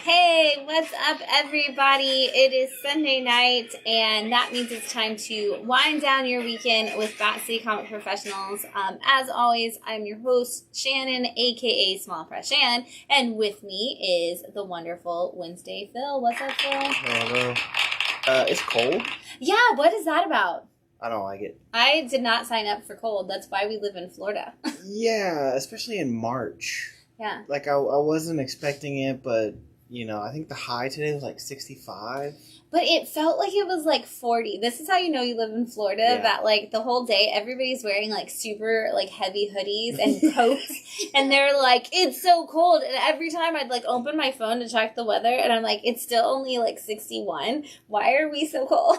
Hey, what's up, everybody? It is Sunday night, and that means it's time to wind down your weekend with Bat City Comic Professionals. As always, I'm your host, Shannon, aka Small Press Shann, and with me is the wonderful Wednesday Phil. What's up, Phil? Hello. It's cold. Yeah, what is that about? I don't like it. I did not sign up for cold. That's why we live in Florida. Yeah, especially in March. Yeah. Like, I wasn't expecting it, but, you know, I think the high today was like 65. But it felt like it was like 40. This is how you know you live in Florida, that like the whole day everybody's wearing like super like heavy hoodies and coats. And they're like, it's so cold. And every time I'd like open my phone to check the weather and I'm like, it's still only like 61. Why are we so cold?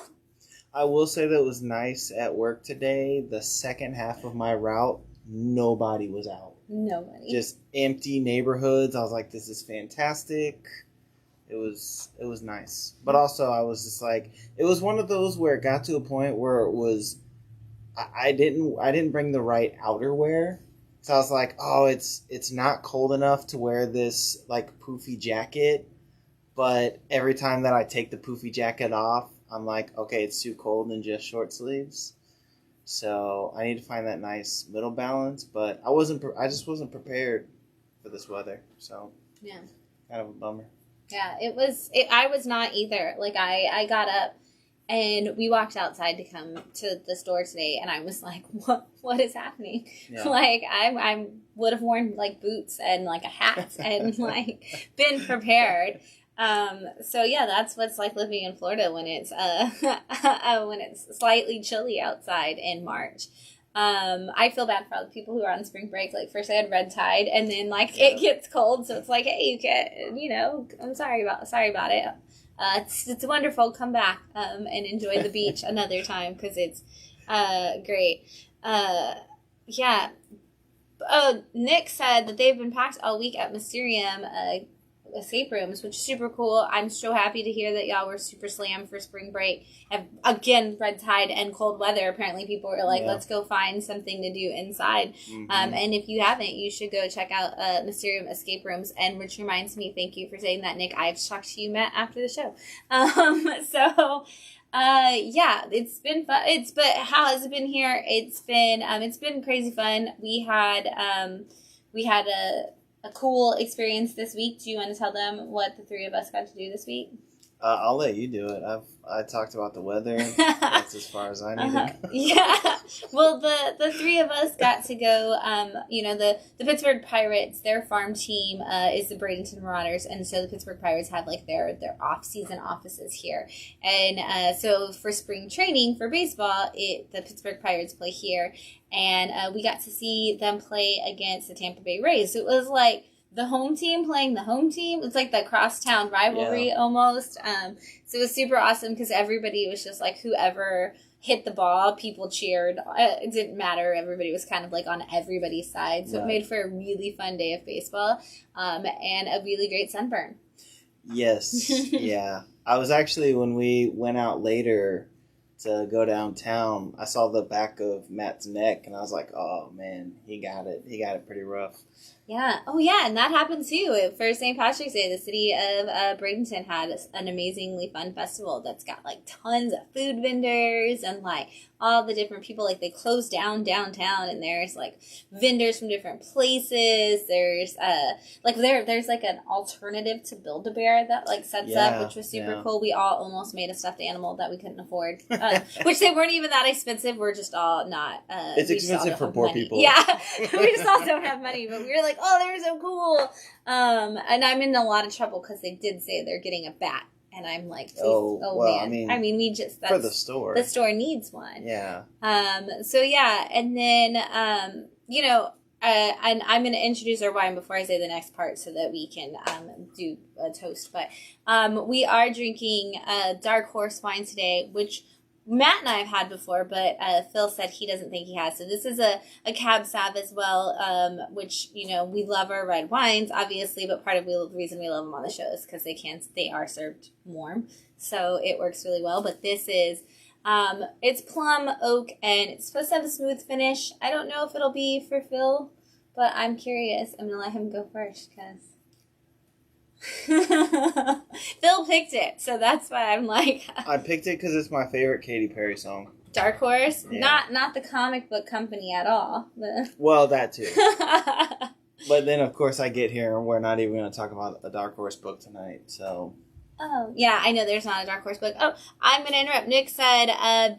I will say that it was nice at work today. The second half of my route, nobody was out. Nobody. Just empty neighborhoods. I was like, this is fantastic. It was nice. But also I was just like, it was one of those where it got to a point where it was, I didn't bring the right outerwear. So I was like, oh, it's not cold enough to wear this like poofy jacket. But every time that I take the poofy jacket off, I'm like, okay, it's too cold in just short sleeves. So I need to find that nice middle balance. But I just wasn't prepared for this weather. So yeah, kind of a bummer. Yeah, I was not either. Like, I got up and we walked outside to come to the store today, and I was like, what is happening? Yeah. Like, I would have worn, like, boots and, like, a hat and, like, been prepared. So, yeah, that's what's like living in Florida when it's slightly chilly outside in March. I feel bad for all the people who are on spring break. Like, first I had red tide, and then like it gets cold, so it's like, hey, you can, you know, I'm sorry about it. It's wonderful. Come back and enjoy the beach another time because it's great. Yeah. Nick said that they've been packed all week at Mysterium escape rooms, which is super cool. I'm so happy to hear that y'all were super slammed for spring break. And again, red tide and cold weather. Apparently people were like, let's go find something to do inside. Mm-hmm. And if you haven't, you should go check out Mysterium escape rooms. And which reminds me, thank you for saying that, Nick. I've talked to you, Matt, after the show. Yeah, it's been fun. But how has it been here? It's been crazy fun. We had a cool experience this week. Do you want to tell them what the three of us got to do this week? I'll let you do it. I talked about the weather. That's as far as I need to go. Yeah. Well, the three of us got to go. You know, the Pittsburgh Pirates, their farm team is the Bradenton Marauders, and so the Pittsburgh Pirates have like their off-season offices here. And so for spring training for baseball, the Pittsburgh Pirates play here, and we got to see them play against the Tampa Bay Rays. So it was like the home team playing the home team. It's like the crosstown rivalry almost. So it was super awesome because everybody was just like, whoever hit the ball, people cheered. It didn't matter. Everybody was kind of like on everybody's side. So It made for a really fun day of baseball and a really great sunburn. Yes. Yeah. I was actually, when we went out later to go downtown, I saw the back of Matt's neck and I was like, oh man, he got it pretty rough. Yeah. Oh, yeah. And that happened too. For St. Patrick's Day, the city of Bradenton had an amazingly fun festival that's got like tons of food vendors and like all the different people. Like they closed down downtown and there's like vendors from different places. There's there's like an alternative to Build-A-Bear that like sets up, which was super cool. We all almost made a stuffed animal that we couldn't afford, which they weren't even that expensive. We're just all not. It's expensive for poor people. Yeah. We just all don't have money, but we were like, oh, they're so cool. And I'm in a lot of trouble because they did say they're getting a bat. And I'm like, man. I mean, we just, that's, for the store. The store needs one. Yeah. So yeah. And then, you know, and I'm going to introduce our wine before I say the next part so that we can do a toast. But we are drinking Dark Horse wine today, which Matt and I have had before, but Phil said he doesn't think he has. So this is a Cab Sav as well, which, you know, we love our red wines, obviously, but part of the reason we love them on the show is because they are served warm. So it works really well. But this is, it's plum, oak, and it's supposed to have a smooth finish. I don't know if it'll be for Phil, but I'm curious. I'm going to let him go first because Phil picked it, so that's why I'm like... I picked it because it's my favorite Katy Perry song. Dark Horse? Yeah. Not the comic book company at all. Well, that too. But then, of course, I get here and we're not even going to talk about a Dark Horse book tonight, so... Oh, yeah, I know there's not a Dark Horse book. Oh, I'm going to interrupt. Nick said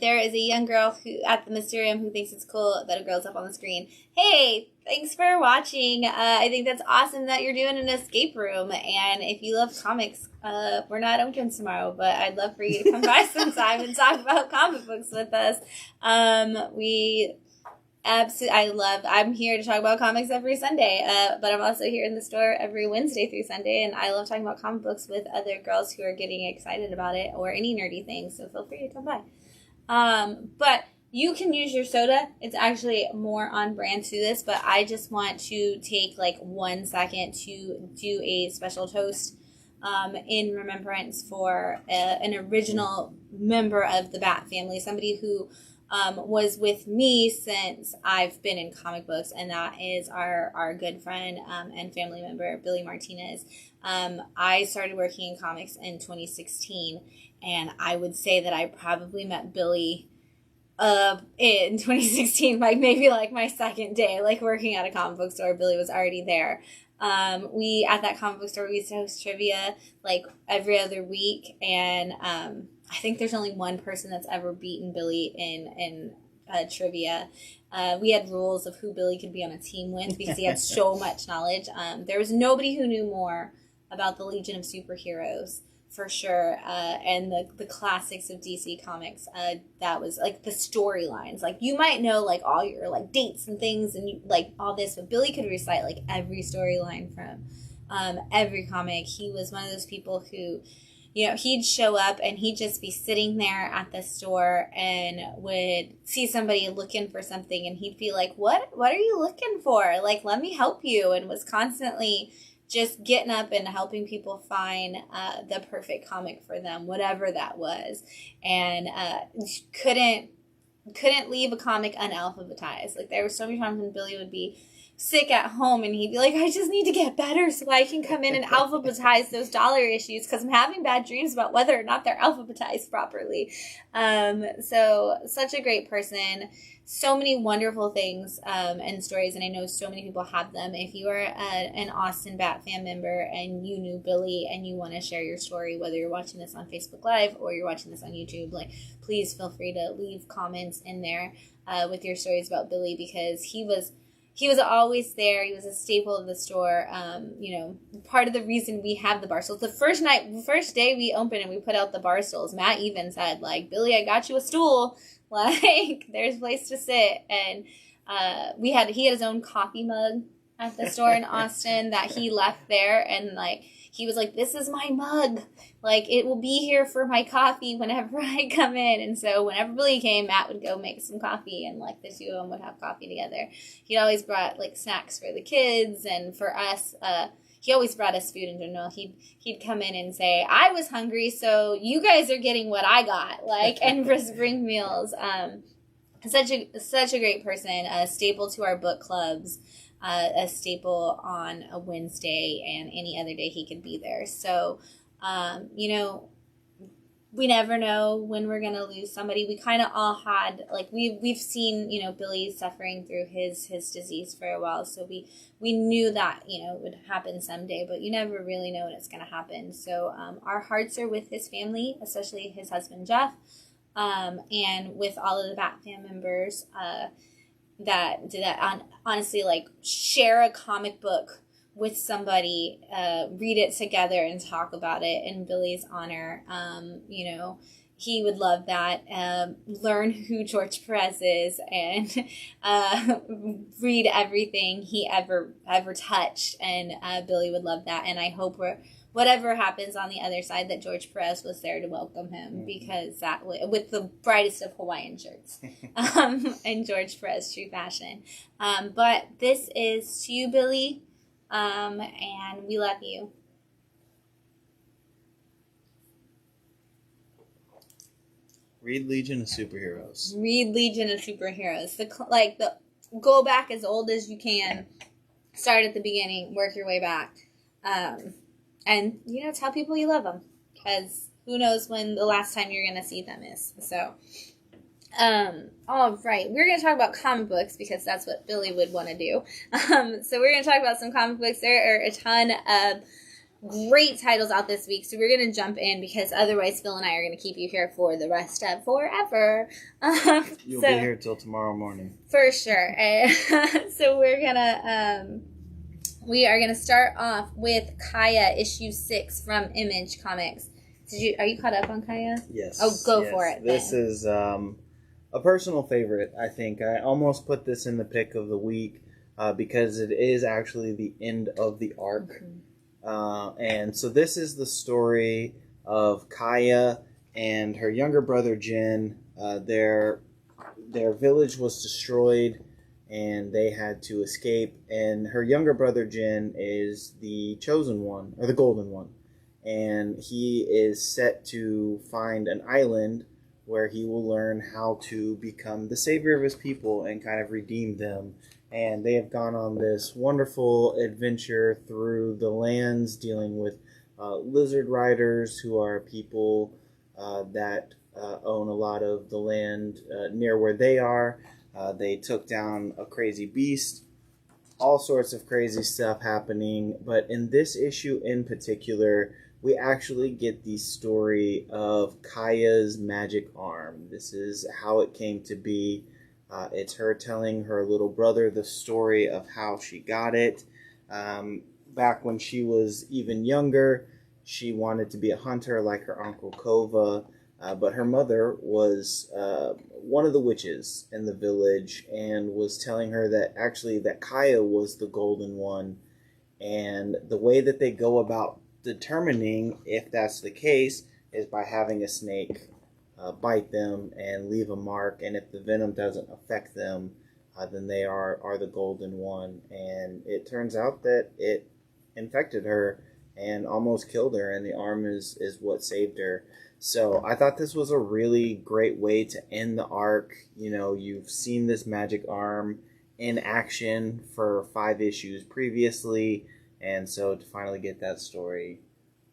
there is a young girl who at the Mysterium who thinks it's cool that a girl's up on the screen. Hey, thanks for watching. I think that's awesome that you're doing an escape room. And if you love comics, we're not open tomorrow, but I'd love for you to come by sometime and talk about comic books with us. I'm here to talk about comics every Sunday, but I'm also here in the store every Wednesday through Sunday, and I love talking about comic books with other girls who are getting excited about it or any nerdy thing, so feel free to come by. But you can use your soda. It's actually more on brand to this, but I just want to take like 1 second to do a special toast in remembrance for an original member of the Bat family, somebody who was with me since I've been in comic books, and that is our good friend and family member, Billy Martinez. I started working in comics in 2016, and I would say that I probably met Billy in 2016, maybe my second day, working at a comic book store. Billy was already there. We, at that comic book store, we used to host trivia, every other week, and I think there's only one person that's ever beaten Billy in trivia. We had rules of who Billy could be on a team with because he had so much knowledge. There was nobody who knew more about the Legion of Superheroes, for sure, and the classics of DC Comics. That was, the storylines. You might know, all your, dates and things and, all this, but Billy could recite, every storyline from every comic. He was one of those people who... he'd show up and he'd just be sitting there at the store and would see somebody looking for something and he'd be like, what are you looking for? Let me help you. And was constantly just getting up and helping people find the perfect comic for them, whatever that was. And couldn't leave a comic unalphabetized. There were so many times when Billy would be sick at home and he'd be like, I just need to get better so I can come in and alphabetize those dollar issues because I'm having bad dreams about whether or not they're alphabetized properly. So such a great person, so many wonderful things and stories, and I know so many people have them. If you are an Austin Bat fan member and you knew Billy and you want to share your story, whether you're watching this on Facebook Live or you're watching this on YouTube, please feel free to leave comments in there with your stories about Billy, because he was always there. He was a staple of the store. Part of the reason we have the bar stools. The first day we opened and we put out the bar stools, Matt even said, Billy, I got you a stool. There's a place to sit. And he had his own coffee mug at the store in Austin that he left there. And, he was like, this is my mug. It will be here for my coffee whenever I come in. And so whenever Billy came, Matt would go make some coffee and, the two of them would have coffee together. He always brought, snacks for the kids and for us. He always brought us food in general. He'd come in and say, I was hungry, so you guys are getting what I got, and just bring meals. Such a great person, a staple to our book clubs. A staple on a Wednesday and any other day he could be there. So, we never know when we're going to lose somebody. We kind of all had, we've seen, Billy suffering through his disease for a while. So we knew that, it would happen someday, but you never really know when it's going to happen. So, our hearts are with his family, especially his husband, Jeff, and with all of the Bat fan members, that did that. Honestly, share a comic book with somebody, read it together and talk about it in Billy's honor. He would love that. Learn who George Perez is and read everything he ever touched. And Billy would love that. And I hope whatever happens on the other side, that George Perez was there to welcome him, because that with the brightest of Hawaiian shirts, in George Perez true fashion. But this is to you, Billy, and we love you. Read Legion of Superheroes. Read Legion of Superheroes. The go back as old as you can. Start at the beginning, work your way back. And, tell people you love them. Because who knows when the last time you're going to see them is. So, all right. We're going to talk about comic books because that's what Billy would want to do. So we're going to talk about some comic books. There are a ton of great titles out this week, so we're going to jump in because otherwise Phil and I are going to keep you here for the rest of forever. You'll be here till tomorrow morning. For sure. So we are going to start off with Kaya issue 6 from Image Comics. Are you caught up on Kaya? Yes. Oh, go for it. This is a personal favorite, I think. I almost put this in the pick of the week because it is actually the end of the arc. Mm-hmm. And so this is the story of Kaya and her younger brother Jin. Their village was destroyed and they had to escape. And her younger brother Jin is the chosen one, or the golden one. And he is set to find an island where he will learn how to become the savior of his people and kind of redeem them. And they have gone on this wonderful adventure through the lands, dealing with lizard riders, who are people that own a lot of the land near where they are. They took down a crazy beast. All sorts of crazy stuff happening. But in this issue in particular, we actually get the story of Kaya's magic arm. This is how it came to be. It's her telling her little brother the story of how she got it. Back when she was even younger, she wanted to be a hunter like her Uncle Kova, but her mother was one of the witches in the village and was telling her that Kaya was the golden one. And the way that they go about determining if that's the case is by having a snake bite them and leave a mark, and if the venom doesn't affect them, then they are the golden one. And it turns out that it infected her and almost killed her, and the arm is what saved her. So I thought this was a really great way to end the arc. You've seen this magic arm in action for 5 issues previously, and so to finally get that story,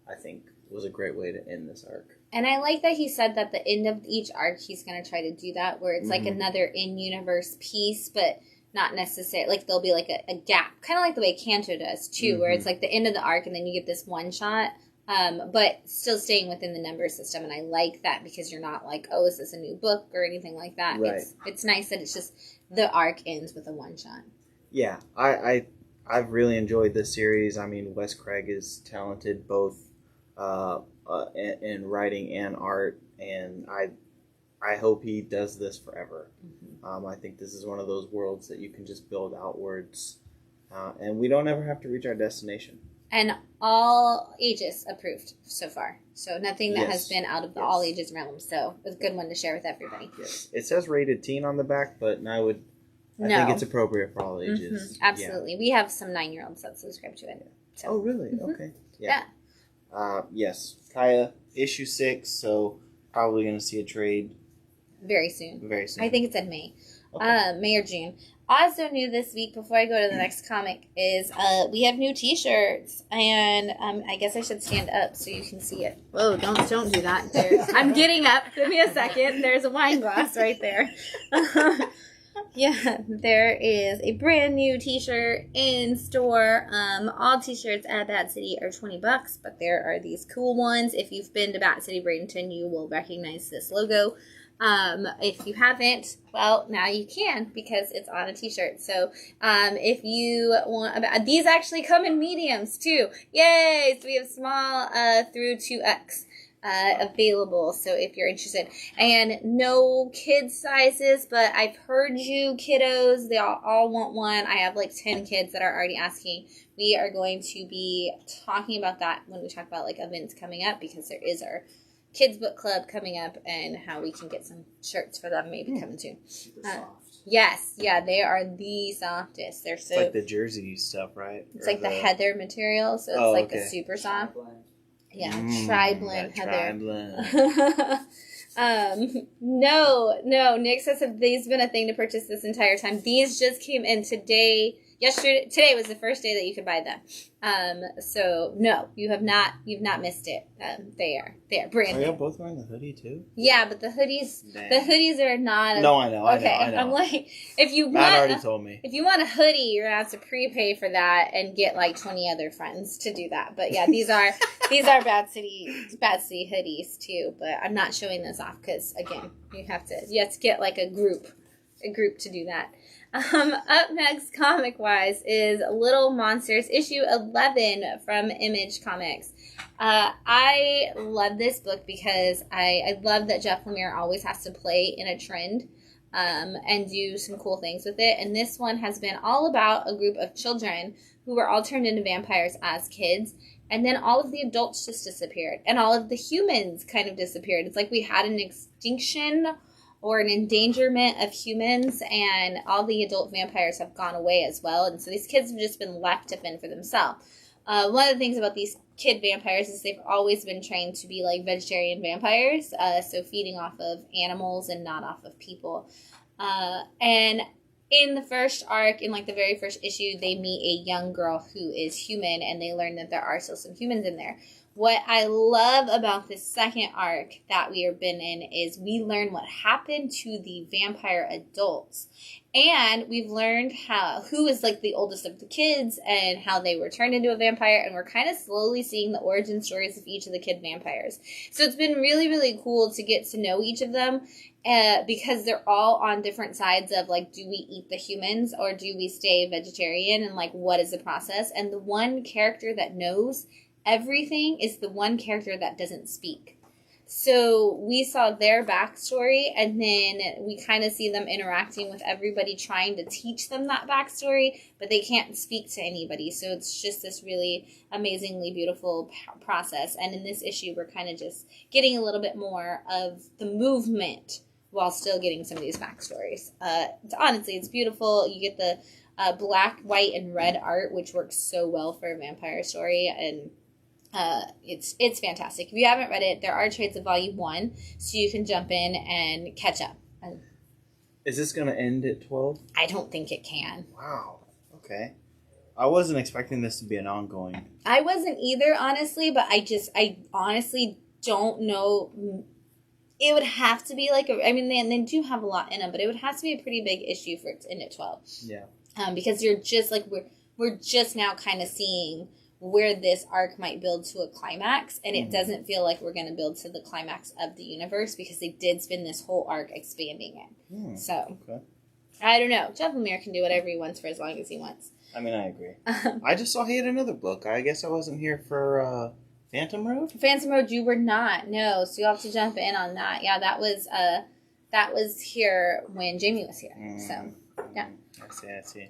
I think was a great way to end this arc. And I like that he said that the end of each arc, he's going to try to do that, where it's like another in-universe piece, but not necessarily, like there'll be like a gap, kind of like the way Kanto does, too, where it's like the end of the arc and then you get this one shot, but still staying within the number system. And I like that because you're not like, oh, is this a new book or anything like that. Right. It's nice that it's just the arc ends with a one shot. Yeah, I've really enjoyed this series. I mean, Wes Craig is talented both in writing and art, and I hope he does this forever. I think this is one of those worlds that you can just build outwards, and we don't ever have to reach our destination. And all ages approved so far, so nothing that has been out of the all ages realm. So it's a good one to share with everybody. Yes, it says rated teen on the back, but I think it's appropriate for all ages. Absolutely, we have some 9-year-olds that subscribe to it. So. Oh, really? Okay. Yeah. Yes, Kaya, issue 6, so probably going to see a trade very soon. I think it's in May. Okay. May or June. Also new this week, before I go to the next comic, is we have new t-shirts, and I guess I should stand up so you can see it. Whoa, don't do that. I'm getting up. Give me a second. There's a wine glass right there. Yeah, there is a brand new t-shirt in store. All t-shirts at Bat City are $20, but there are these cool ones. If you've been to Bat City Bradenton, you will recognize this logo. If you haven't, well, now you can because it's on a t-shirt. So, if you want, these actually come in mediums too. Yay! So we have small, through 2X. Available, so if you're interested. And no kid sizes, but I've heard you kiddos, they all want one. I have like 10 kids that are already asking. We are going to be talking about that when we talk about like events coming up, because there is our kids book club coming up and how we can get some shirts for them maybe coming soon. Yes, yeah, they are the softest. They're so, it's like the jersey stuff, right? It's like the heather material, so it's like a super soft. Yeah, tri-blend heather. No, Nick says have these been a thing to purchase this entire time. These just came in today. Today was the first day that you could buy them. So no, you've not missed it. They are brand new. Are you both wearing the hoodie too? Yeah, but the hoodies are not. No, I know. I'm like, Matt already told me. If you want a hoodie, you're gonna have to prepay for that and get like 20 other friends to do that. But yeah, these are Bad City hoodies too. But I'm not showing those off because again, you have to get like a group to do that. Up next, comic-wise, is Little Monsters, issue 11 from Image Comics. I love this book because I love that Jeff Lemire always has to play in a trend and do some cool things with it. And this one has been all about a group of children who were all turned into vampires as kids. And then all of the adults just disappeared. And all of the humans kind of disappeared. It's like we had an extinction or an endangerment of humans, and all the adult vampires have gone away as well. And so these kids have just been left to fend for themselves. One of the things about these kid vampires is they've always been trained to be like vegetarian vampires, so feeding off of animals and not off of people. And in the first arc, in like the very first issue, they meet a young girl who is human, and they learn that there are still some humans in there. What I love about this second arc that we have been in is we learn what happened to the vampire adults. And we've learned who is like the oldest of the kids and how they were turned into a vampire. And we're kind of slowly seeing the origin stories of each of the kid vampires. So it's been really, really cool to get to know each of them because they're all on different sides of like, do we eat the humans or do we stay vegetarian? And like, what is the process? And the one character that knows everything is the one character that doesn't speak. So we saw their backstory, and then we kind of see them interacting with everybody, trying to teach them that backstory, but they can't speak to anybody. So it's just this really amazingly beautiful process. And in this issue, we're kind of just getting a little bit more of the movement while still getting some of these backstories. Honestly, it's beautiful. You get the black, white, and red art, which works so well for a vampire story, and it's fantastic. If you haven't read it, there are trades of volume 1, so you can jump in and catch up. Is this going to end at 12? I don't think it can. Wow. Okay. I wasn't expecting this to be an ongoing. I wasn't either, honestly, but I honestly don't know. It would have to be like they do have a lot in them, but it would have to be a pretty big issue for it to end at 12. Yeah. Because you're just like, we're just now kind of seeing where this arc might build to a climax, and it doesn't feel like we're going to build to the climax of the universe because they did spend this whole arc expanding it. So, okay. I don't know. Jeff Lemire can do whatever he wants for as long as he wants. I mean, I agree. I just saw he had another book. I guess I wasn't here for Phantom Road? Phantom Road, you were not. No, so you'll have to jump in on that. Yeah, that was here when Jamie was here. So, yeah. I see.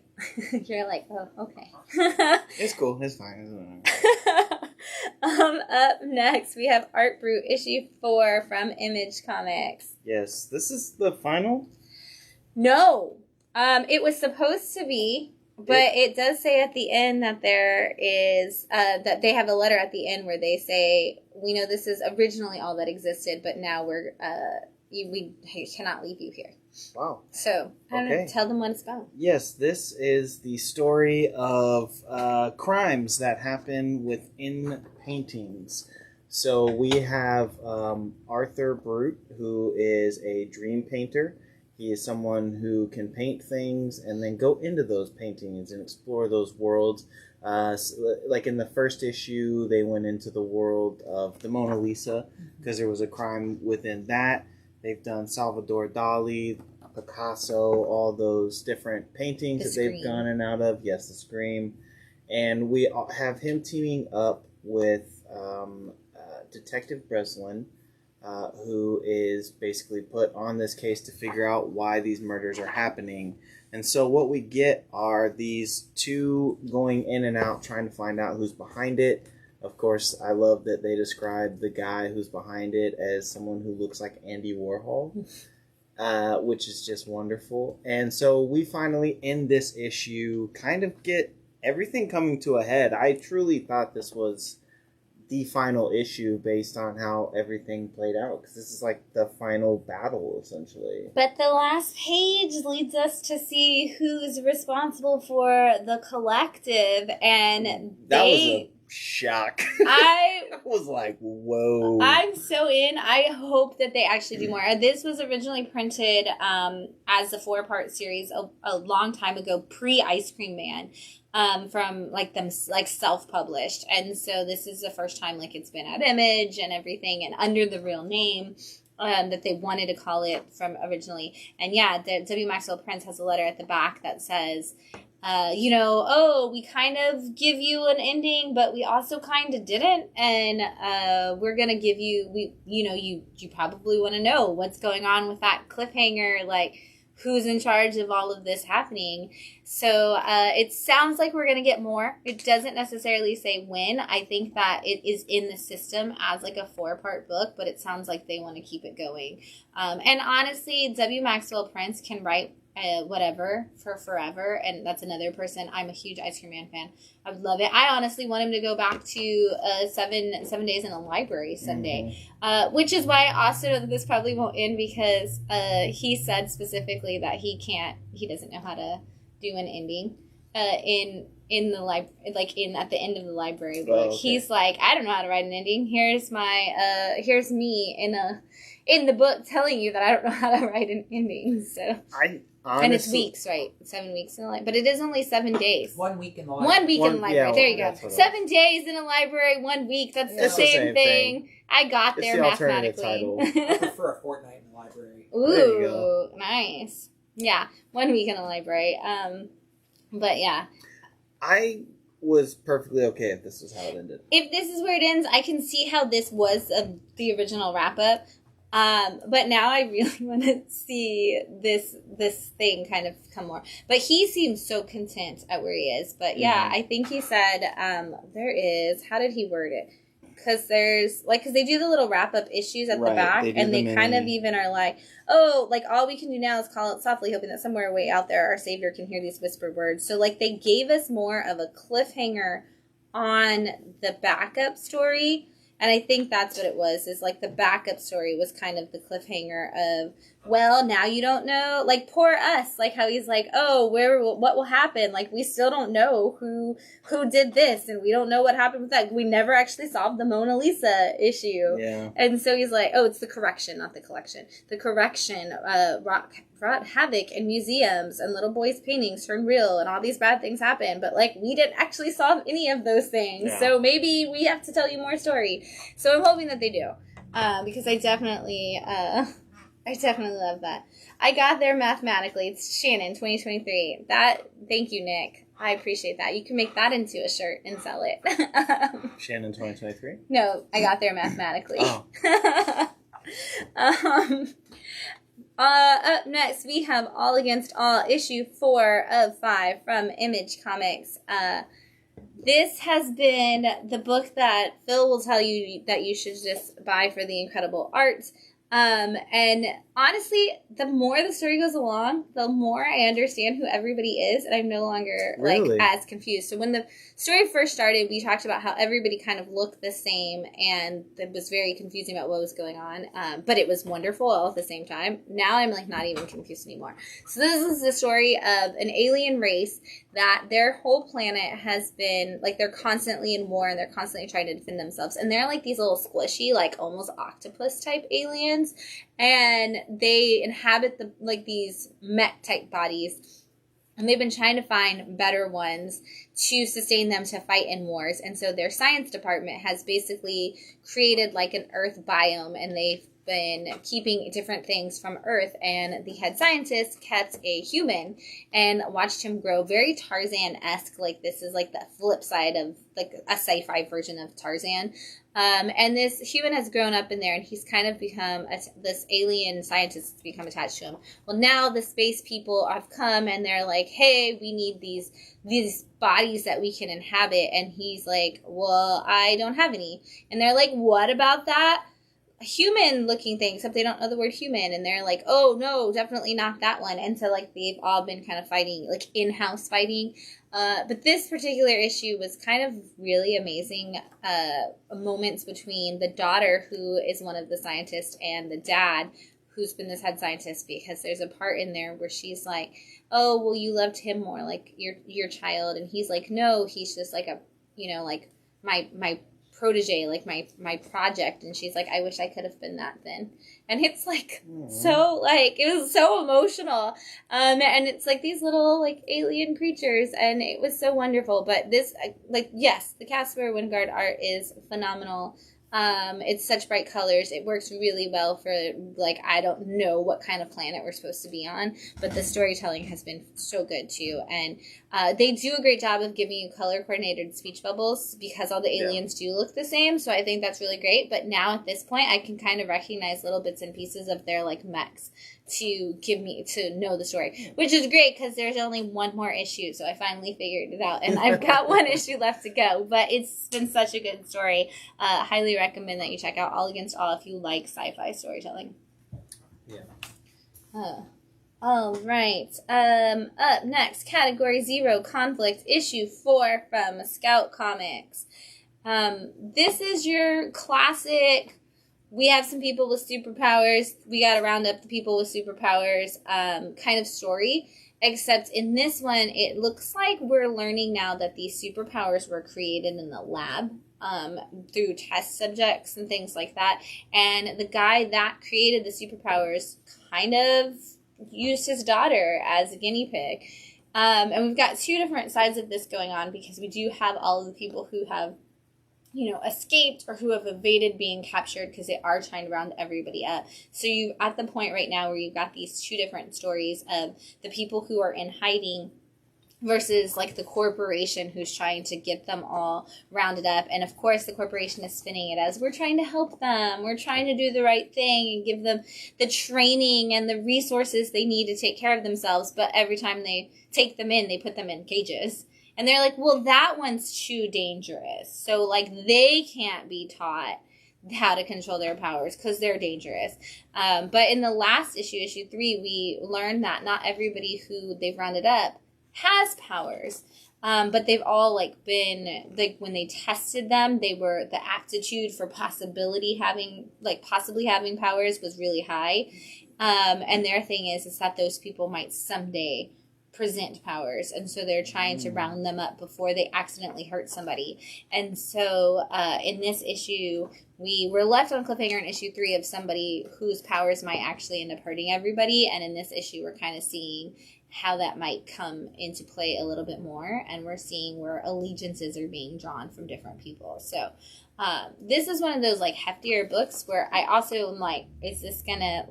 You're like, oh, okay. It's cool. It's fine. Up next, we have Art Brut, issue 4 from Image Comics. Yes, this is the final? No. It was supposed to be, but it does say at the end that there is, that they have a letter at the end where they say, we know this is originally all that existed, but now we cannot leave you here. Wow. So, I don't know, tell them what it's about. Yes, this is the story of crimes that happen within paintings. So we have Arthur Brut, who is a dream painter. He is someone who can paint things and then go into those paintings and explore those worlds. Like in the first issue, they went into the world of the Mona Lisa because there was a crime within that. They've done Salvador Dali, Picasso, all those different paintings that they've gone in and out of. Yes, the Scream. And we have him teaming up with Detective Breslin, who is basically put on this case to figure out why these murders are happening. And so what we get are these two going in and out, trying to find out who's behind it. Of course, I love that they describe the guy who's behind it as someone who looks like Andy Warhol, which is just wonderful. And so we finally, in this issue, kind of get everything coming to a head. I truly thought this was the final issue based on how everything played out. Because this is like the final battle, essentially. But the last page leads us to see who's responsible for the collective, and that was a shock. I was like, whoa. I'm so in. I hope that they actually do more. This was originally printed as a 4-part series a long time ago, pre-Ice Cream Man. From like them like self-published, and so this is the first time like it's been at Image and everything and under the real name that they wanted to call it from originally. And yeah, the W. Maxwell Prince has a letter at the back that says we kind of give you an ending, but we also kind of didn't, and we're gonna give you you probably want to know what's going on with that cliffhanger, like who's in charge of all of this happening. So it sounds like we're going to get more. It doesn't necessarily say when. I think that it is in the system as like a 4-part book, but it sounds like they want to keep it going. And honestly, W. Maxwell Prince can write whatever for forever, and that's another person. I'm a huge Ice Cream Man fan. I would love it. I honestly want him to go back to 7 days in a library someday, which is why I also know that this probably won't end, because he said specifically that he doesn't know how to do an ending in the at the end of the library book. Oh, okay. He's like, I don't know how to write an ending. Here's me in the book telling you that I don't know how to write an ending. So and it's weeks, right? 7 weeks in the library. But it is only 7 days. 1 week in the library. 1 week in the library. Yeah, there you go. 7 days in a library, 1 week. That's the same thing. I got there mathematically. I prefer a fortnight in the library. Ooh, nice. Yeah, 1 week in a library. But yeah. I was perfectly okay if this was how it ended. If this is where it ends, I can see how this was the original wrap-up. But now I really want to see this thing kind of come more. But he seems so content at where he is. But yeah, I think he said there is. How did he word it? Because they do the little wrap up issues at the back, and they kind of even are like, oh, like all we can do now is call it softly, hoping that somewhere way out there our Savior can hear these whispered words. So like they gave us more of a cliffhanger on the backup story. And I think that's what it was, is like the backup story was kind of the cliffhanger of, well, now you don't know, like poor us, like how he's like, oh, what will happen? Like we still don't know who did this, and we don't know what happened with that. We never actually solved the Mona Lisa issue. Yeah. And so he's like, oh, it's the correction, not the collection. The correction wrought havoc in museums, and little boys' paintings turned real, and all these bad things happen. But like we didn't actually solve any of those things. Yeah. So maybe we have to tell you more story. So I'm hoping that they do, because I definitely love that. I got there mathematically. It's Shannon 2023. Thank you, Nick. I appreciate that. You can make that into a shirt and sell it. Shannon 2023? No, I got there mathematically. Oh. Up next, we have All Against All, issue 4 of 5 from Image Comics. This has been the book that Phil will tell you that you should just buy for the incredible art. And honestly, the more the story goes along, the more I understand who everybody is, and I'm no longer like as confused. So when the story first started, we talked about how everybody kind of looked the same, and it was very confusing about what was going on. But it was wonderful all at the same time. Now I'm like not even confused anymore. So this is the story of an alien race that their whole planet has been like, they're constantly in war and they're constantly trying to defend themselves, and they're like these little squishy, like almost octopus type aliens, and they inhabit these mech type bodies, and they've been trying to find better ones to sustain them to fight in wars. And so their science department has basically created like an Earth biome, and they've been keeping different things from Earth, and the head scientist kept a human and watched him grow, very Tarzan-esque. Like this is like the flip side of like a sci-fi version of Tarzan. And this human has grown up in there, and he's kind of become this alien scientist has become attached to him. Well, now the space people have come, and they're like, hey, we need these bodies that we can inhabit. And he's like, well, I don't have any. And they're like, what about that? human-looking thing, except they don't know the word human, and they're like, oh, no, definitely not that one. And so, like, they've all been kind of fighting, like, in-house fighting. But this particular issue was kind of really amazing moments between the daughter, who is one of the scientists, and the dad, who's been this head scientist, because there's a part in there where she's like, oh, well, you loved him more, like, your child. And he's like, no, he's just, like, a, you know, like, my protege, like my project. And she's like, I wish I could have been that then. And it's like, so, like, it was so emotional. And it's like these little, like, alien creatures, and it was so wonderful. But this, like, yes, the Casper Wingard art is phenomenal. It's such bright colors. It works really well for, like, I don't know what kind of planet we're supposed to be on, but the storytelling has been so good too. And they do a great job of giving you color coordinated speech bubbles, because all the aliens do look the same. So I think that's really great. But now at this point, I can kind of recognize little bits and pieces of their, like, mechs to give me, to know the story, which is great, because there's only one more issue. So I finally figured it out, and I've got one issue left to go, but it's been such a good story. Highly recommend that you check out All Against All if you like sci-fi storytelling. Yeah. All right. Up next, Category 0, Conflict, Issue 4 from Scout Comics. This is your classic, we have some people with superpowers, we gotta round up the people with superpowers kind of story. Except in this one, it looks like we're learning now that these superpowers were created in the lab through test subjects and things like that. And the guy that created the superpowers kind of used his daughter as a guinea pig. And we've got two different sides of this going on, because we do have all of the people who have, you know, escaped or who have evaded being captured, because they are trying to round everybody up. So you at the point right now where you've got these two different stories of the people who are in hiding versus, like, the corporation who's trying to get them all rounded up. And of course the corporation is spinning it as, we're trying to help them, we're trying to do the right thing and give them the training and the resources they need to take care of themselves. But every time they take them in, they put them in cages. And they're like, well, that one's too dangerous. So, like, they can't be taught how to control their powers because they're dangerous. But in the last issue, issue 3, we learned that not everybody who they've rounded up has powers. But they've all, like, been, like, when they tested them, they were, the aptitude for possibly having powers was really high. And their thing is that those people might someday present powers, and so they're trying to round them up before they accidentally hurt somebody. And so in this issue, we were left on cliffhanger in issue 3 of somebody whose powers might actually end up hurting everybody, and in this issue we're kind of seeing how that might come into play a little bit more, and we're seeing where allegiances are being drawn from different people. So this is one of those, like, heftier books where I also am like, is this gonna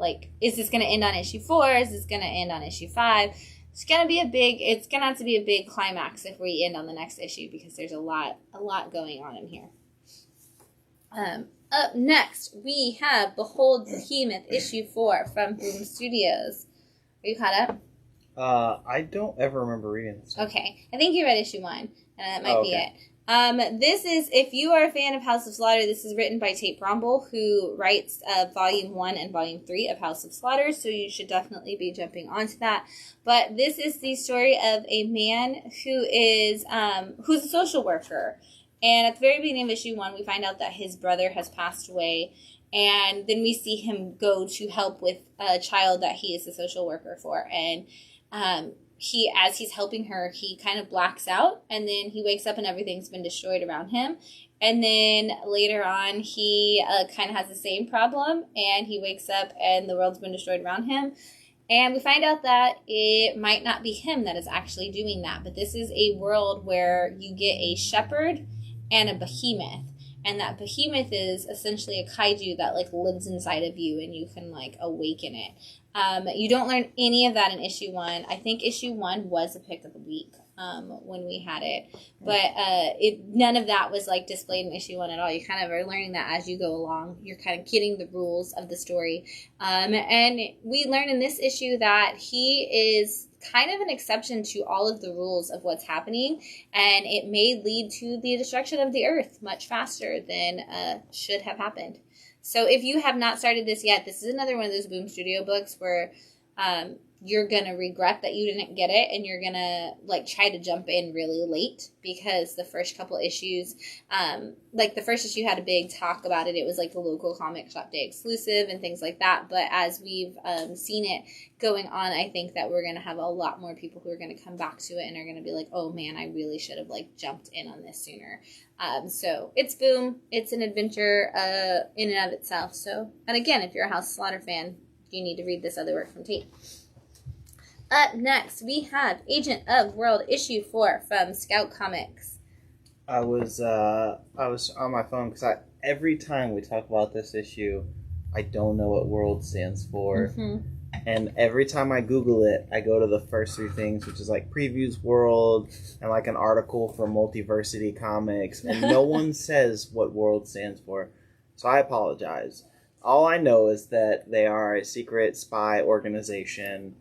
end on issue 4? Is this gonna end on issue 5? It's gonna have to be a big climax if we end on the next issue, because there's a lot going on in here. Up next, we have Behold Behemoth issue 4 from Boom Studios. Are you caught up? I don't ever remember reading this. Okay, I think you read issue 1, and that might be it. This is, if you are a fan of House of Slaughter, this is written by Tate Bromble, who writes Volume 1 and Volume 3 of House of Slaughter, so you should definitely be jumping onto that. But this is the story of a man who is, who's a social worker. And at the very beginning of issue 1, we find out that his brother has passed away, and then we see him go to help with a child that he is a social worker for. And as he's helping her, he kind of blacks out, and then he wakes up and everything's been destroyed around him. And then later on, he kind of has the same problem, and he wakes up and the world's been destroyed around him. And we find out that it might not be him that is actually doing that, but this is a world where you get a shepherd and a behemoth. And that behemoth is essentially a kaiju that, like, lives inside of you, and you can, like, awaken it. You don't learn any of that in issue 1. I think issue 1 was a pick of the week. when we had it. But none of that was like displayed in issue 1 at all. You kind of are learning that as you go along. You're kind of getting the rules of the story. And we learn in this issue that he is kind of an exception to all of the rules of what's happening, and it may lead to the destruction of the Earth much faster than should have happened. So if you have not started this yet, this is another one of those Boom Studio books where you're going to regret that you didn't get it, and you're going to like try to jump in really late, because the first couple issues, like the first issue had a big talk about it. It was like the local comic shop day exclusive and things like that. But as we've seen it going on, I think that we're going to have a lot more people who are going to come back to it and are going to be like, oh man, I really should have like jumped in on this sooner. So it's Boom. It's an adventure in and of itself. So, and again, if you're a House of Slaughter fan, you need to read this other work from Tate. Up next, we have Agent of World issue 4 from Scout Comics. I was on my phone because every time we talk about this issue, I don't know what World stands for. Mm-hmm. And every time I Google it, I go to the first 3 things, which is like Previews World and like an article from Multiversity Comics, and no one says what World stands for. So I apologize. All I know is that they are a secret spy organization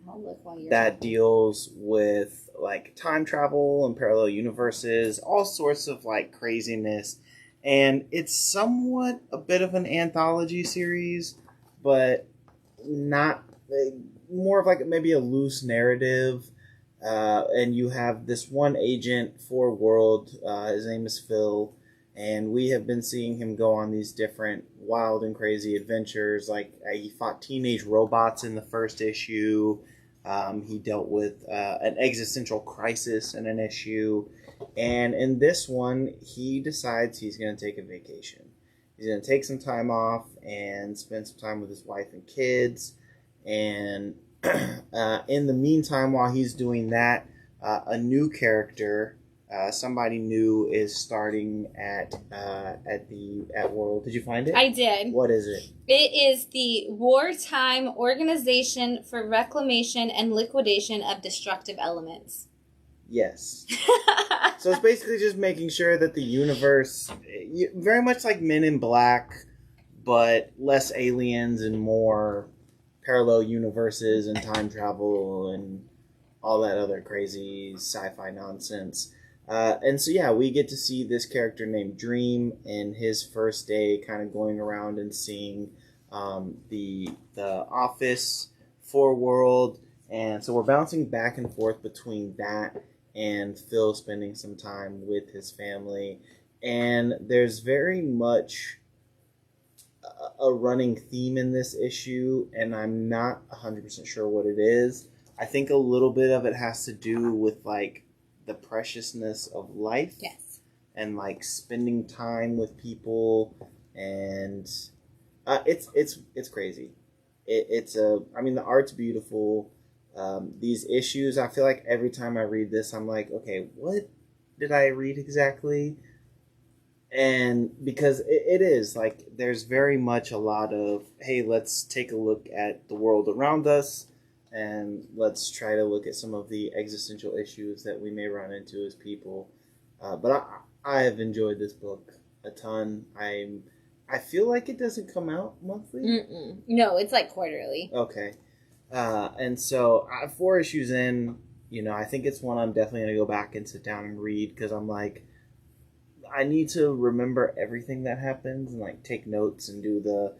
that deals with like time travel and parallel universes, all sorts of like craziness. And it's somewhat a bit of an anthology series, but not more of like maybe a loose narrative. And you have this one agent for W.O.R.L.D.E. His name is Phil. And we have been seeing him go on these different wild and crazy adventures. Like he fought teenage robots in the first issue. He dealt with an existential crisis in an issue. And in this one, he decides he's going to take a vacation. He's going to take some time off and spend some time with his wife and kids. And in the meantime, while he's doing that, a new character... somebody new is starting at W.O.R.L.D.E. Did you find it? I did. What is it? It is the Wartime Organization for Reclamation and Liquidation of Destructive Elements. Yes. So it's basically just making sure that the universe, very much like Men in Black, but less aliens and more parallel universes and time travel and all that other crazy sci-fi nonsense. And so, yeah, we get to see this character named Dream in his first day kind of going around and seeing the office for W.O.R.L.D.E. And so we're bouncing back and forth between that and Phil spending some time with his family. And there's very much a running theme in this issue, and I'm not 100% sure what it is. I think a little bit of it has to do with, like, the preciousness of life. Yes. And, like, spending time with people, and it's crazy. I mean, the art's beautiful. These issues, I feel like every time I read this, I'm like, okay, what did I read exactly? And because it is, like, there's very much a lot of, hey, let's take a look at the world around us, and let's try to look at some of the existential issues that we may run into as people. But I have enjoyed this book a ton. I feel like it doesn't come out monthly. Mm-mm. No, it's like quarterly. Okay. And so 4 issues in, I think it's one I'm definitely going to go back and sit down and read, because I'm like, I need to remember everything that happens and like take notes and do the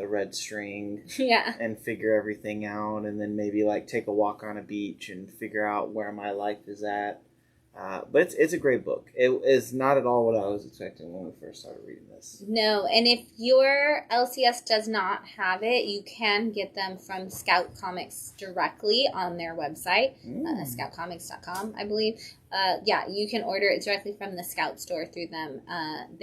red string, yeah, and figure everything out, and then maybe like take a walk on a beach and figure out where my life is at. But it's a great book. It is not at all what I was expecting when we first started reading this. No, and if your LCS does not have it, you can get them from Scout Comics directly on their website, scoutcomics.com, I believe. Yeah, you can order it directly from the Scout store through them. And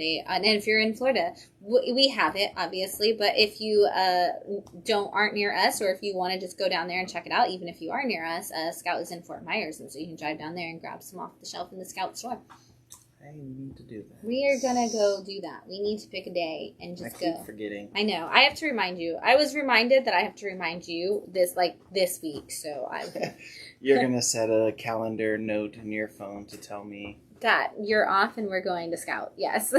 if you're in Florida, we have it, obviously. But if you aren't near us, or if you want to just go down there and check it out, even if you are near us, Scout is in Fort Myers, and so you can drive down there and grab some off the shelf in the Scout store. I need to do that. We are gonna go do that. We need to pick a day and just go. I keep forgetting. I know. I have to remind you. I was reminded that I have to remind you this week. So You're gonna set a calendar note in your phone to tell me that you're off and we're going to Scout. Yes.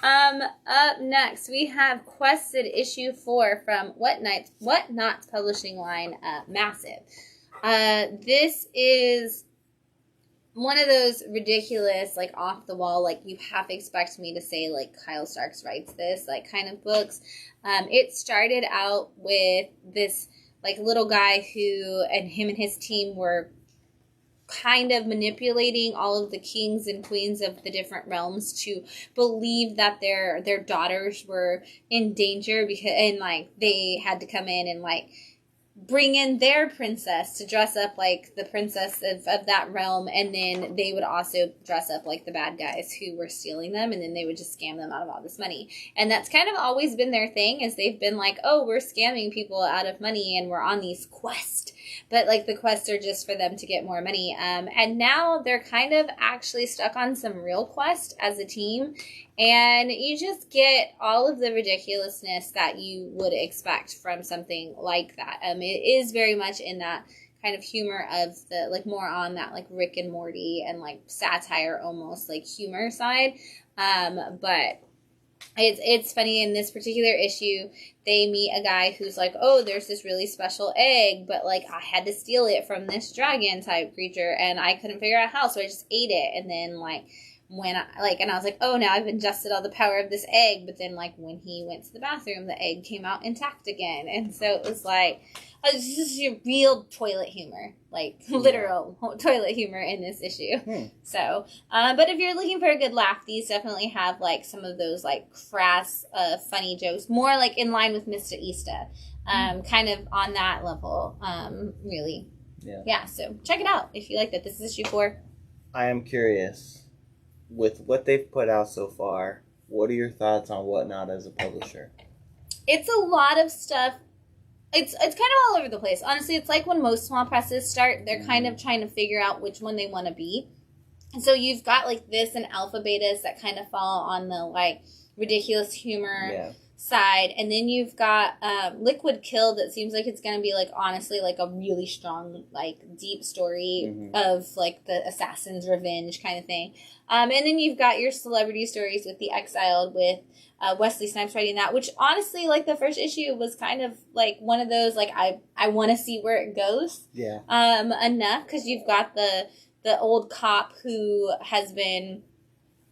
Up next we have Quested issue 4 from Whatnot's publishing line, Massive. This is one of those ridiculous, like, off the wall, like, you half expect me to say, like, Kyle Starks writes this, like, kind of books. It started out with this, like, little guy who, and him and his team were kind of manipulating all of the kings and queens of the different realms to believe that their daughters were in danger, and, like, they had to come in and, like, bring in their princess to dress up like the princess of that realm, and then they would also dress up like the bad guys who were stealing them, and then they would just scam them out of all this money. And that's kind of always been their thing, is they've been like, oh, we're scamming people out of money and we're on these quests, but like the quests are just for them to get more money. And now they're kind of actually stuck on some real quest as a team, and you just get all of the ridiculousness that you would expect from something like that. It is very much in that kind of humor of the, like, more on that, like, Rick and Morty and, like, satire almost, like, humor side. But it's funny, in this particular issue, they meet a guy who's like, oh, there's this really special egg, but, like, I had to steal it from this dragon type creature, and I couldn't figure out how, so I just ate it. And then, like, and I was like, oh, now I've ingested all the power of this egg. But then, like, when he went to the bathroom, the egg came out intact again. And so it was like, oh, this is your real toilet humor, like, literal toilet humor in this issue. So, but if you're looking for a good laugh, these definitely have, like, some of those, like, crass, funny jokes, more like in line with Mr. Easta, kind of on that level, really. Yeah, so check it out if you like that. This is issue 4. I am curious. With what they've put out so far, what are your thoughts on Whatnot as a publisher? It's a lot of stuff. It's kind of all over the place. Honestly, it's like when most small presses start, they're kind of trying to figure out which one they want to be. And so you've got, like, this and alpha betas that kind of fall on the, like, ridiculous humor side, and then you've got Liquid Kill that seems like it's going to be, like, honestly, like, a really strong, like, deep story of, like, the assassin's revenge kind of thing. And then you've got your celebrity stories with The Exiled, with Wesley Snipes writing that, which honestly, like, the first issue was kind of like one of those, like, I want to see where it goes. Enough, because you've got the old cop who has been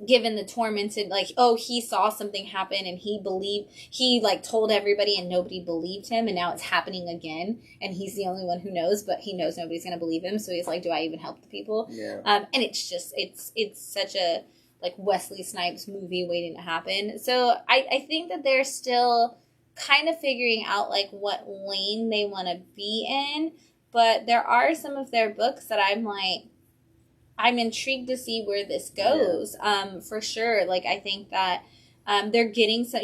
given the tormented, like, oh, he saw something happen and he like told everybody and nobody believed him, and now it's happening again and he's the only one who knows, but he knows nobody's gonna believe him, so he's like, do I even help the people? And it's just it's such a, like, Wesley Snipes movie waiting to happen. So I think that they're still kind of figuring out, like, what lane they want to be in, but there are some of their books that I'm like, I'm intrigued to see where this goes. For sure. Like, I think that they're getting some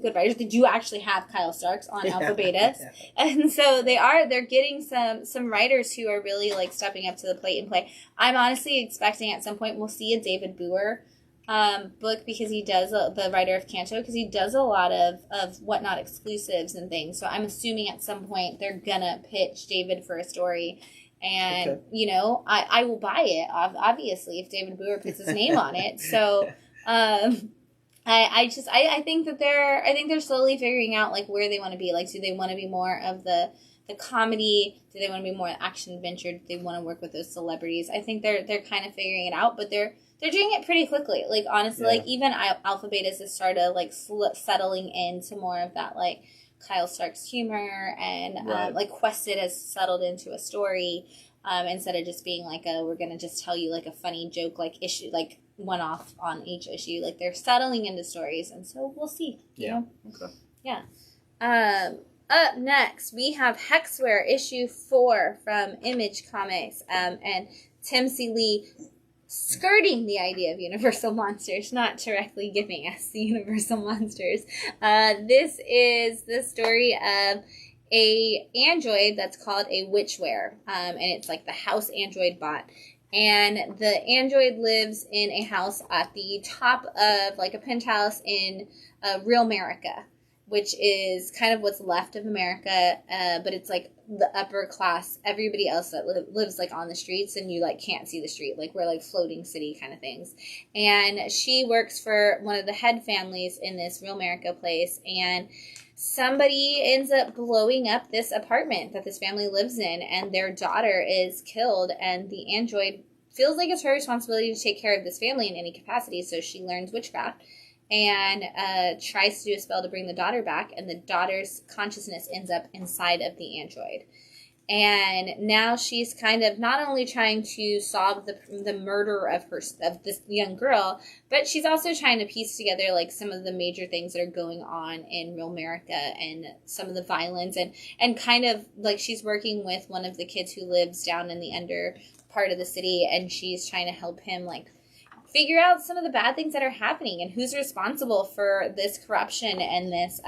good writers. They do actually have Kyle Starks on Alpha Betas. And so they're getting some writers who are really, like, stepping up to the plate and play. I'm honestly expecting at some point we'll see a David Boer book, because he does, the writer of Kanto, because he does a lot of Whatnot exclusives and things. So I'm assuming at some point they're gonna pitch David for a story. And, you know, I will buy it, obviously, if David Boer puts his name on it. So, I think that they're slowly figuring out, like, where they want to be. Like, do they want to be more of the comedy? Do they want to be more action adventure? Do they want to work with those celebrities? I think they're kind of figuring it out, but they're doing it pretty quickly. Like, honestly, like, even Alpha Betas has started, like, settling into more of that, like, Kyle Stark's humor, and like, Quested has settled into a story, instead of just being like we're gonna just tell you, like, a funny joke, like, issue, like, one off on each issue. Like, they're settling into stories, and so we'll see. You know? Up next we have Hexware issue 4 from Image Comics, and Tim C. Lee skirting the idea of Universal Monsters, not directly giving us the Universal Monsters. This is the story of a android that's called a Witchware, and it's like the house android bot. And the android lives in a house at the top of like a penthouse in real America, which is kind of what's left of America, but it's like the upper class. Everybody else that lives like on the streets, and you like can't see the street. Like we're like floating city kind of things. And she works for one of the head families in this real America place, and somebody ends up blowing up this apartment that this family lives in, and their daughter is killed, and the android feels like it's her responsibility to take care of this family in any capacity, so she learns witchcraft and tries to do a spell to bring the daughter back, and the daughter's consciousness ends up inside of the android. And now she's kind of not only trying to solve the murder of this young girl, but she's also trying to piece together like some of the major things that are going on in real America and some of the violence, and kind of like she's working with one of the kids who lives down in the under part of the city, and she's trying to help him like figure out some of the bad things that are happening and who's responsible for this corruption and this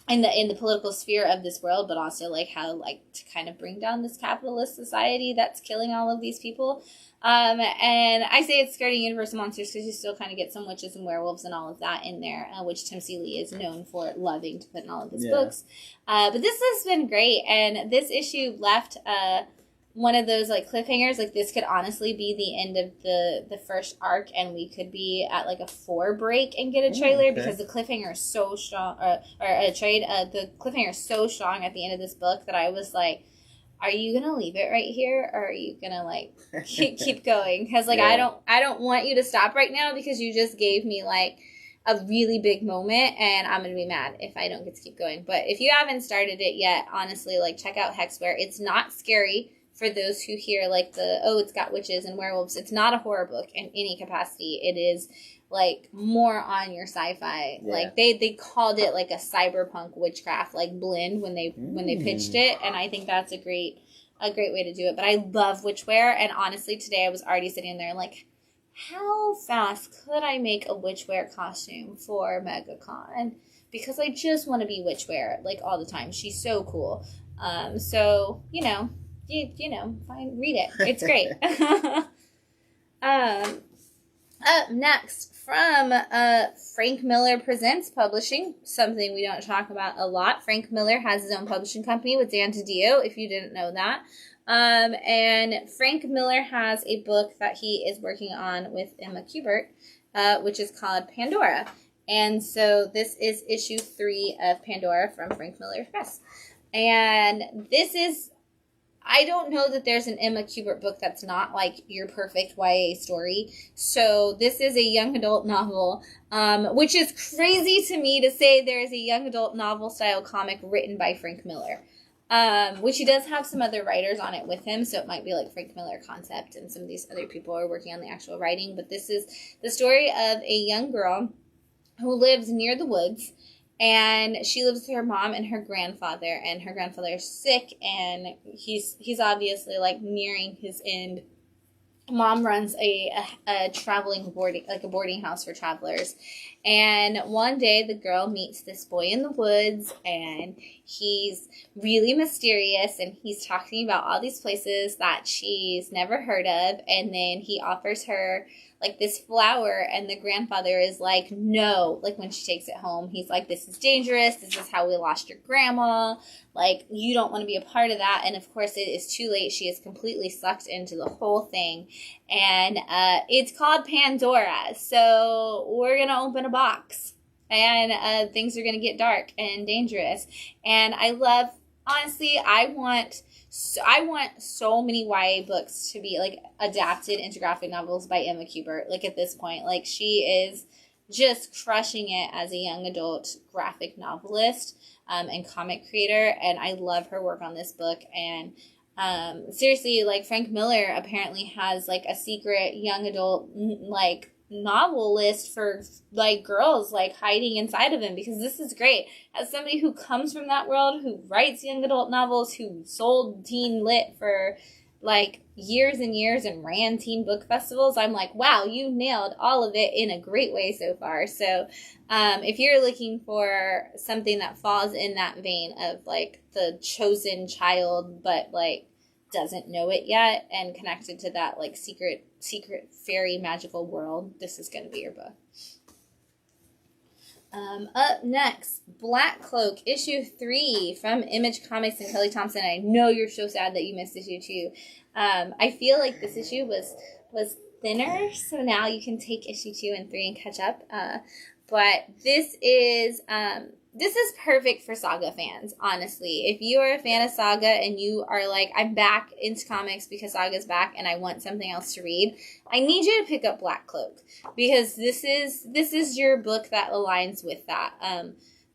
in the political sphere of this world, but also like how like to kind of bring down this capitalist society that's killing all of these people. And I say it's skirting Universal Monsters because you still kind of get some witches and werewolves and all of that in there, which Tim Seeley is known for loving to put in all of his books. But this has been great, and this issue left one of those like cliffhangers. Like this could honestly be the end of the first arc, and we could be at like a 4 break and get a trailer because the cliffhanger is so strong, the cliffhanger is so strong at the end of this book that I was like, are you gonna leave it right here, or are you gonna like keep going? Because like I don't want you to stop right now because you just gave me like a really big moment, and I'm gonna be mad if I don't get to keep going. But if you haven't started it yet, honestly, like check out Hexware. It's not scary. For those who hear like it's got witches and werewolves, it's not a horror book in any capacity. It is like more on your sci-fi. Yeah. Like they called it like a cyberpunk witchcraft like blend when they pitched it, and I think that's a great way to do it. But I love witchwear, and honestly today I was already sitting there like, how fast could I make a witchwear costume for MegaCon? Because I just want to be witchwear like all the time. She's so cool. So you know, fine, read it. It's great. Up next, from Frank Miller Presents Publishing, something we don't talk about a lot. Frank Miller has his own publishing company with Dan DiDio, if you didn't know that. And Frank Miller has a book that he is working on with Emma Kubert, which is called Pandora. And so this is issue 3 of Pandora from Frank Miller Press. And this is, I don't know that there's an Emma Kubert book that's not like your perfect YA story. So this is a young adult novel, which is crazy to me to say there is a young adult novel style comic written by Frank Miller, which he does have some other writers on it with him. So it might be like Frank Miller concept and some of these other people are working on the actual writing. But this is the story of a young girl who lives near the woods. And she lives with her mom and her grandfather is sick, and he's obviously like nearing his end. Mom runs a traveling boarding house for travelers. And one day the girl meets this boy in the woods, and he's really mysterious, and he's talking about all these places that she's never heard of. And then he offers her like this flower, and the grandfather is like, no, like when she takes it home, he's like, this is dangerous. This is how we lost your grandma. Like, you don't want to be a part of that. And of course it is too late. She is completely sucked into the whole thing. And it's called Pandora. So we're going to open a box, and things are going to get dark and dangerous. And I love, honestly, I want so many YA books to be like adapted into graphic novels by Emma Kubert. Like at this point, like she is just crushing it as a young adult graphic novelist and comic creator. And I love her work on this book. And seriously, like Frank Miller apparently has like a secret young adult like novel list for like girls like hiding inside of him, because this is great. As somebody who comes from that world, who writes young adult novels, who sold teen lit for like years and years and ran teen book festivals, I'm like, wow, you nailed all of it in a great way so far. So if you're looking for something that falls in that vein of like the chosen child but like doesn't know it yet and connected to that like secret fairy magical world, this is going to be your book. Up next, Black Cloak, issue 3 from Image Comics and Kelly Thompson. I know you're so sad that you missed issue 2. I feel like this issue was thinner, so now you can take issue 2 and 3 and catch up. But this is perfect for Saga fans, honestly. If you are a fan of Saga and you are like, I'm back into comics because Saga's back and I want something else to read, I need you to pick up Black Cloak, because this is your book that aligns with that.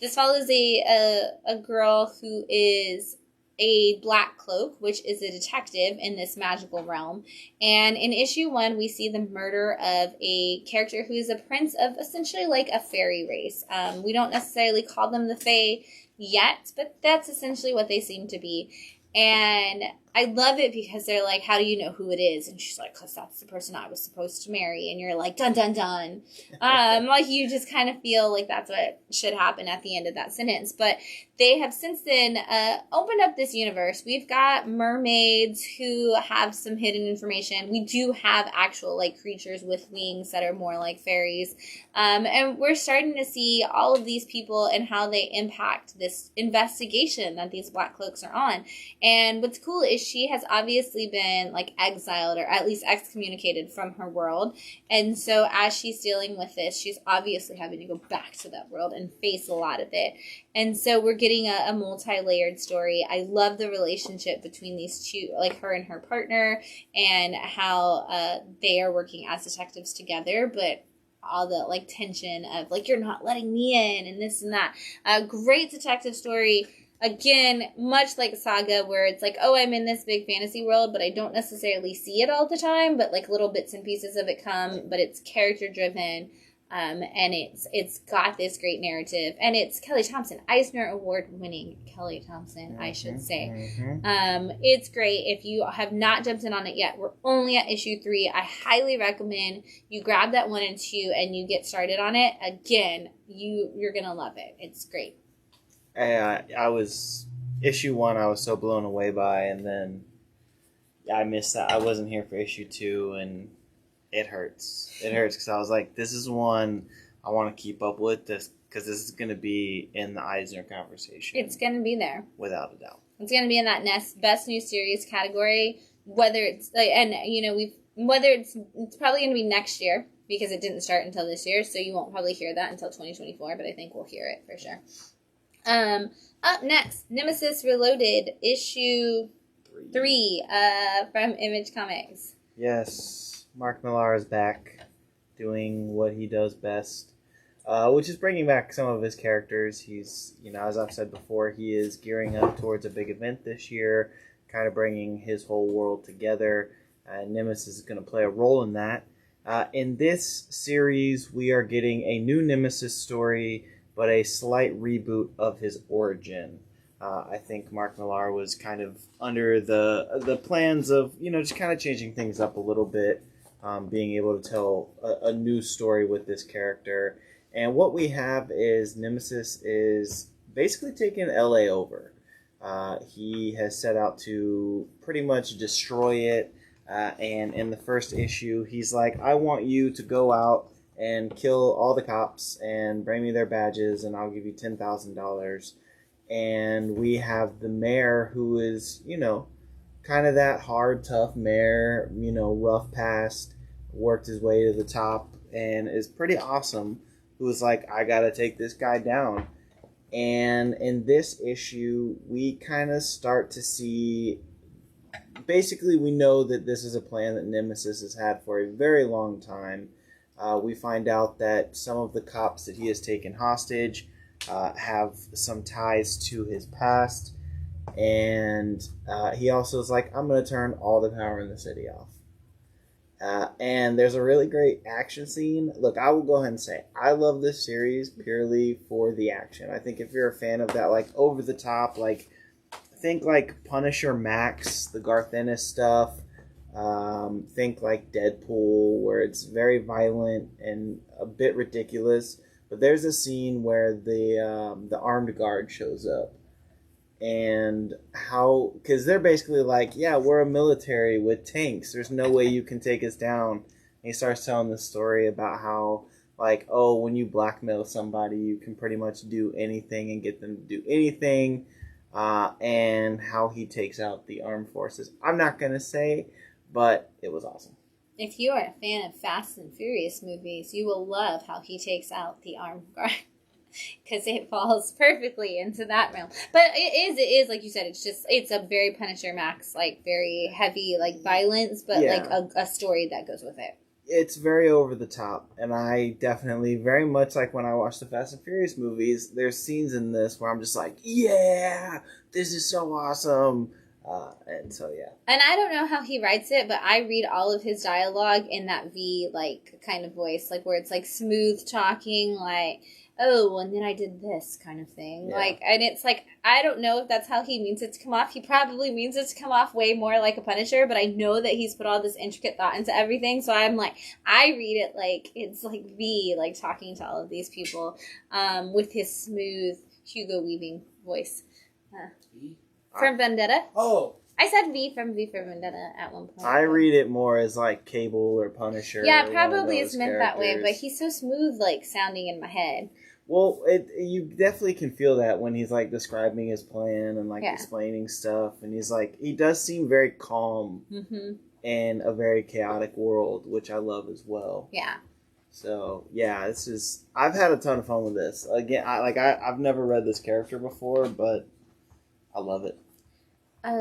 This follows a girl who is a Black Cloak, which is a detective in this magical realm. And in issue 1, we see the murder of a character who is a prince of essentially like a fairy race. We don't necessarily call them the Fae yet, but that's essentially what they seem to be. And I love it because they're like, how do you know who it is? And she's like, because that's the person I was supposed to marry. And you're like, dun, dun, dun. Like, you just kind of feel like that's what should happen at the end of that sentence. But they have since then opened up this universe. We've got mermaids who have some hidden information. We do have actual, like, creatures with wings that are more like fairies. And we're starting to see all of these people and how they impact this investigation that these Black Cloaks are on. And what's cool is she has obviously been like exiled or at least excommunicated from her world. And so as she's dealing with this, she's obviously having to go back to that world and face a lot of it. And so we're getting a multi-layered story. I love the relationship between these two, like her and her partner, and how they are working as detectives together, but all the like tension of like, you're not letting me in and this and that. Great detective story. Again, much like Saga, where it's like, oh, I'm in this big fantasy world, but I don't necessarily see it all the time, but like little bits and pieces of it come, but it's character driven, and it's got this great narrative, and it's Kelly Thompson, Eisner Award winning Kelly Thompson, I should say. It's great. If you have not jumped in on it yet, we're only at issue 3. I highly recommend you grab that 1 and 2 and you get started on it. Again, you're gonna love it. It's great. I was issue 1. I was so blown away by, and then I missed that. I wasn't here for issue 2, and it hurts. It hurts because I was like, this is one I want to keep up with this because this is going to be in the Eisner conversation. It's going to be there without a doubt. It's going to be in that best new series category. Whether it's like, and you know, it's probably going to be next year because it didn't start until this year, so you won't probably hear that until 2024. But I think we'll hear it for sure. Up next, Nemesis Reloaded, issue 3 from Image Comics. Yes, Mark Millar is back doing what he does best, which is bringing back some of his characters. He's, you know, as I've said before, he is gearing up towards a big event this year, kind of bringing his whole world together. Nemesis is going to play a role in that. In this series, we are getting a new Nemesis story, but a slight reboot of his origin. I think Mark Millar was kind of under the plans of, you know, just kind of changing things up a little bit, being able to tell a new story with this character. And what we have is Nemesis is basically taking LA over. He has set out to pretty much destroy it. And in the first issue, he's like, I want you to go out and kill all the cops and bring me their badges and I'll give you $10,000. And we have the mayor who is, you know, kind of that hard, tough mayor, you know, rough past, worked his way to the top and is pretty awesome, who is like, I gotta take this guy down. And in this issue, we kind of start to see, basically we know that this is a plan that Nemesis has had for a very long time. We find out that some of the cops that he has taken hostage have some ties to his past. And he also is like, I'm going to turn all the power in the city off. And there's a really great action scene. Look, I will go ahead and say, I love this series purely for the action. I think if you're a fan of that, like, over-the-top, like, think like Punisher Max, the Garth Ennis stuff. Think like Deadpool, where it's very violent and a bit ridiculous. But there's a scene where the armed guard shows up, and how, because they're basically like, yeah, we're a military with tanks. There's no way you can take us down. And he starts telling this story about how, like, oh, when you blackmail somebody, you can pretty much do anything and get them to do anything, and how he takes out the armed forces. I'm not going to say, but it was awesome. If you are a fan of Fast and Furious movies, you will love how he takes out the armed guard. Because it falls perfectly into that realm. But it is like you said, it's a very Punisher Max, like very heavy, like violence, but like a story that goes with it. It's very over the top, and I definitely, very much like when I watch the Fast and Furious movies, there's scenes in this where I'm just like, yeah, this is so awesome. And so, yeah. And I don't know how he writes it, but I read all of his dialogue in that V, like, kind of voice, like, where it's, like, smooth talking, like, oh, and then I did this kind of thing. Yeah. Like, and it's like, I don't know if that's how he means it to come off. He probably means it to come off way more like a Punisher, but I know that he's put all this intricate thought into everything, so I'm like, I read it like, it's like V, like, talking to all of these people, with his smooth Hugo Weaving voice. From Vendetta. Oh. I said V from Vendetta at one point. I read it more as like Cable or Punisher. Yeah, probably it's meant that way, but he's so smooth, like, sounding in my head. Well, you definitely can feel that when he's like describing his plan and like explaining stuff, and he's like, he does seem very calm in a very chaotic world, which I love as well. Yeah. So yeah, it's just, I've had a ton of fun with this. Again, I've never read this character before, but I love it.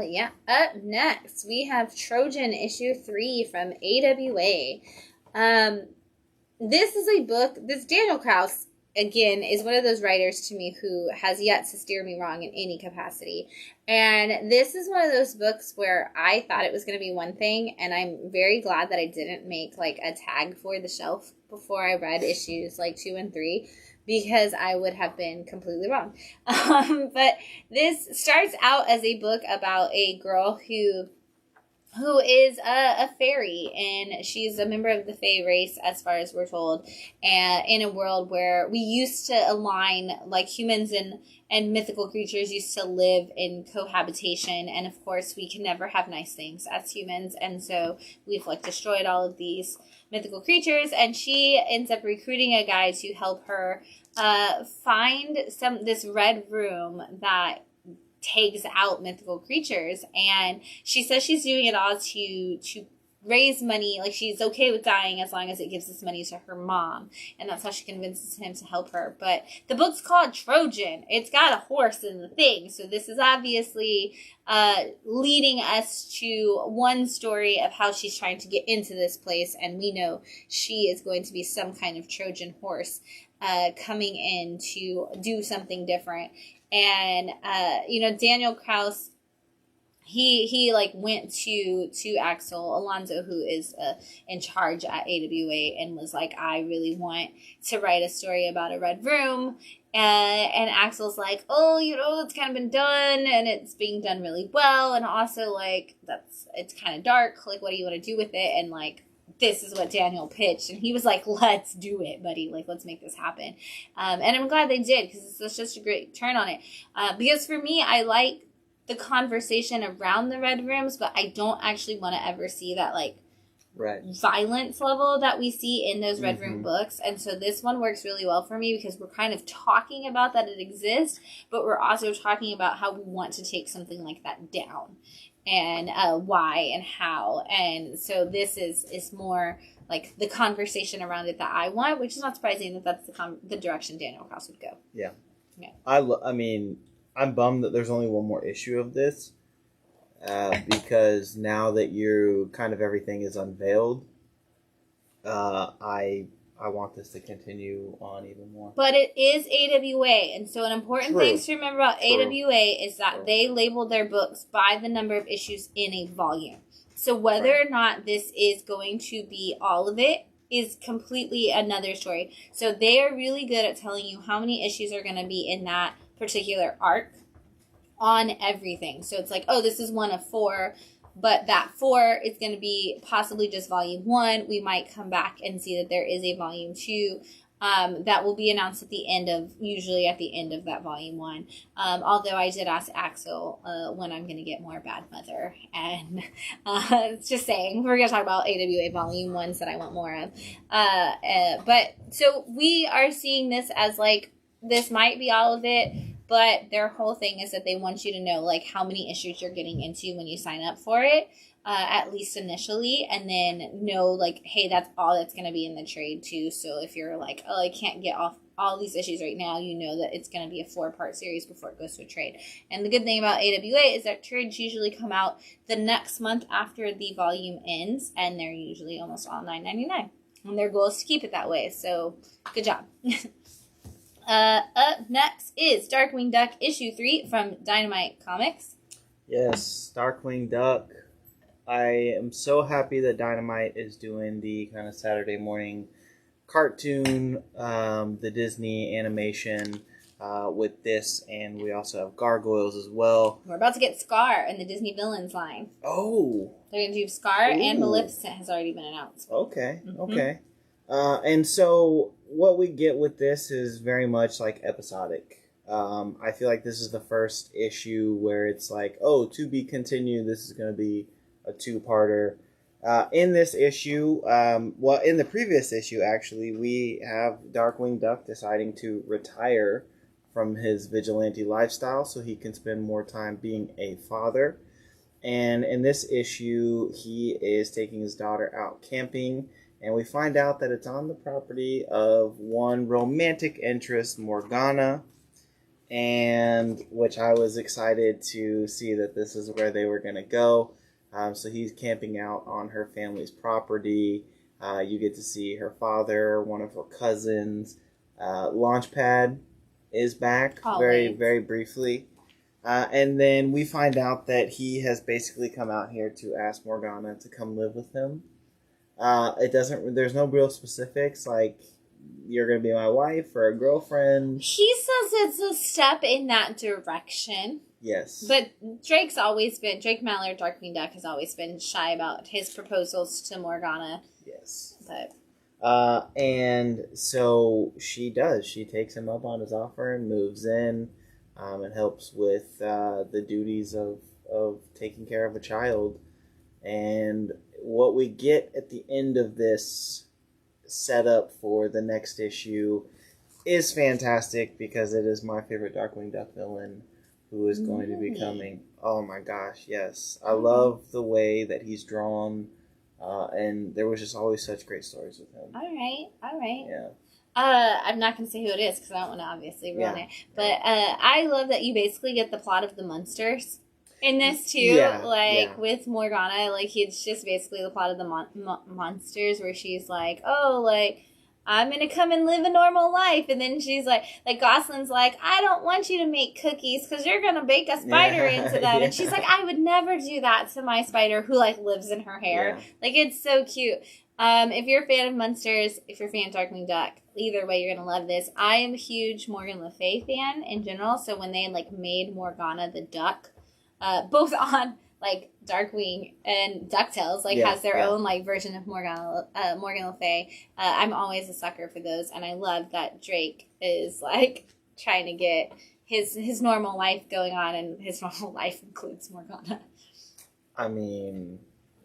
Yeah. Up next, we have Trojan issue 3 from AWA. This is a book. This Daniel Kraus, again, is one of those writers to me who has yet to steer me wrong in any capacity. And this is one of those books where I thought it was going to be one thing, and I'm very glad that I didn't make like a tag for the shelf before I read issues like 2 and 3. Because I would have been completely wrong. But this starts out as a book about a girl who is a fairy, and she's a member of the Fae race, as far as we're told, and in a world where we used to align, like humans and mythical creatures used to live in cohabitation, and of course we can never have nice things as humans, and so we've like destroyed all of these mythical creatures, and she ends up recruiting a guy to help her find this red room that takes out mythical creatures, and she says she's doing it all to raise money, like she's okay with dying as long as it gives this money to her mom, and that's how she convinces him to help her. But the book's called Trojan. It's got a horse in the thing, so this is obviously leading us to one story of how she's trying to get into this place, and we know she is going to be some kind of Trojan horse coming in to do something different. And Daniel Kraus, he like went to Axel Alonso, who is in charge at AWA, and was like, I really want to write a story about a red room. And Axel's like, oh, it's kind of been done, and it's being done really well, and also like it's kind of dark. Like, what do you want to do with it? And like, this is what Daniel pitched, and he was like, let's do it, buddy. Like, let's make this happen. And I'm glad they did, because it's just a great turn on it. Because for me, I like the conversation around the red rooms, but I don't actually want to ever see that like violence level that we see in those red room books. And so this one works really well for me, because we're kind of talking about that it exists, but we're also talking about how we want to take something like that down, and why and how. And so this is more like the conversation around it that I want, which is not surprising that that's the direction Daniel Kraus would go. Yeah. I mean, I'm bummed that there's only one more issue of this, because now that everything is unveiled, I want this to continue on even more. But it is AWA, and so an important thing to remember about AWA is that they label their books by the number of issues in a volume. So whether or not this is going to be all of it is completely another story. So they are really good at telling you how many issues are going to be in that particular arc on everything. So it's like, oh, this is one of 4, but that 4 is going to be possibly just volume 1. We might come back and see that there is a volume 2. That will be announced usually at the end of that volume 1. Although I did ask Axel when I'm going to get more Bad Mother, and it's just saying we're going to talk about AWA volume 1s that I want more of. But so we are seeing this as like, this might be all of it, but their whole thing is that they want you to know like how many issues you're getting into when you sign up for it. At least initially, and then know like, hey, that's all that's going to be in the trade too. So if you're like, oh, I can't get off all these issues right now, you know that it's going to be a 4-part series before it goes to a trade. And the good thing about AWA is that trades usually come out the next month after the volume ends, and they're usually almost all $9.99. And their goal is to keep it that way. So good job. Up next is Darkwing Duck issue 3 from Dynamite Comics. Yes, Darkwing Duck. I am so happy that Dynamite is doing the kind of Saturday morning cartoon, the Disney animation with this, and we also have Gargoyles as well. We're about to get Scar in the Disney Villains line. Oh! They're going to do Scar, Ooh. and Maleficent has already been announced. Okay, Mm-hmm. okay. And so what we get with this is very much like episodic. I feel like this is the first issue where it's like, oh, to be continued, this is going to be a 2-parter. In this issue, in the previous issue, actually, we have Darkwing Duck deciding to retire from his vigilante lifestyle so he can spend more time being a father. And in this issue, he is taking his daughter out camping, and we find out that it's on the property of one romantic interest, Morgana, and which I was excited to see that this is where they were going to go. So he's camping out on her family's property. You get to see her father, one of her cousins. Launchpad is back very, very briefly. And then we find out that he has basically come out here to ask Morgana to come live with him. There's no real specifics, like, you're going to be my wife or a girlfriend. He says it's a step in that direction. Yes. But Drake Mallard, Darkwing Duck, has always been shy about his proposals to Morgana. Yes. But and so she does. She takes him up on his offer and moves in and helps with the duties of taking care of a child. And what we get at the end of this setup for the next issue is fantastic because it is my favorite Darkwing Duck villain who is going to be coming. Oh my gosh, yes. I love the way that he's drawn, and there was just always such great stories with him. All right. Yeah. I'm not going to say who it is because I don't want to obviously ruin it. But I love that you basically get the plot of the Munsters in this too. With Morgana, like it's just basically the plot of the Monsters where she's like, oh, like, I'm going to come and live a normal life. And then she's like Goslin's like, I don't want you to make cookies because you're going to bake a spider into them. Yeah. And she's like, I would never do that to my spider who like lives in her hair. Yeah. Like, it's so cute. If you're a fan of Munsters, if you're a fan of Darkwing Duck, either way, you're going to love this. I am a huge Morgan Le Fay fan in general. So when they like made Morgana the duck, both on like Darkwing and DuckTales, has their own like version of Morgan Le Fay. I'm always a sucker for those, and I love that Drake is like trying to get his normal life going on, and his normal life includes Morgana. I mean,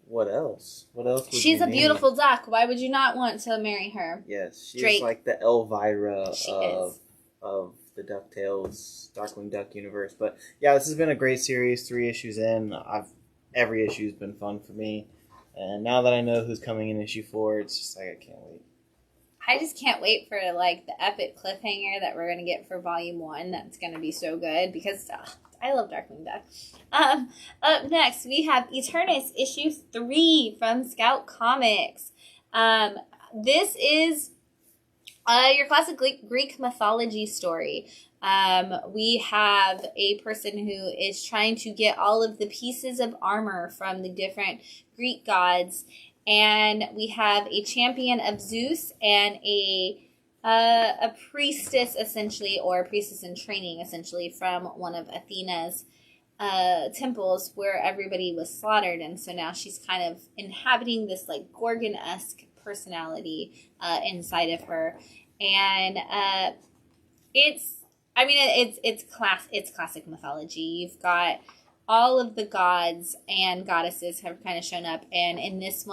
what else? What else? She's a beautiful duck. Why would you not want to marry her? Yes, she's Drake. Like the Elvira of the DuckTales Darkwing Duck universe. But yeah, this has been a great series. 3 issues in, every issue's been fun for me. And now that I know who's coming in issue 4, it's just like I can't wait. I just can't wait for like the epic cliffhanger that we're gonna get for volume 1. That's gonna be so good because I love Darkwing Duck. Up next we have Eternus issue 3 from Scout Comics. This is your classic Greek mythology story. We have a person who is trying to get all of the pieces of armor from the different Greek gods, and we have a champion of Zeus and a priestess essentially, or a priestess in training essentially, from one of Athena's temples where everybody was slaughtered, and so now she's kind of inhabiting this like Gorgon-esque personality inside of her. and it's classic mythology. You've got all of the gods and goddesses have kind of shown up, and in this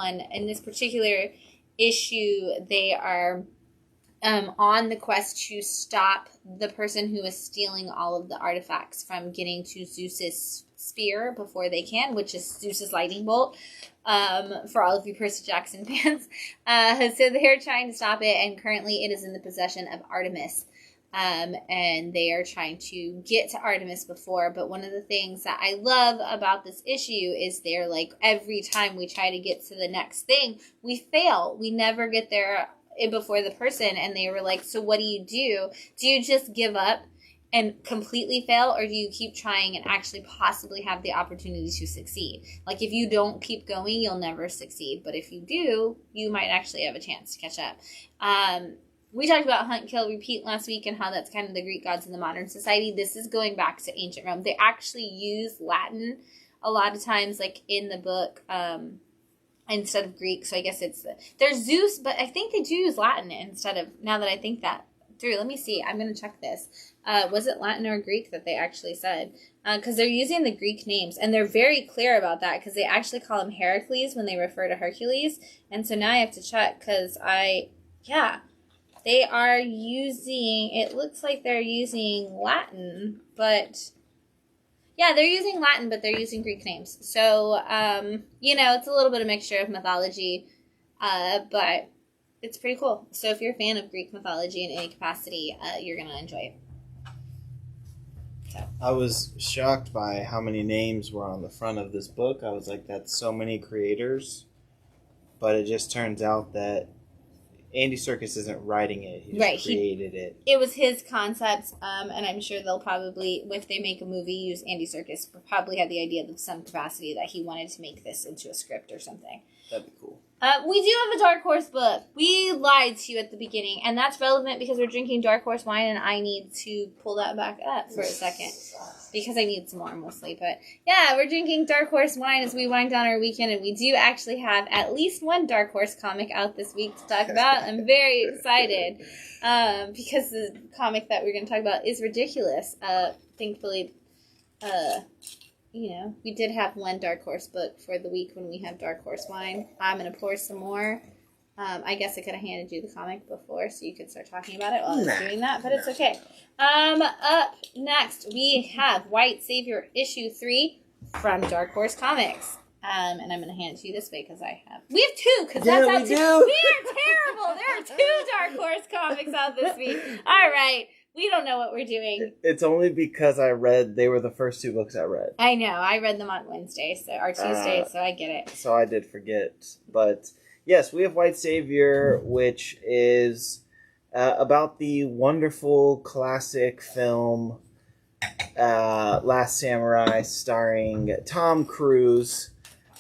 particular issue, they are on the quest to stop the person who is stealing all of the artifacts from getting to Zeus's spear before they can, which is Zeus's lightning bolt. For all of you Percy Jackson fans, so they're trying to stop it, and currently it is in the possession of Artemis. And they are trying to get to Artemis before, but one of the things that I love about this issue is they're like, every time we try to get to the next thing, we fail. We never get there before the person, and they were like, so what do you do? Do you just give up and completely fail, or do you keep trying and actually possibly have the opportunity to succeed? Like, if you don't keep going, you'll never succeed, but if you do, you might actually have a chance to catch up. We talked about Hunt, Kill, Repeat last week and how that's kind of the Greek gods in the modern society. This is going back to ancient Rome. They actually use Latin a lot of times, like in the book, instead of Greek. So I guess there's Zeus, but I think they do use Latin instead of, now that I think that through. Let me see. I'm going to check this. Was it Latin or Greek that they actually said? Because they're using the Greek names, and they're very clear about that because they actually call him Heracles when they refer to Hercules. And so now I have to check because they are using, it looks like they're using Latin, but yeah, they're using Latin, but they're using Greek names. So, it's a little bit of mixture of mythology, but it's pretty cool. So if you're a fan of Greek mythology in any capacity, you're going to enjoy it. So. I was shocked by how many names were on the front of this book. I was like, that's so many creators. But it just turns out that Andy Serkis isn't writing it. He just created it. It was his concept, and I'm sure they'll probably, if they make a movie, use Andy Serkis. Probably had the idea of some capacity that he wanted to make this into a script or something. That'd be cool. We do have a Dark Horse book. We lied to you at the beginning, and that's relevant because we're drinking Dark Horse wine, and I need to pull that back up for a second. Because I need some more, mostly. But, yeah, we're drinking Dark Horse wine as we wind down our weekend, and we do actually have at least one Dark Horse comic out this week to talk about. I'm very excited because the comic that we're going to talk about is ridiculous. Thankfully, we did have one Dark Horse book for the week when we have Dark Horse wine. I'm going to pour some more. I guess I could have handed you the comic before so you could start talking about it while I was doing that, but it's okay. Up next, we have White Savior issue 3 from Dark Horse Comics. And I'm going to hand it to you this way because we have two, because that's how we are terrible. There are 2 Dark Horse comics out this week. All right. We don't know what we're doing. It's only because they were the first 2 books I read. I know. I read them on Wednesday, or Tuesday, so I get it. So I did forget. But yes, we have White Savior, which is about the wonderful classic film Last Samurai, starring Tom Cruise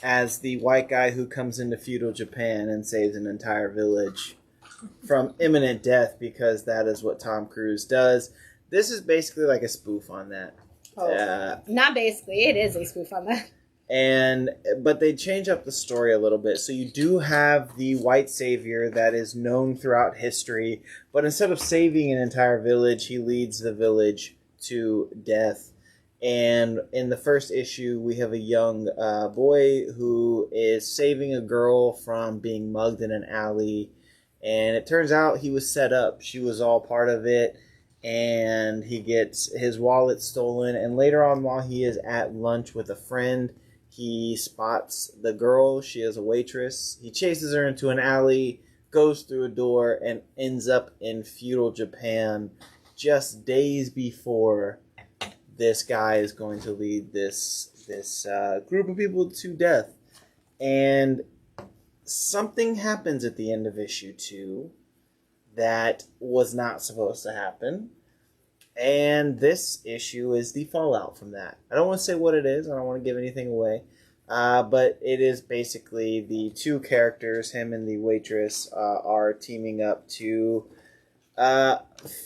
as the white guy who comes into feudal Japan and saves an entire village from imminent death, because that is what Tom Cruise does. This is basically like a spoof on that. Not basically, it is a spoof on that. But they change up the story a little bit. So you do have the white savior that is known throughout history, but instead of saving an entire village, he leads the village to death. And in the first issue, we have a young boy who is saving a girl from being mugged in an alley. And it turns out he was set up. She was all part of it. And he gets his wallet stolen. And later on, while he is at lunch with a friend, he spots the girl. She is a waitress. He chases her into an alley, goes through a door, and ends up in feudal Japan just days before this guy is going to lead this group of people to death. And something happens at the end of issue 2 that was not supposed to happen. And this issue is the fallout from that. I don't want to say what it is. I don't want to give anything away. But it is basically the 2 characters, him and the waitress, are teaming up to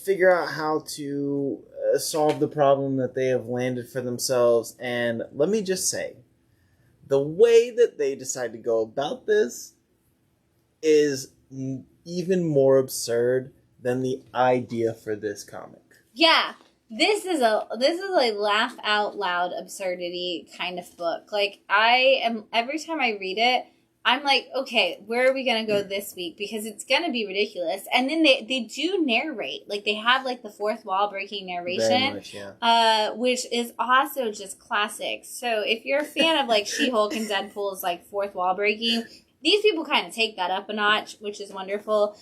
figure out how to solve the problem that they have landed for themselves. And let me just say, the way that they decide to go about this is even more absurd than the idea for this comic. Yeah. This is a laugh out loud absurdity kind of book. Like, every time I read it, I'm like, okay, where are we going to go this week? Because it's going to be ridiculous. And then they do narrate. Like, they have, like, the fourth wall breaking narration. Very much, yeah. Which is also just classic. So if you're a fan of, like, She-Hulk and Deadpool's, like, fourth wall breaking, these people kind of take that up a notch, which is wonderful.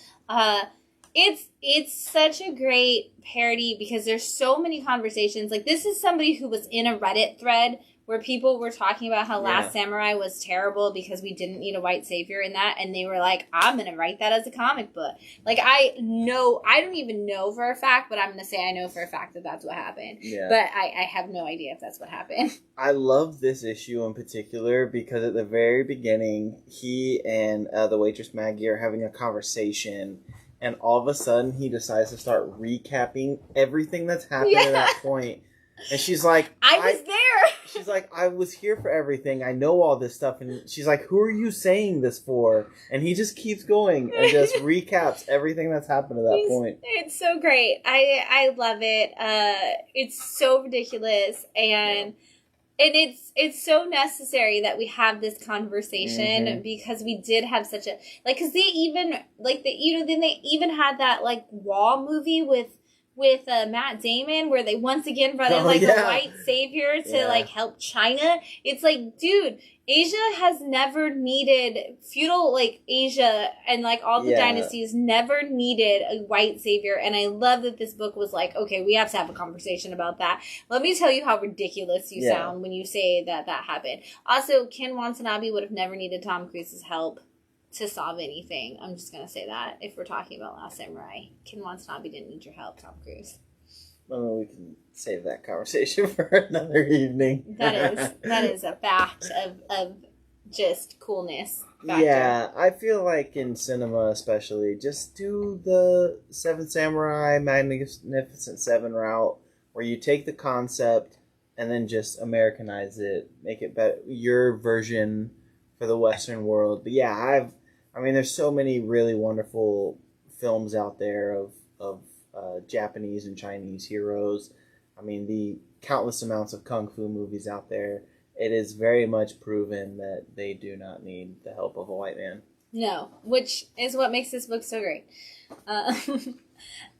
It's such a great parody because there's so many conversations. Like, this is somebody who was in a Reddit thread where people were talking about how Last Samurai was terrible because we didn't need a white savior in that, and they were like, I'm going to write that as a comic book. Like, I don't even know for a fact, but I'm going to say I know for a fact that that's what happened. Yeah. But I have no idea if that's what happened. I love this issue in particular because at the very beginning, he and the waitress Maggie are having a conversation, and all of a sudden he decides to start recapping everything that's happened at that point. And she's like, I was there. She's like, I was here for everything. I know all this stuff. And she's like, who are you saying this for? And he just keeps going and just recaps everything that's happened to that point. It's so great. I love it. It's so ridiculous. And it's so necessary that we have this conversation because we did have such a, like, because they even, like, then they even had that, like, Wall movie with Matt Damon, where they once again brought in a white savior to like help China. It's like, dude, Asia has never needed feudal, like, Asia and like all the dynasties never needed a white savior. And I love that this book was like, okay, we have to have a conversation about that. Let me tell you how ridiculous you sound when you say that happened. Also, Ken Watanabe would have never needed Tom Cruise's help to solve anything. I'm just going to say that if we're talking about Last Samurai. Ken Watanabe didn't need your help, Tom Cruise. Well, we can save that conversation for another evening. That is a fact of just coolness factor. Yeah, I feel like in cinema especially, just do the Seven Samurai Magnificent Seven route, where you take the concept and then just Americanize it, make it better, your version for the Western world. But yeah, there's so many really wonderful films out there of Japanese and Chinese heroes. I mean, the countless amounts of kung fu movies out there. It is very much proven that they do not need the help of a white man. No, which is what makes this book so great.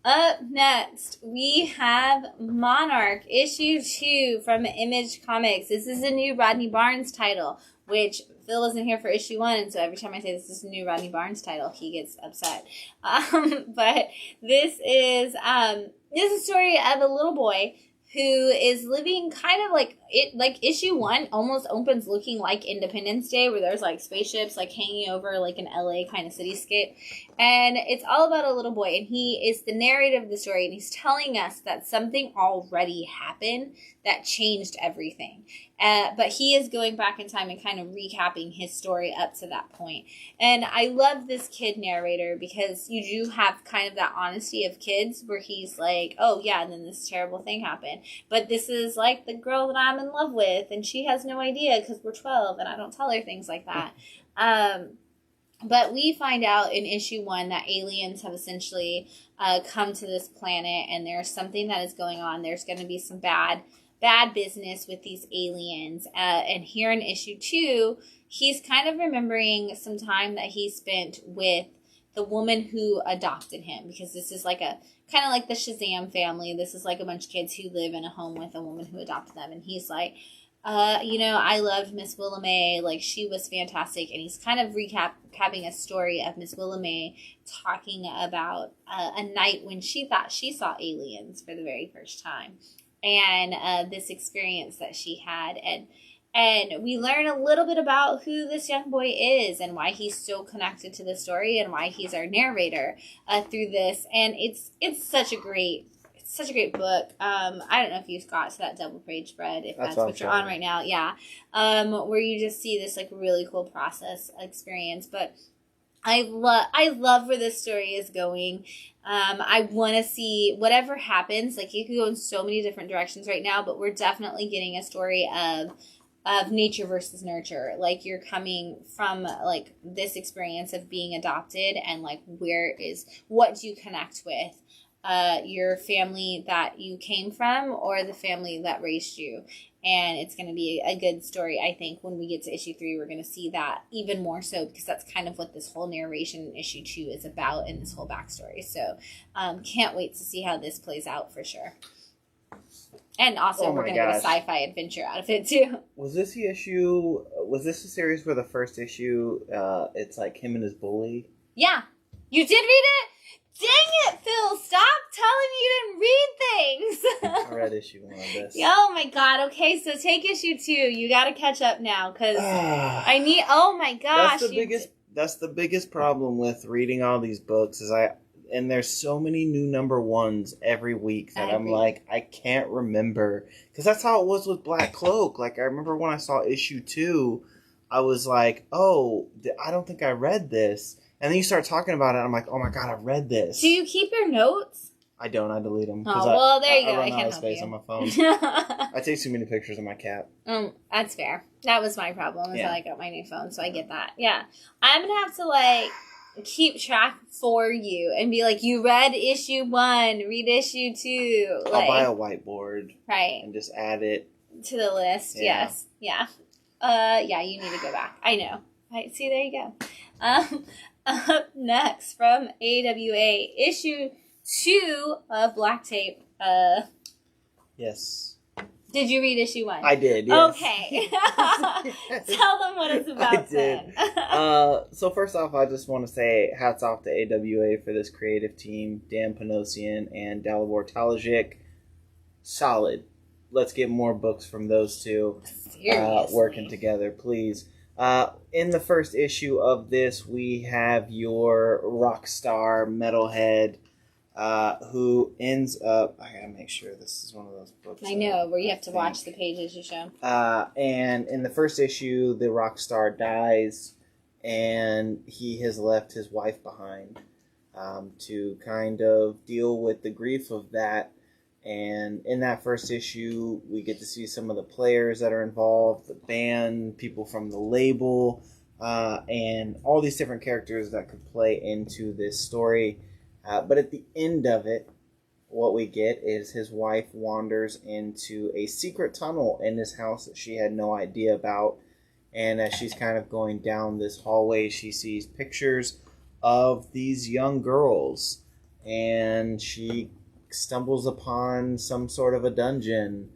Up next, we have Monarch, issue 2 from Image Comics. This is a new Rodney Barnes title, which Phil wasn't here for issue 1, and so every time I say this is a new Rodney Barnes title, he gets upset. But this is a story of a little boy who is living kind of like it. Like issue 1 almost opens looking like Independence Day, where there's like spaceships like hanging over like an LA kind of cityscape, and it's all about a little boy, and he is the narrator of the story, and he's telling us that something already happened that changed everything. But he is going back in time and kind of recapping his story up to that point. And I love this kid narrator because you do have kind of that honesty of kids where he's like, oh yeah, and then this terrible thing happened. But this is like the girl that I'm in love with, and she has no idea because we're 12 and I don't tell her things like that. But we find out in issue 1 that aliens have essentially come to this planet, and there's something that is going on. There's going to be some bad business with these aliens. And here in issue 2, he's kind of remembering some time that he spent with the woman who adopted him, because this is like a kind of like the Shazam family. This is like a bunch of kids who live in a home with a woman who adopted them. And he's like, I loved Miss Willamay. Like, she was fantastic. And he's kind of recapping a story of Miss Willamay talking about a night when she thought she saw aliens for the very first time. And this experience that she had. And we learn a little bit about who this young boy is and why he's so connected to the story and why he's our narrator through this. And it's such a great book. I don't know if you've got to that double page spread, if that's what you're on right now. Yeah. Where you just see this like really cool process experience. But I love where this story is going. I want to see whatever happens. Like, it could go in so many different directions right now, but we're definitely getting a story of of nature versus nurture. Like, you're coming from, like, this experience of being adopted, and, like, what do you connect with? Your family that you came from, or the family that raised you. And it's going to be a good story. I think when we get to issue 3, we're going to see that even more so, because that's kind of what this whole narration in issue 2 is about, and this whole backstory. So can't wait to see how this plays out for sure. And also, we're going to get a sci-fi adventure out of it too. Was this the issue? Was this a series where the first issue, it's like him and his bully? Yeah. You did read it? Dang it, Phil! Stop telling me you didn't read things! I read issue 1 of this. Oh my god, okay, so take issue 2. You gotta catch up now, because I need... Oh my gosh. That's the biggest problem with reading all these books, and there's so many new number 1s every week that I'm like, I can't remember. Because that's how it was with Black Cloak. Like, I remember when I saw issue 2, I was like, oh, I don't think I read this. And then you start talking about it, and I'm like, oh my god, I've read this. Do you keep your notes? I don't. I delete them. Oh, well, there you go. I can't run out of help space you. on my phone. I take too many pictures of my cat. That's fair. That was my problem, that I got my new phone, so I get that. Yeah. I'm going to have to, like, keep track for you and be like, you read issue 1, read issue 2. I'll buy a whiteboard. Right. And just add it. To the list, yes. Yeah. Yeah, you need to go back. I know. Right, see, there you go. Up next from AWA, issue 2 of Black Tape. Yes. Did you read issue 1? I did, yes. Okay. Tell them what it's about. I did. So first off, I just want to say hats off to AWA for this creative team. Dan Panosian and Dalibor Talajic. Solid. Let's get more books from those two working together, please. In the first issue of this, we have your rock star metalhead, who ends up... I gotta make sure this is one of those books. I know, where you have to watch the pages you show. And in the first issue, the rock star dies, and he has left his wife behind to kind of deal with the grief of that. And in that first issue, we get to see some of the players that are involved, the band, people from the label, and all these different characters that could play into this story. But at the end of it, what we get is his wife wanders into a secret tunnel in this house that she had no idea about. And as she's kind of going down this hallway, she sees pictures of these young girls. And she stumbles upon some sort of a dungeon.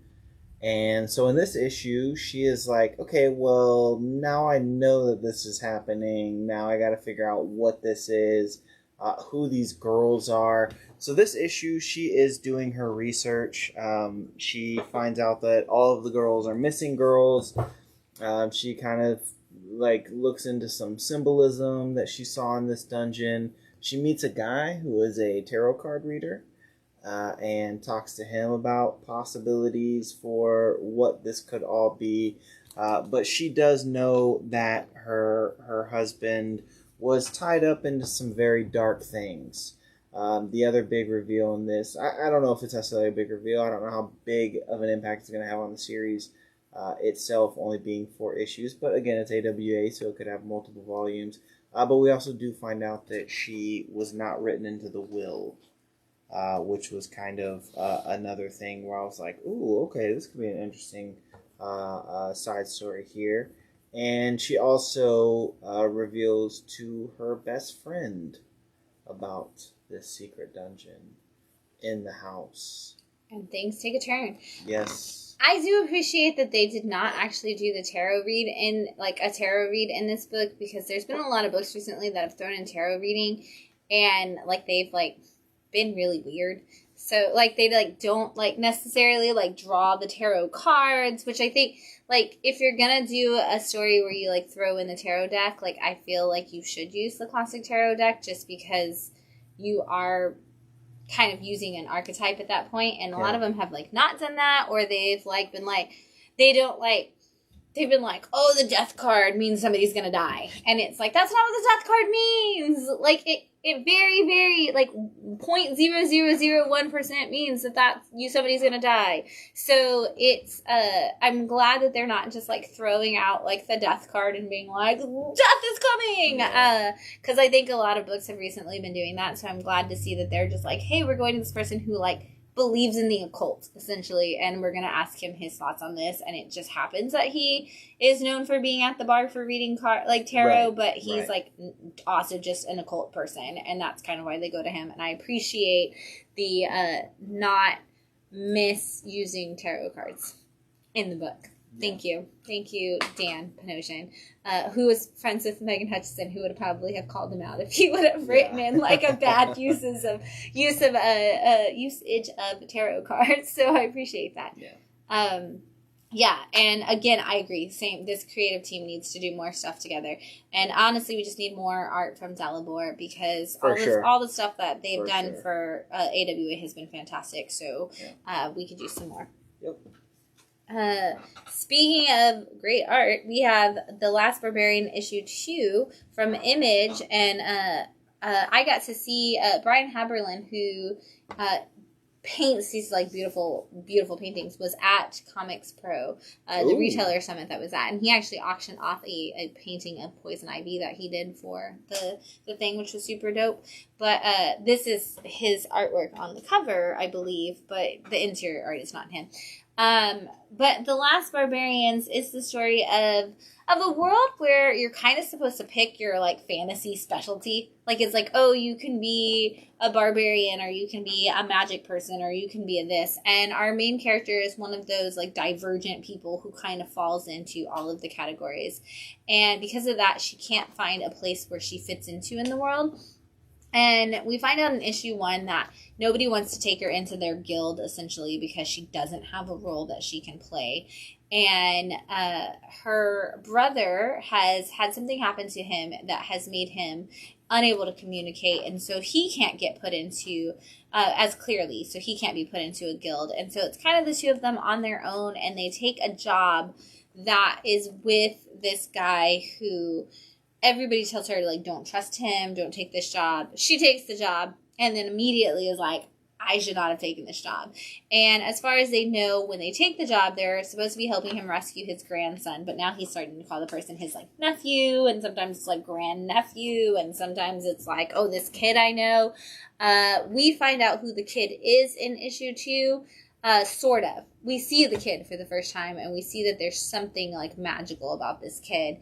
And so in this issue, she is like, okay, well, now I know that this is happening. Now I got to figure out what this is, who these girls are. So this issue, she is doing her research. She finds out that all of the girls are missing girls. She kind of like looks into some symbolism that she saw in this dungeon. She meets a guy who is a tarot card reader. And talks to him about possibilities for what this could all be. But she does know that her husband was tied up into some very dark things. The other big reveal in this, I don't know if it's necessarily a big reveal. I don't know how big of an impact it's going to have on the series itself, only being 4 issues. But again, it's AWA, so it could have multiple volumes. But we also do find out that she was not written into the will. Which was kind of another thing where I was like, ooh, okay, this could be an interesting side story here. And she also reveals to her best friend about this secret dungeon in the house. And things take a turn. Yes. I do appreciate that they did not actually do the tarot read in, like, a tarot read in this book, because there's been a lot of books recently that have thrown in tarot reading, and, like, they've, like, been really weird. So, like, they, like, don't, like, necessarily, like, draw the tarot cards, which I think, like, if you're gonna do a story where you, like, throw in the tarot deck, like, I feel like you should use the classic tarot deck, just because you are kind of using an archetype at that point, and a lot of them have, like, not done that, or they've, like, been, like, they don't, like, they've been like, oh, the death card means somebody's gonna die. And it's like, that's not what the death card means. Like, it very, very, like, 0.0001% means that somebody's gonna die. So it's, I'm glad that they're not just, like, throwing out, like, the death card and being like, death is coming! Because I think a lot of books have recently been doing that, so I'm glad to see that they're just like, hey, we're going to this person who, like, believes in the occult, essentially, and we're going to ask him his thoughts on this, and it just happens that he is known for being at the bar for reading tarot, but he's like also just an occult person, and that's kind of why they go to him. And I appreciate the not misusing tarot cards in the book. Thank you, Dan Panosian, who was friends with Megan Hutchinson, who would probably have called him out if he would have written in like a bad usage of tarot cards. So I appreciate that. Yeah, and again, I agree. Same. This creative team needs to do more stuff together, and honestly, we just need more art from W.O.R.L.D.E because all the stuff that they've done for AWA has been fantastic. So we could use some more. Yep. Speaking of great art, we have The Last Barbarian issue 2 from Image, and I got to see Brian Haberlin, who paints these like beautiful paintings, was at Comics Pro, the retailer summit that was at, and he actually auctioned off a painting of Poison Ivy that he did for the thing, which was super dope. But this is his artwork on the cover, I believe, but the interior art is not him. But The Last Barbarians is the story of a world where you're kind of supposed to pick your, like, fantasy specialty. Like, it's like, oh, you can be a barbarian, or you can be a magic person, or you can be a this. And our main character is one of those, like, divergent people who kind of falls into all of the categories. And because of that, she can't find a place where she fits into in the world. And we find out in issue 1 that nobody wants to take her into their guild, essentially, because she doesn't have a role that she can play. And her brother has had something happen to him that has made him unable to communicate. And so he can't get put into, as clearly, so he can't be put into a guild. And so it's kind of the two of them on their own, and they take a job that is with this guy who... everybody tells her, like, don't trust him, don't take this job. She takes the job, and then immediately is like, I should not have taken this job. And as far as they know, when they take the job, they're supposed to be helping him rescue his grandson, but now he's starting to call the person his, like, nephew, and sometimes it's, like, grandnephew, and sometimes it's like, oh, this kid I know. We find out who the kid is in issue 2, sort of. We see the kid for the first time, and we see that there's something, like, magical about this kid.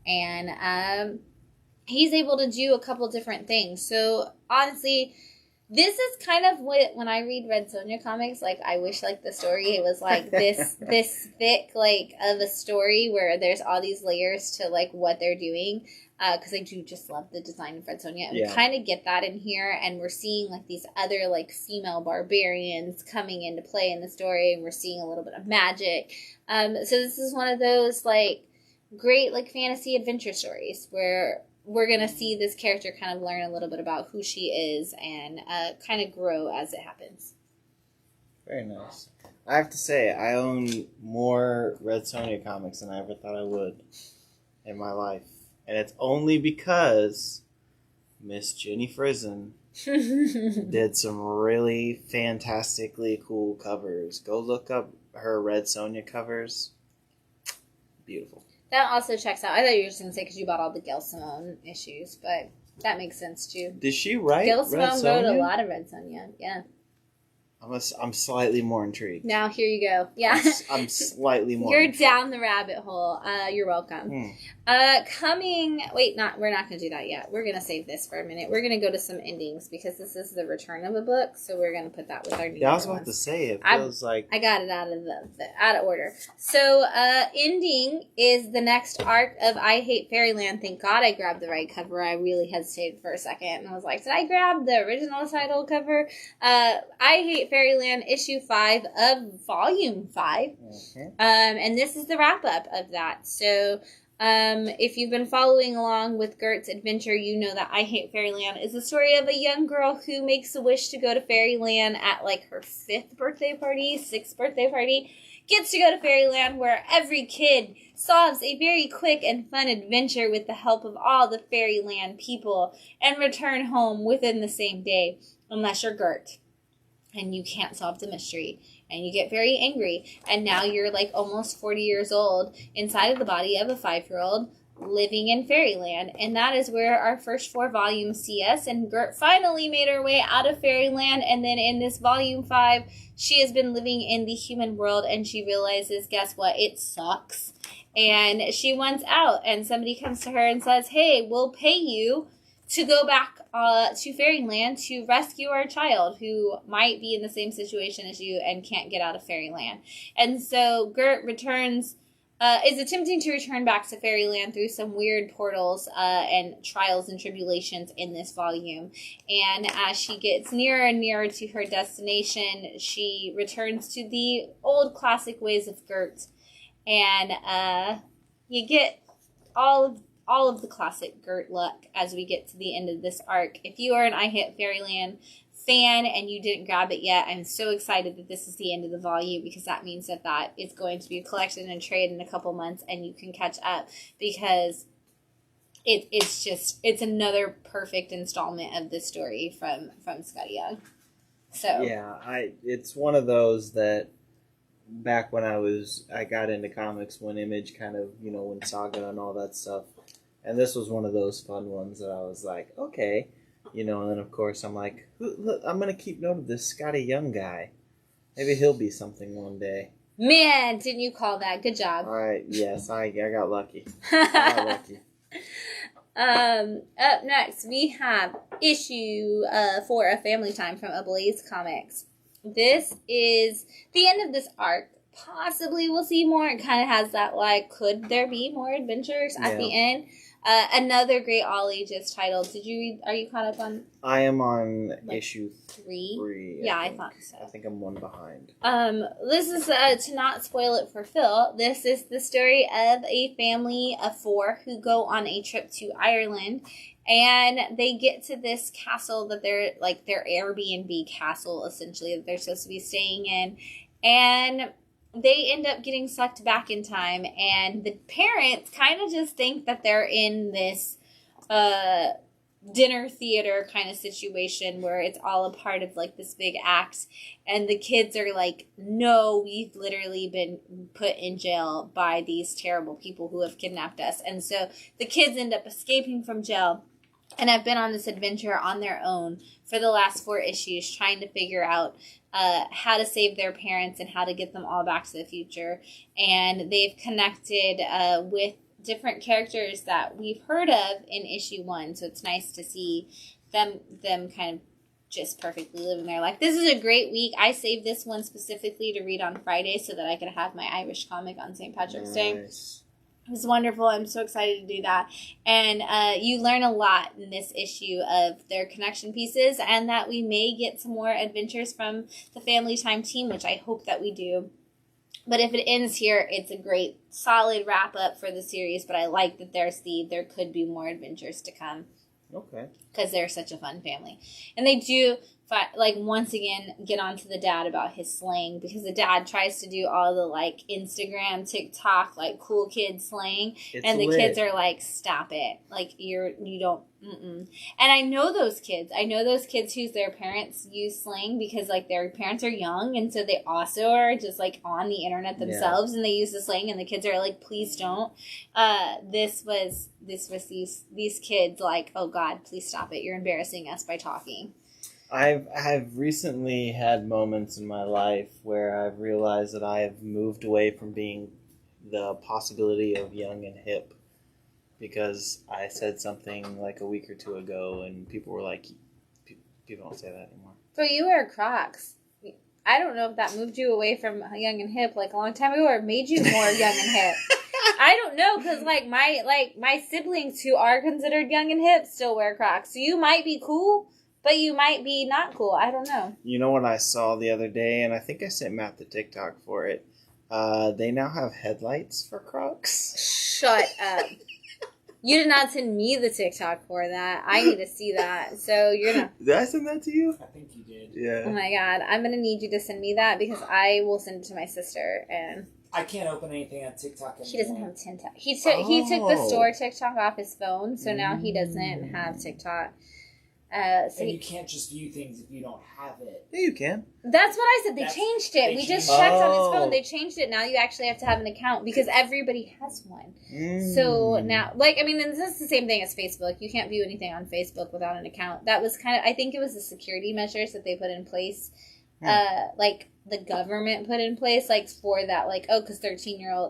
And he's able to do a couple different things. So, honestly, this is kind of what, when I read Red Sonja comics, like, I wish, like, the story, it was, like, this thick, like, of a story where there's all these layers to, like, what they're doing. Because I do just love the design of Red Sonja. And we kind of get that in here. And we're seeing, like, these other, like, female barbarians coming into play in the story. And we're seeing a little bit of magic. So this is one of those, like, great, like, fantasy adventure stories where we're going to see this character kind of learn a little bit about who she is and kind of grow as it happens. Very nice. I have to say, I own more Red Sonja comics than I ever thought I would in my life. And it's only because Miss Jenny Frison did some really fantastically cool covers. Go look up her Red Sonja covers. Beautiful. That also checks out. I thought you were just going to say because you bought all the Gail Simone issues, but that makes sense too. Did she write Gail Red Simone Sonja? wrote a lot of Red Sonja, yeah. I'm slightly more intrigued. Now, here you go. Yeah. I'm slightly more You're intrigued. down the rabbit hole. You're welcome. We're not going to do that yet. We're going to save this for a minute. We're going to go to some endings because this is the return of a book, so we're going to put that with our new Yeah, I was about to say, it feels like... I got it out of order. So, ending is the next arc of I Hate Fairyland. Thank God I grabbed the right cover. I really hesitated for a second, and I was like, did I grab the original title cover? I Hate Fairyland, issue 5 of volume 5. Okay. And this is the wrap-up of that. So, If you've been following along with Gert's adventure, you know that I Hate Fairyland is the story of a young girl who makes a wish to go to Fairyland at like her 6th birthday party, gets to go to Fairyland where every kid solves a very quick and fun adventure with the help of all the Fairyland people and return home within the same day, unless you're Gert and you can't solve the mystery. And you get very angry. And now you're like almost 40 years old inside of the body of a 5-year-old living in Fairyland. And that is where our first 4 volumes see us. And Gert finally made her way out of Fairyland. And then in this volume 5, she has been living in the human world. And she realizes, guess what? It sucks. And she wants out. And somebody comes to her and says, hey, we'll pay you to go back to Fairyland to rescue our child who might be in the same situation as you and can't get out of Fairyland. And so Gert returns, is attempting to return back to Fairyland through some weird portals and trials and tribulations in this volume. And as she gets nearer and nearer to her destination, she returns to the old classic ways of Gert. And you get all of the classic Gert luck as we get to the end of this arc. If you are an I Hate Fairyland fan and you didn't grab it yet, I'm so excited that this is the end of the volume because that means that is going to be collected and trade in a couple months and you can catch up because it's another perfect installment of this story from Scotty Young. So yeah, it's one of those that back when I got into comics when Image kind of, when Saga and all that stuff. And this was one of those fun ones that I was like, okay. And then of course I'm like, look, I'm going to keep note of this Scotty Young guy. Maybe he'll be something one day. Man, didn't you call that? Good job. All right, yes, I got lucky. I got lucky. Up next, we have issue 4 of Family Time from Ablaze Comics. This is the end of this arc. Possibly we'll see more. It kind of has that, like, could there be more adventures at the end? Another great all ages title. Are you caught up on? I am on issue 3. 3. Yeah, I thought so. I think I'm one behind. This is, to not spoil it for Phil, this is the story of a family of 4 who go on a trip to Ireland. And they get to this castle that they're, like, their Airbnb castle, essentially, that they're supposed to be staying in. And they end up getting sucked back in time, and the parents kind of just think that they're in this dinner theater kind of situation where it's all a part of, like, this big act, and the kids are like, no, we've literally been put in jail by these terrible people who have kidnapped us. And so the kids end up escaping from jail and have been on this adventure on their own for the last 4 issues, trying to figure out how to save their parents and how to get them all back to the future. And they've connected with different characters that we've heard of in issue 1. So it's nice to see them kind of just perfectly living their life. This is a great week. I saved this one specifically to read on Friday so that I could have my Irish comic on St. Patrick's Day. It was wonderful. I'm so excited to do that. And you learn a lot in this issue of their connection pieces, and that we may get some more adventures from the Family Time team, which I hope that we do. But if it ends here, it's a great, solid wrap-up for the series, but I like that there could be more adventures to come. Okay. Because they're such a fun family. And they do, like, once again, get on to the dad about his slang, because the dad tries to do all the, like, Instagram, TikTok, like, cool kid slang, and the kids are like, stop it. Like, you don't, And I know those kids. Whose their parents use slang because, like, their parents are young, and so they also are just, like, on the internet themselves, and they use the slang, and the kids are like, please don't. This was these kids like, oh God, please stop it. You're embarrassing us by talking. I've recently had moments in my life where I've realized that I have moved away from being the possibility of young and hip, because I said something like a week or 2 ago and people were like, people don't say that anymore. So you wear Crocs. I don't know if that moved you away from young and hip like a long time ago, or made you more young and hip. I don't know, because my siblings who are considered young and hip still wear Crocs. So you might be cool, but you might be not cool. I don't know. You know what I saw the other day, and I think I sent Matt the TikTok for it. They now have headlights for Crocs. Shut up. You did not send me the TikTok for that. I need to see that. So you're not. Did I send that to you? I think you did. Yeah. Oh my god. I'm going to need you to send me that because I will send it to my sister. And I can't open anything on TikTok anymore. he doesn't have TikTok. He took the store TikTok off his phone. So now he doesn't have TikTok. And you can't just view things if you don't have it. Yeah, you can. That's what I said. They changed it. We just checked on his phone. They changed it. Now you actually have to have an account because everybody has one. So now, this is the same thing as Facebook. You can't view anything on Facebook without an account. That was I think it was the security measures that they put in place. The government put in place, for that, because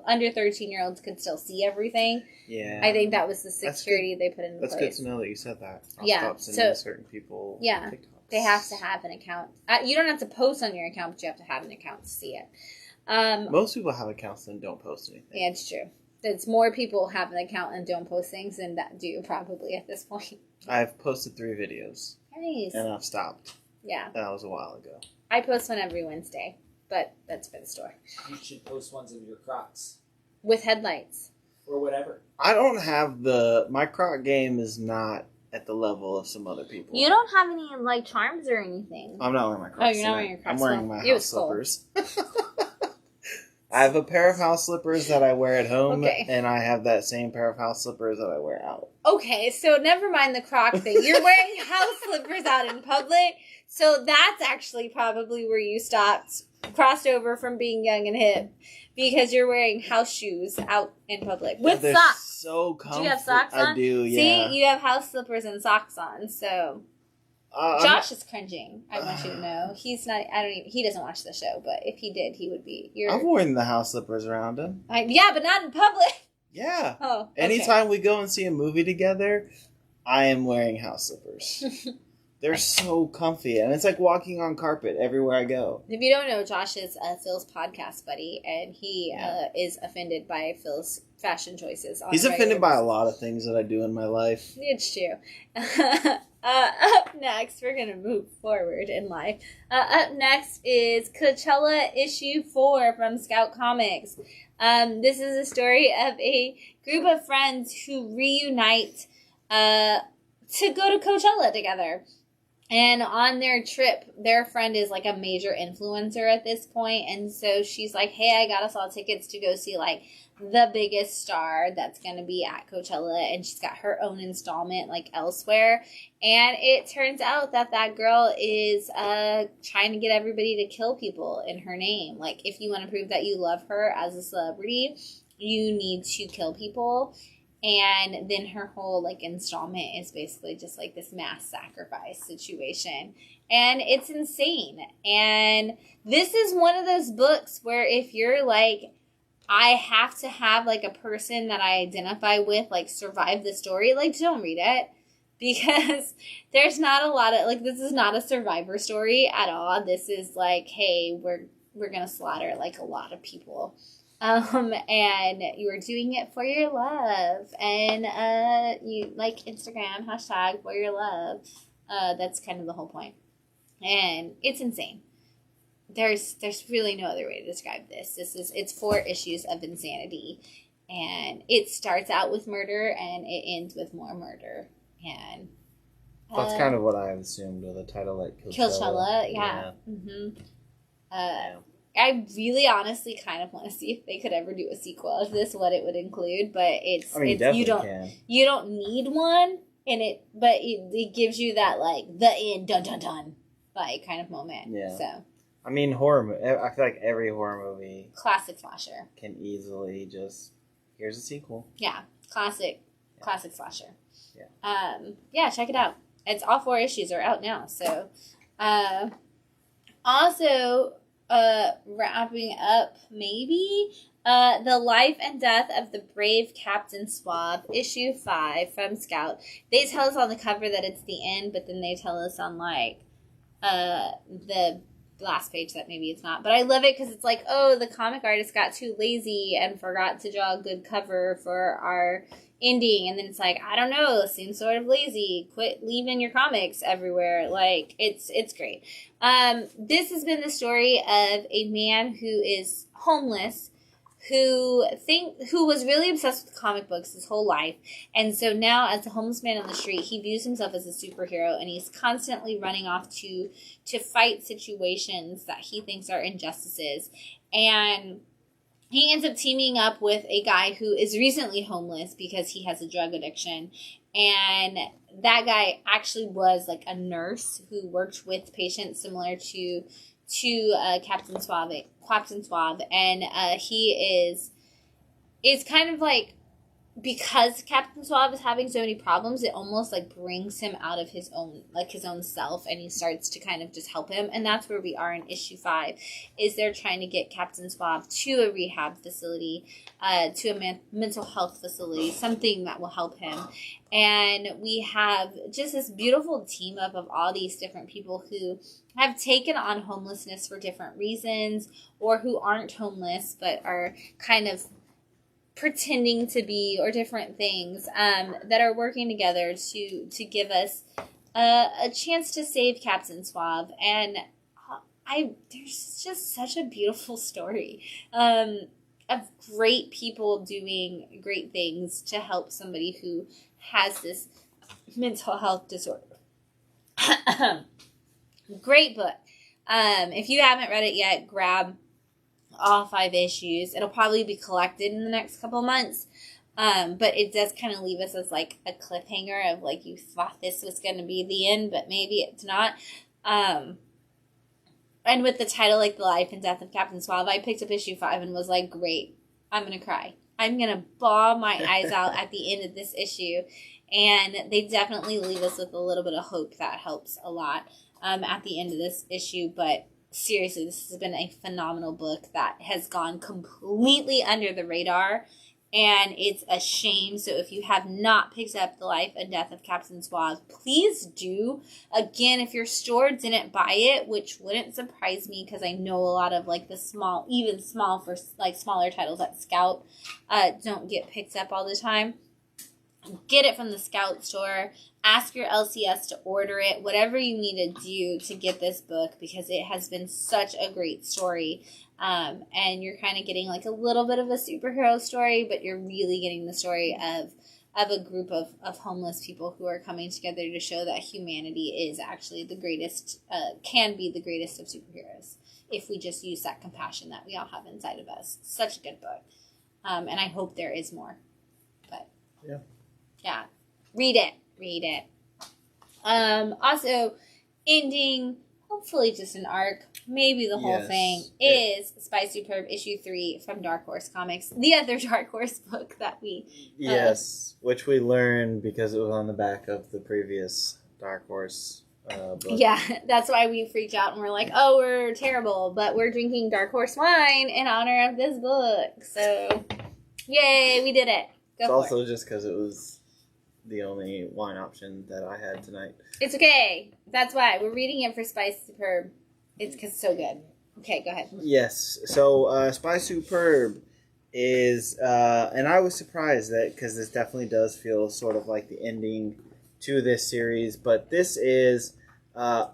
under 13-year-olds could still see everything. Yeah. I think that was the security they put in place. That's good to know that you said that. I'll stop sending certain people TikToks. They have to have an account. You don't have to post on your account, but you have to have an account to see it. Most people have accounts and don't post anything. Yeah, it's true. It's more people have an account and don't post things than that do, probably, at this point. I've posted 3 videos. Nice. And I've stopped. Yeah. That was a while ago. I post one every Wednesday, but that's for the store. You should post ones of your Crocs. With headlights. Or whatever. I don't have my Croc game is not at the level of some other people. You don't have any, charms or anything. I'm not wearing my Crocs. Oh, you're not wearing your Crocs. I'm wearing my house slippers. I have a pair of house slippers that I wear at home, and I have that same pair of house slippers that I wear out. Okay, so never mind the Croc thing. You're wearing house slippers out in public, so that's actually probably where you crossed over from being young and hip, because you're wearing house shoes out in public with socks. So comfortable. Do you have socks on? I do. Yeah. See, you have house slippers and socks on, so. Josh is cringing. I want you to know he's not. He doesn't watch the show, but if he did, he would be. I've worn the house slippers around him. Yeah, but not in public. Yeah. Oh. Okay. Anytime we go and see a movie together, I am wearing house slippers. They're so comfy, and it's like walking on carpet everywhere I go. If you don't know, Josh is Phil's podcast buddy, and he is offended by Phil's fashion choices. He's offended by a lot of things that I do in my life. It's true. Up next, we're going to move forward in life. Up next is Coachella issue 4 from Scout Comics. This is a story of a group of friends who reunite to go to Coachella together. And on their trip, their friend is a major influencer at this point. And so she's like, hey, I got us all tickets to go see the biggest star that's going to be at Coachella. And she's got her own installment elsewhere. And it turns out that girl is trying to get everybody to kill people in her name. If you want to prove that you love her as a celebrity, you need to kill people. And then her whole installment is basically just this mass sacrifice situation. And it's insane. And this is one of those books where if you're I have to have a person that I identify with survive the story, don't read it. Because there's not a lot of this is not a survivor story at all. This is hey, we're gonna slaughter a lot of people. And you are doing it for your love, and you Instagram # for your love. That's kind of the whole point, and it's insane. There's really no other way to describe this. It's 4 issues of insanity, and it starts out with murder and it ends with more murder, and that's kind of what I assumed with the title Coachella. Yeah. Mm-hmm. I really honestly kind of want to see if they could ever do a sequel of this, what it would include, but you don't need one, but it gives you that the end dun dun dun kind of moment. Yeah. So horror. I feel like every horror movie, classic slasher, can easily just here's a sequel. Yeah, classic slasher. Yeah. Yeah, check it out. It's all 4 issues are out now. So, also. Wrapping up, maybe, The Life and Death of the Brave Captain Swab, issue 5 from Scout. They tell us on the cover that it's the end, but then they tell us on, the last page that maybe it's not. But I love it because it's like, oh, the comic artist got too lazy and forgot to draw a good cover for our ending. And then it's like, I don't know, seems sort of lazy. Quit leaving your comics everywhere. Like, it's great. This has been the story of a man who is homeless, who was really obsessed with comic books his whole life, and so now as a homeless man on the street, he views himself as a superhero, and he's constantly running off to fight situations that he thinks are injustices, and he ends up teaming up with a guy who is recently homeless because he has a drug addiction, and that guy actually was like a nurse who worked with patients similar to Captain Suave, and he is kind of like, because Captain Suave is having so many problems, it almost like brings him out of his own self, and he starts to kind of just help him. And that's where we are in issue 5, is they're trying to get Captain Suave to a rehab facility, to a mental health facility, something that will help him. And we have just this beautiful team up of all these different people who have taken on homelessness for different reasons, or who aren't homeless but are kind of pretending to be, or different things, that are working together to give us a chance to save Captain Suave. And there's just such a beautiful story of great people doing great things to help somebody who has this mental health disorder. Great book. If you haven't read it yet, grab all 5 issues. It'll probably be collected in the next couple months. But it does kind of leave us as like a cliffhanger of like, you thought this was going to be the end, but maybe it's not. And with the title, like The Life and Death of Captain Suave, I picked up issue 5 and was like, great, I'm going to cry. I'm going to bawl my eyes out at the end of this issue. And they definitely leave us with a little bit of hope that helps a lot at the end of this issue. But seriously, this has been a phenomenal book that has gone completely under the radar, and it's a shame. So if you have not picked up The Life and Death of Captain Suave, please do. Again, if your store didn't buy it, which wouldn't surprise me because I know a lot of like the small for like smaller titles at Scout don't get picked up all the time. Get it from the Scout store. Ask your LCS to order it. Whatever you need to do to get this book, because it has been such a great story. And you're kind of getting like a little bit of a superhero story, but you're really getting the story of a group of homeless people who are coming together to show that humanity is actually the greatest, can be the greatest of superheroes, if we just use that compassion that we all have inside of us. Such a good book. And I hope there is more. But yeah, read it. Also, ending, hopefully just an arc, maybe the whole thing, is Spy Superb issue 3 from Dark Horse Comics, the other Dark Horse book that we... which we learned because it was on the back of the previous Dark Horse book. Yeah, that's why we freaked out and we're like, oh, we're terrible, but we're drinking Dark Horse wine in honor of this book. So, yay, we did it. It's also just because it was the only wine option that I had tonight. It's okay. That's why. We're reading it for Spy Superb. It's because it's so good. Okay, go ahead. Yes. So, Spy Superb is, and I was surprised that, because this definitely does feel sort of like the ending to this series, but this is a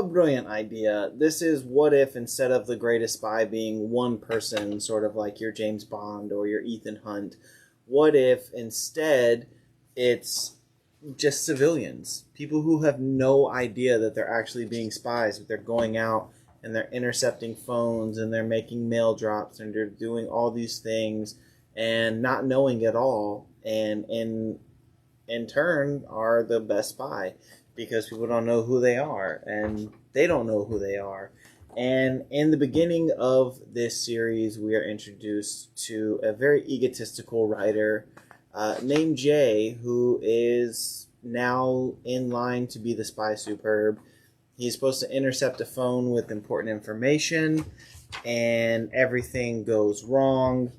brilliant idea. This is, what if instead of the greatest spy being one person, sort of like your James Bond or your Ethan Hunt, what if instead it's just civilians, people who have no idea that they're actually being spies, but they're going out and they're intercepting phones and they're making mail drops and they're doing all these things and not knowing at all, and in turn are the best spy because people don't know who they are and they don't know who they are. And in the beginning of this series, we are introduced to a very egotistical writer named Jay, who is now in line to be the Spy Superb. He's supposed to intercept a phone with important information, and everything goes wrong,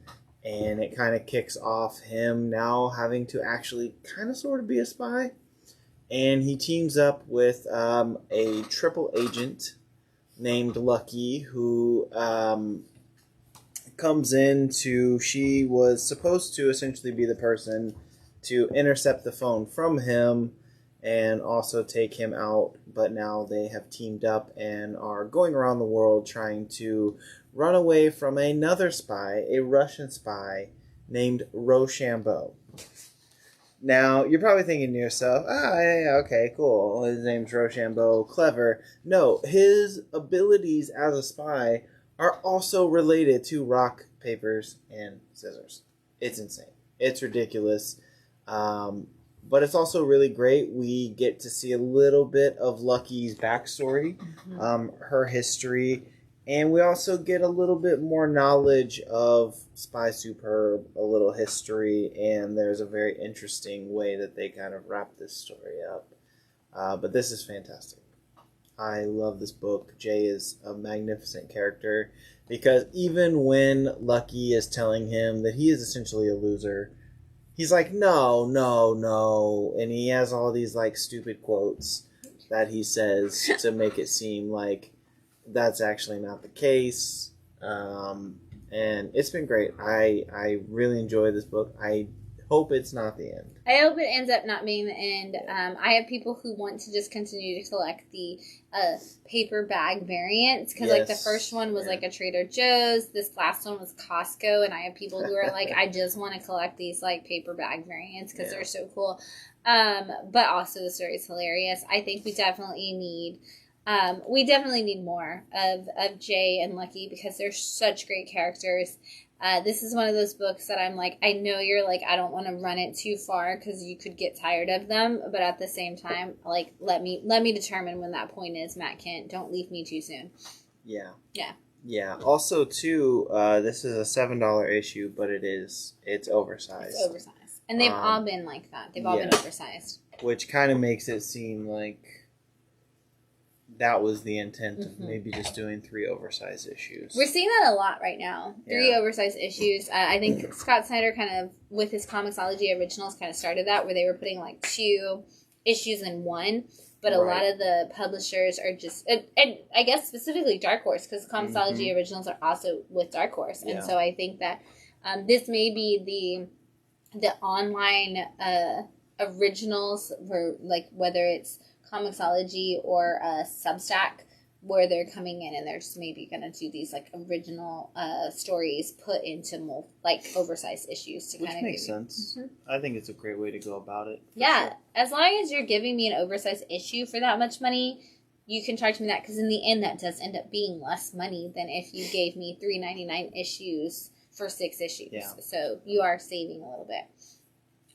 and it kind of kicks off him now having to actually kind of sort of be a spy. And he teams up with a triple agent named Lucky who comes in to... She was supposed to essentially be the person to intercept the phone from him and also take him out, but now they have teamed up and are going around the world trying to run away from another spy, a Russian spy named Rochambeau. Now, you're probably thinking to yourself, yeah, okay, cool. His name's Rochambeau, clever. No, his abilities as a spy are also related to rock, papers, and scissors. It's insane. It's ridiculous. But it's also really great. We get to see a little bit of Lucky's backstory, her history, and we also get a little bit more knowledge of Spy Superb, a little history, and there's a very interesting way that they kind of wrap this story up. But this is fantastic. I love this book. Jay is a magnificent character because even when Lucky is telling him that he is essentially a loser, he's like, no, and he has all these like stupid quotes that he says to make it seem like that's actually not the case. And it's been great. I really enjoy this book. I hope it's not the end. I hope it ends up not being the end. I have people who want to just continue to collect the paper bag variants because like the first one was like a Trader Joe's, this last one was Costco, and I have people who are like, I just want to collect these like paper bag variants because they're so cool. But also the story is hilarious. I think we definitely need more of Jay and Lucky because they're such great characters. This is one of those books that I'm like, I know you're like, I don't want to run it too far because you could get tired of them, but at the same time, like, let me determine when that point is, Matt Kent. Don't leave me too soon. Yeah. Also, too, this is a $7 issue, but it's oversized. It's oversized, and they've all been like that. They've all been oversized, which kind of makes it seem like that was the intent of maybe just doing 3 oversized issues. We're seeing that a lot right now. 3 oversized issues. I think Scott Snyder kind of, with his Comixology originals, kind of started that, where they were putting like 2 issues in one. But a lot of the publishers are just, and I guess specifically Dark Horse, because Comixology originals are also with Dark Horse. And so I think that this may be the online originals, for like whether it's Comixology or Substack, where they're coming in and they're just maybe going to do these like original stories put into like oversized issues to kind of makes sense. I think it's a great way to go about it. Sure. As long as you're giving me an oversized issue for that much money, you can charge me that, because in the end that does end up being less money than if you gave me $3.99 issues for 6 issues. Yeah. So you are saving a little bit.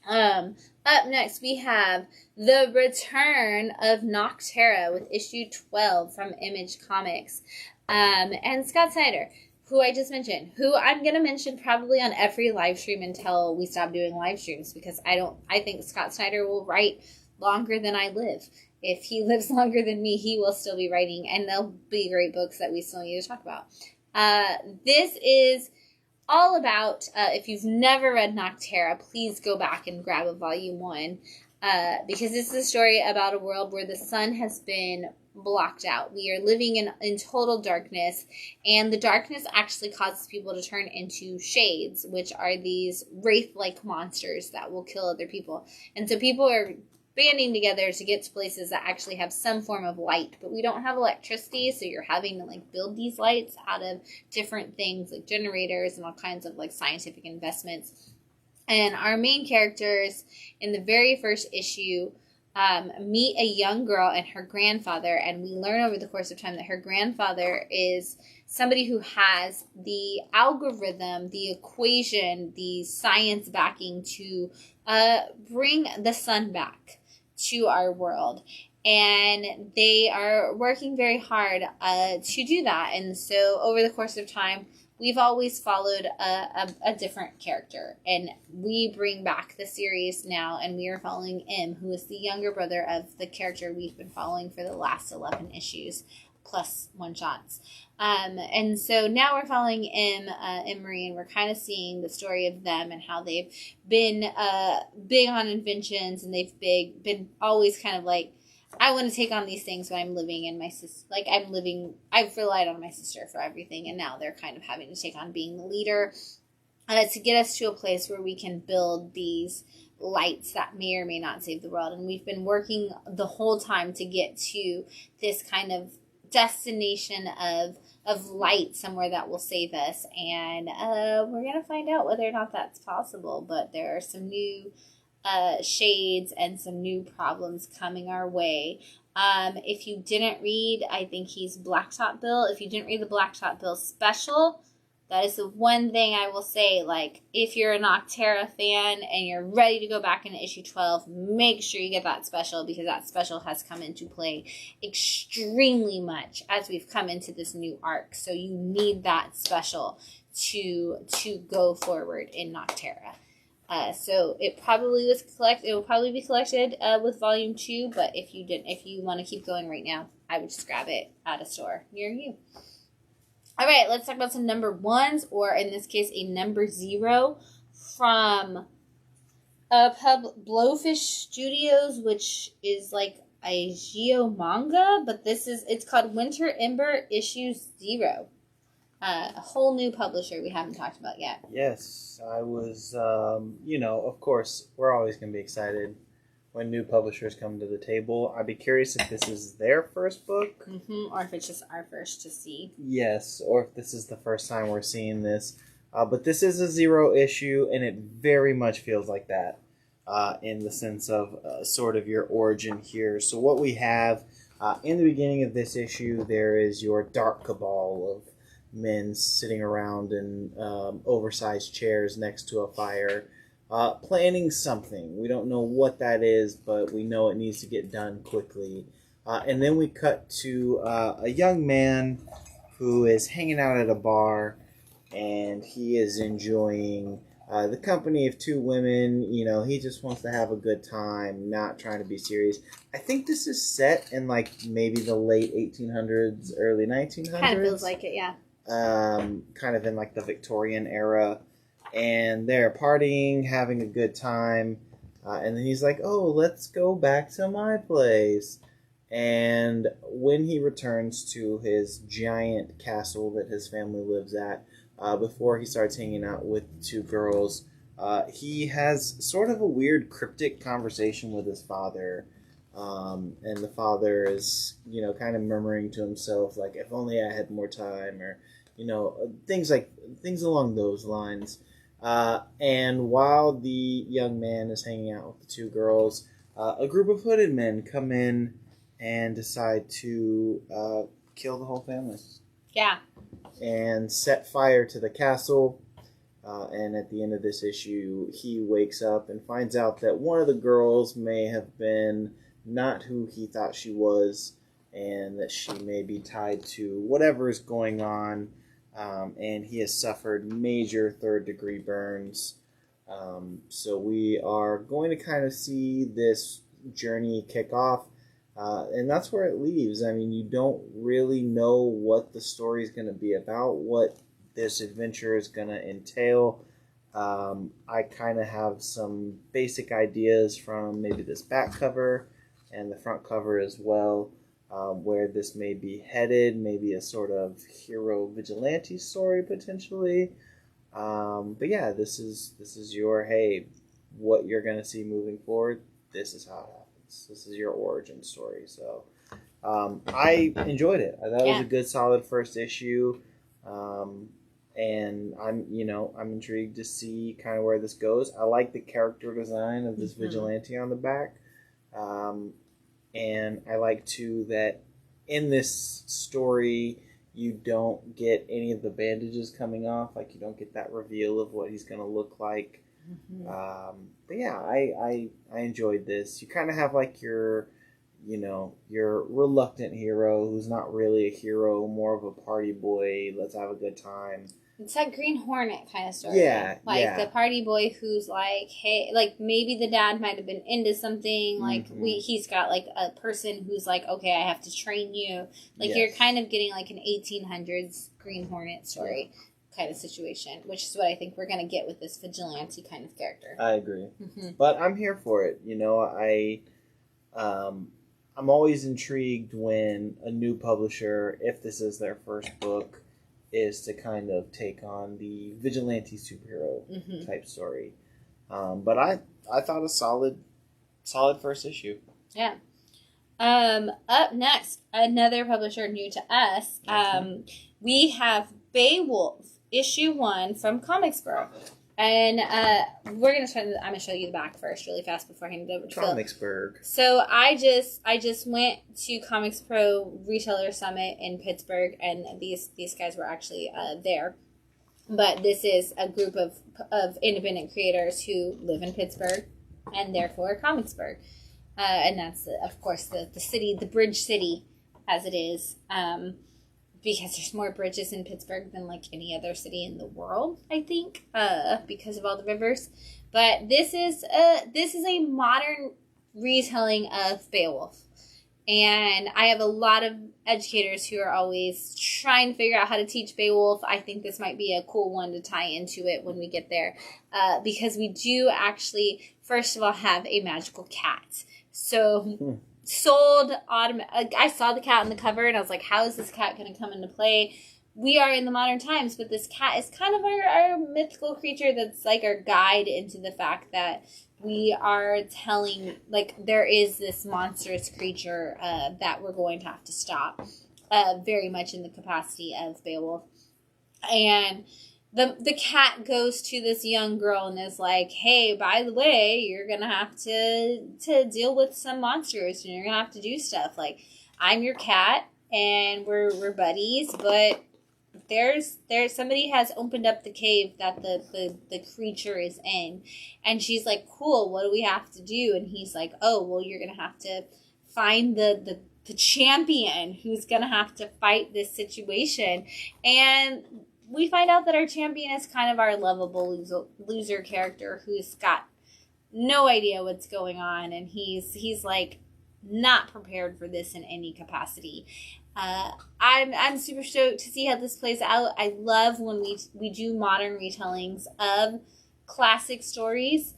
Up next, we have the return of Noctera with issue 12 from Image Comics. And Scott Snyder, who I just mentioned, who I'm going to mention probably on every live stream until we stop doing live streams, because I think Scott Snyder will write longer than I live. If he lives longer than me, he will still be writing, and they'll be great books that we still need to talk about. This is all about, if you've never read Noctera, please go back and grab a volume 1, because this is a story about a world where the sun has been blocked out. We are living in total darkness, and the darkness actually causes people to turn into shades, which are these wraith-like monsters that will kill other people. And so people are banding together to get to places that actually have some form of light, but we don't have electricity, so you're having to like build these lights out of different things like generators and all kinds of like scientific investments. And our main characters in the very first issue meet a young girl and her grandfather, and we learn over the course of time that her grandfather is somebody who has the algorithm, the equation, the science backing to bring the sun back to our world. And they are working very hard to do that. And so over the course of time, we've always followed a different character. And we bring back the series now, and we are following M, who is the younger brother of the character we've been following for the last 11 issues, plus one-shots. And so now we're following Emery, and we're kind of seeing the story of them and how they've been big on inventions, and they've been always kind of like, I want to take on these things when I'm living in my sister. Like, I've relied on my sister for everything, and now they're kind of having to take on being the leader. To get us to a place where we can build these lights that may or may not save the world. And we've been working the whole time to get to this kind of destination of light somewhere that will save us. And we're going to find out whether or not that's possible. But there are some new shades and some new problems coming our way. If you didn't read, I think he's Blacktop Bill. If you didn't read the Blacktop Bill special, that is the one thing I will say. Like, if you're a Noctera fan and you're ready to go back into issue 12, make sure you get that special, because that special has come into play extremely much as we've come into this new arc. So you need that special to go forward in Noctera. So it probably was collected. It will probably be collected with volume 2. But if you want to keep going right now, I would just grab it at a store near you. All right, let's talk about some number 1s, or in this case, a number 0 from Blowfish Studios, which is like a Geo manga, but it's called Winter Ember Issue 0. A whole new publisher we haven't talked about yet. Yes, I was, of course, we're always going to be excited when new publishers come to the table. I'd be curious if this is their first book. Mm-hmm. Or if it's just our first to see. Yes, or if this is the first time we're seeing this. But this is a 0 issue, and it very much feels like that in the sense of sort of your origin here. So what we have in the beginning of this issue, there is your dark cabal of men sitting around in oversized chairs next to a fire, planning something. We don't know what that is, but we know it needs to get done quickly. And then we cut to a young man who is hanging out at a bar, and he is enjoying the company of 2 women. He just wants to have a good time, not trying to be serious. I think this is set in like maybe the late 1800s, early 1900s. Kind of feels like it, yeah. Kind of in like the Victorian era. And they're partying, having a good time. And then he's like, oh, let's go back to my place. And when he returns to his giant castle that his family lives at, before he starts hanging out with 2 girls, he has sort of a weird cryptic conversation with his father. And the father is, kind of murmuring to himself, like, if only I had more time, or, things along those lines. And while the young man is hanging out with the 2 girls, a group of hooded men come in and decide to kill the whole family. Yeah. And set fire to the castle. And at the end of this issue, he wakes up and finds out that one of the girls may have been not who he thought she was, and that she may be tied to whatever is going on. And he has suffered major 3rd-degree burns. So we are going to kind of see this journey kick off. And that's where it leaves. I mean, you don't really know what the story is going to be about, what this adventure is going to entail. I kind of have some basic ideas from maybe this back cover and the front cover as well. Where this may be headed, maybe a sort of hero vigilante story potentially. But yeah, this is your, hey, what you're going to see moving forward. This is how it happens. This is your origin story. So I enjoyed it. I thought it was a good, solid first issue. And I'm intrigued to see kind of where this goes. I like the character design of this vigilante on the back. And I like, too, that in this story, you don't get any of the bandages coming off. Like, you don't get that reveal of what he's going to look like. But, yeah, I enjoyed this. You kind of have, like, your reluctant hero who's not really a hero, more of a party boy, let's have a good time. It's that Green Hornet kind of story. Yeah, Like, the party boy who's like, hey, like, maybe the dad might have been into something. Like, he's got, like, a person who's like, okay, I have to train you. Like, you're kind of getting, like, an 1800s Green Hornet story kind of situation, which is what I think we're going to get with this vigilante kind of character. I agree. But I'm here for it. I'm always intrigued when a new publisher, if this is their first book, is to kind of take on the vigilante superhero type story. But I thought a solid first issue. Yeah. Up next, another publisher new to us. We have Beowulf, issue 1 from Comicsboro. And I'm gonna show you the back first really fast before I hand it over to Phil. Comicsburg. So I just went to Comics Pro Retailer Summit in Pittsburgh, and these guys were actually there. But this is a group of independent creators who live in Pittsburgh, and therefore Comicsburg. And that's, of course, the city, the bridge city, as it is, because there's more bridges in Pittsburgh than, like, any other city in the world, I think, because of all the rivers. But this is a modern retelling of Beowulf. And I have a lot of educators who are always trying to figure out how to teach Beowulf. I think this might be a cool one to tie into it when we get there, because we do actually, first of all, have a magical cat. So, sold I saw the cat on the cover, and I was like, how is this cat going to come into play? We are in the modern times, but this cat is kind of our mythical creature that's like our guide into the fact that we are telling, like, there is this monstrous creature that we're going to have to stop, very much in the capacity of Beowulf. And the cat goes to this young girl and is like, hey, by the way, you're going to have to deal with some monsters, and you're going to have to do stuff. Like, I'm your cat, and we're buddies, but there's somebody has opened up the cave that the creature is in. And she's like, cool, what do we have to do? And he's like, oh, well, you're going to have to find the champion who's going to have to fight this situation. And we find out that our champion is kind of our lovable loser character who's got no idea what's going on, and he's like not prepared for this in any capacity. I'm super stoked to see how this plays out. I love when we do modern retellings of classic stories,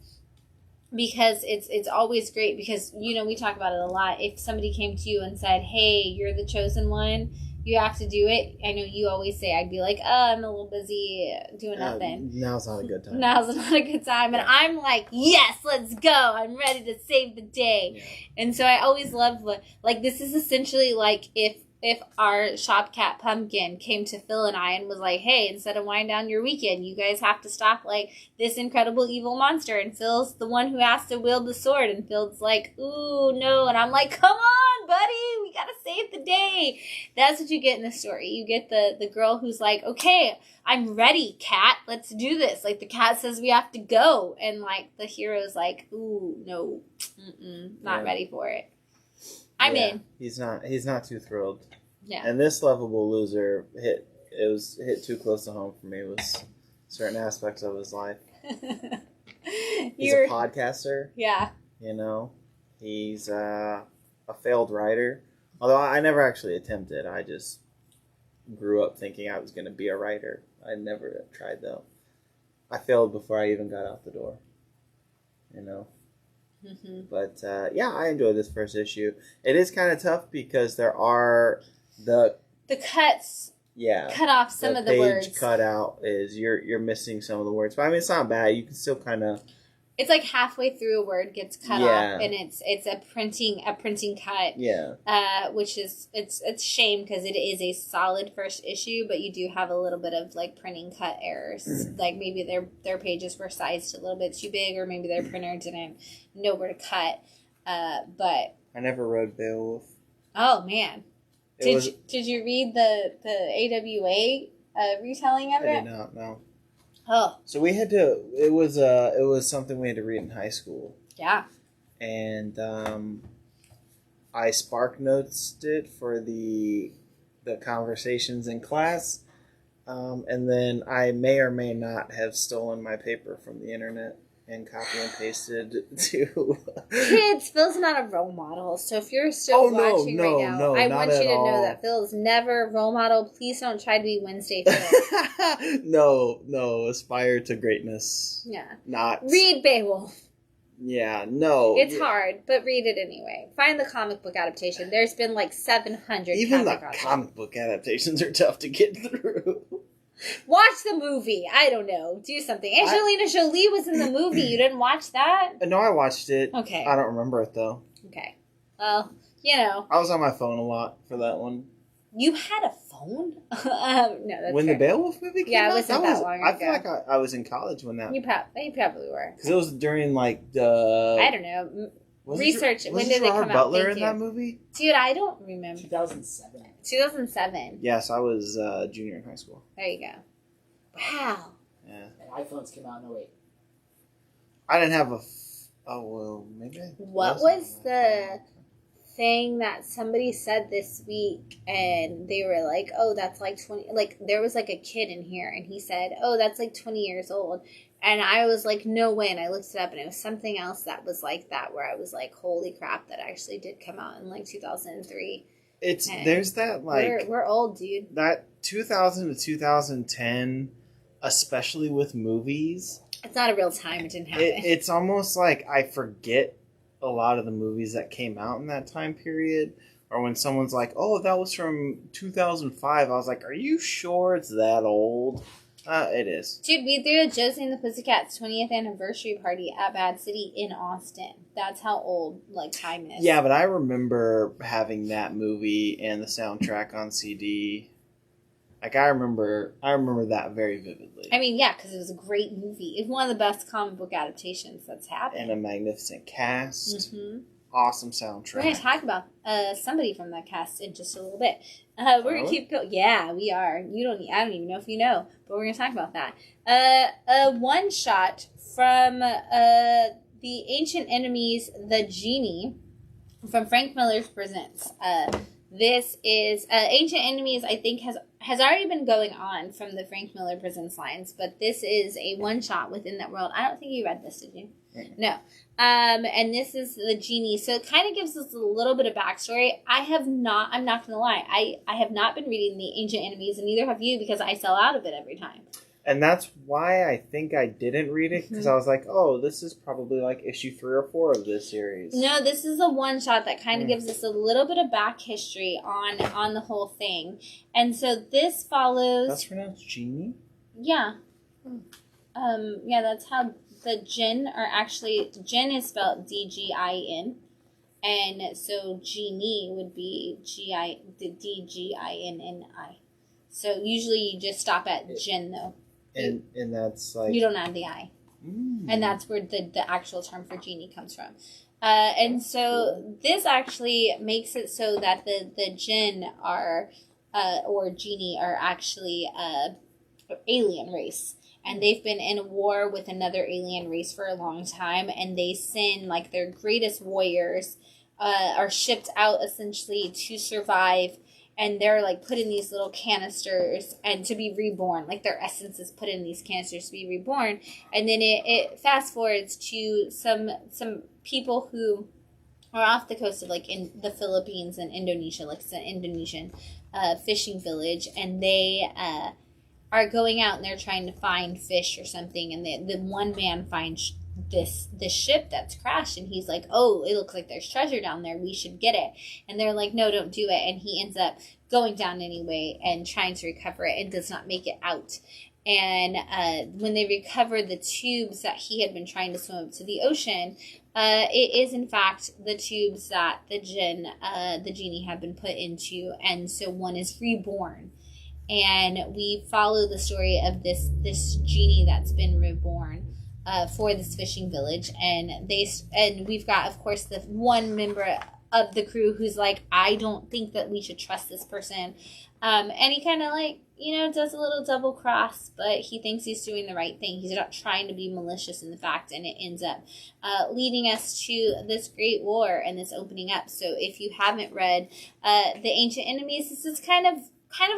because it's always great, because, you know, we talk about it a lot. If somebody came to you and said, hey, you're the chosen one, you have to do it. I know you always say, I'd be like, oh, I'm a little busy doing nothing. Now's not a good time. Now's not a good time. And I'm like, yes, let's go. I'm ready to save the day. Yeah. And so I always love, like, this is essentially like if our shop cat Pumpkin came to Phil and I and was like, hey, instead of wind down your weekend, you guys have to stop, like, this incredible evil monster. And Phil's the one who has to wield the sword. And Phil's like, ooh, no. And I'm like, come on, buddy. We got to save the day. That's what you get in the story. You get the girl who's like, okay, I'm ready, cat. Let's do this. Like, the cat says we have to go. And, like, the hero's like, ooh, no, not ready for it. I'm in. He's not too thrilled. Yeah. And this lovable loser hit too close to home for me with certain aspects of his life. He's a podcaster. Yeah. You know, he's a failed writer. Although I never actually attempted. I just grew up thinking I was going to be a writer. I never tried, though. I failed before I even got out the door. You know. Mm-hmm. But yeah, I enjoyed this first issue. It is kind of tough because there are the cuts. Yeah, cut off some of the words. The page cut out is you're missing some of the words, but I mean it's not bad. You can still kind of. It's like halfway through a word gets cut off, and it's a printing cut. Yeah. Which is it's a shame because it is a solid first issue, but you do have a little bit of like printing cut errors. Like maybe their pages were sized a little bit too big, or maybe their printer didn't know where to cut. But I never read Beowulf. Oh man, did you read the AWA retelling of it? I did not. No. Oh. So we had to. It was something we had to read in high school. Yeah. And I spark noticed it for the conversations in class, and then I may or may not have stolen my paper from the internet and copy and pasted to. Kids, Phil's not a role model, so if you're still watching right now, I want you to know that Phil is never a role model. Please don't try to be Wednesday Phil. No, aspire to greatness. Yeah. Not read Beowulf. Yeah, no. It's hard, but read it anyway. Find the comic book adaptation. There's been like 700 Even the comic book adaptations are tough to get through. Watch the movie. I don't know. Do something. Angelina Jolie was in the movie. You didn't watch that? No, I watched it. Okay. I don't remember it, though. Okay. Well, you know. I was on my phone a lot for that one. You had a phone? No, that's when fair. the Beowulf movie came out? Yeah, it wasn't that long ago. I feel like I was in college when that... You probably were. Because it was during, like, the... I don't know. Research it. When did did it come Gerard out? Butler Thank in you. that movie? Dude, I don't remember. 2007. 2007. Yes, I was junior in high school. There you go. Wow. Yeah. And iPhones came out in 08. I didn't have a... Oh, well, maybe... What was the thing that somebody said this week, and they were like, oh, that's like 20... Like, there was like a kid in here, and he said, oh, that's like 20 years old. And I was like, no way. And I looked it up, and it was something else that was like that, where I was like, holy crap, that actually did come out in like 2003. There's that, like... We're old, dude. That 2000 to 2010, especially with movies... It's not a real time. It didn't happen. It's almost like I forget a lot of the movies that came out in that time period. Or when someone's like, oh, that was from 2005. I was like, are you sure it's that old? It is. Dude, we threw a Josie and the Pussycats 20th anniversary party at Bad City in Austin. That's how old, like, time is. Yeah, but I remember having that movie and the soundtrack on CD. Like, I remember that very vividly. I mean, yeah, because it was a great movie. It's one of the best comic book adaptations that's happened. And a magnificent cast. Mm-hmm. Awesome soundtrack. We're going to talk about somebody from that cast in just a little bit. We're going to keep going. Yeah, we are. I don't even know if you know, but we're going to talk about that. A one-shot from the Ancient Enemies, The Genie, from Frank Miller's Presents. This is Ancient Enemies, I think, has already been going on from the Frank Miller Presents lines, but this is a one-shot within that world. I don't think you read this, did you? Mm-hmm. No. And this is The Genie, so it kind of gives us a little bit of backstory. I'm not going to lie, I have not been reading the Ancient Enemies, and neither have you, because I sell out of it every time. And that's why I think I didn't read it, because I was like, oh, this is probably like issue 3 or 4 of this series. No, this is a one-shot that kind of gives us a little bit of back history on the whole thing. And so this follows... That's pronounced Genie? Yeah. Yeah, that's how the Jinn are actually... Jinn is spelled D-G-I-N. And so Genie would be D-G-I-N-N-I. So usually you just stop at Jinn, though. And that's like... You don't add the I. And that's where the actual term for genie comes from. And so this actually makes it so that the Jinn are, or genie, are actually alien race. And they've been in a war with another alien race for a long time. And they send, like, their greatest warriors are shipped out, essentially, to survive. And they're, like, put in these little canisters and to be reborn. Like, their essence is put in these canisters to be reborn. And then it fast forwards to some people who are off the coast of, like, in the Philippines and Indonesia. Like, it's an Indonesian fishing village. And they are going out and they're trying to find fish or something. And the one man finds this ship that's crashed, and he's like, oh, it looks like there's treasure down there, we should get it. And they're like, no, don't do it. And he ends up going down anyway and trying to recover it and does not make it out. And when they recover the tubes that he had been trying to swim up to the ocean, it is in fact the tubes that the genie had been put into, and so one is reborn. And we follow the story of this genie that's been reborn for this fishing village, and we've got, of course, the one member of the crew who's like, I don't think that we should trust this person, and he kind of, like, does a little double cross, but he thinks he's doing the right thing. He's not trying to be malicious in the fact, and it ends up leading us to this great war and this opening up. So if you haven't read The Ancient Enemies, this is kind of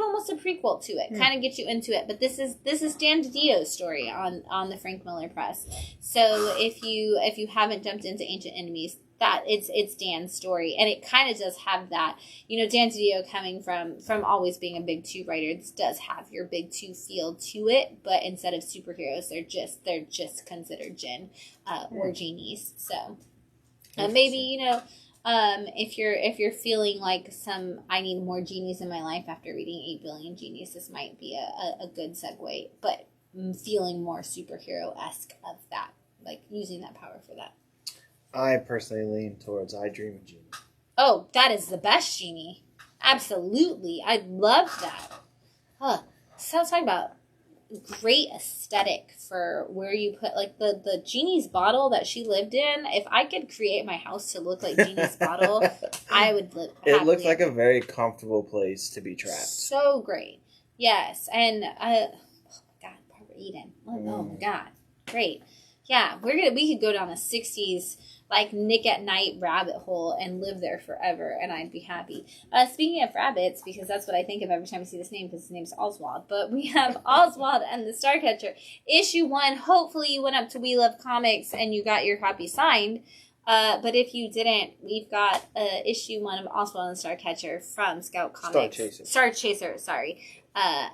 almost a prequel to it, kind of get you into it. But this is Dan DiDio's story on the Frank Miller Press. So if you haven't jumped into Ancient Enemies, that it's Dan's story, and it kind of does have that. You know, Dan DiDio coming from always being a big two writer, this does have your big two feel to it, but instead of superheroes, they're just considered djinn or genies. So maybe, you know, if you're feeling like I need more genies in my life after reading 8 Billion Genies, this might be a good segue, but feeling more superhero-esque of that, like using that power for that. I personally lean towards I Dream a Genie. Oh, that is the best genie. Absolutely. I love that. So I was talking about great aesthetic for where you put, like, the genie's bottle that she lived in. If I could create my house to look like Genie's bottle, I would live. It looks like a very comfortable place to be trapped. So great. Yes. And, oh my God, Barbara Eden. Oh my God. Great. Yeah, we could go down a 60s, like, Nick at Night rabbit hole and live there forever, and I'd be happy. Speaking of rabbits, because that's what I think of every time I see this name, because his name's Oswald, but we have Oswald and the Starcatcher. Issue 1, hopefully you went up to We Love Comics and you got your copy signed, but if you didn't, we've got issue 1 of Oswald and the Starcatcher from Scout Comics. Star Chaser, sorry. Oh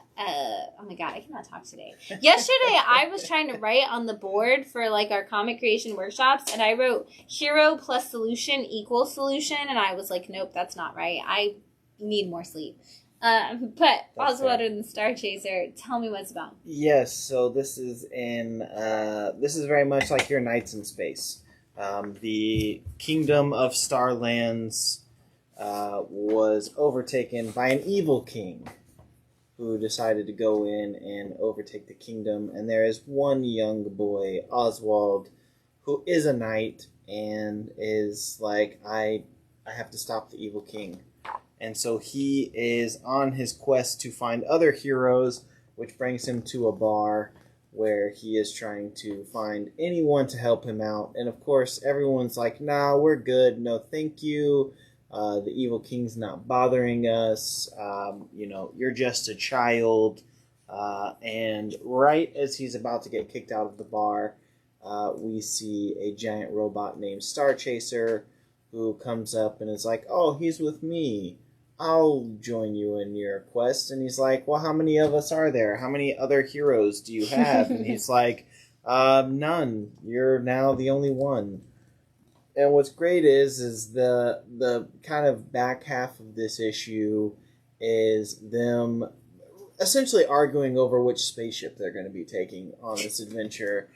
my God, I cannot talk today. Yesterday, I was trying to write on the board for, like, our comic creation workshops, and I wrote hero plus solution equals solution, and I was like, nope, that's not right. I need more sleep. But that's Oswald and the Star Chaser, tell me what it's about. Yes, so this is very much like your Knights in Space. The Kingdom of Starlands was overtaken by an evil king who decided to go in and overtake the kingdom. And there is one young boy, Oswald, who is a knight and is like, I have to stop the evil king. And so he is on his quest to find other heroes, which brings him to a bar where he is trying to find anyone to help him out. And of course, everyone's like, nah, we're good. No, thank you. The evil king's not bothering us. You're just a child. And right as he's about to get kicked out of the bar, we see a giant robot named Star Chaser who comes up and is like, oh, he's with me. I'll join you in your quest. And he's like, well, how many of us are there? How many other heroes do you have? And he's like, none. You're now the only one. And what's great is the kind of back half of this issue is them essentially arguing over which spaceship they're going to be taking on this adventure,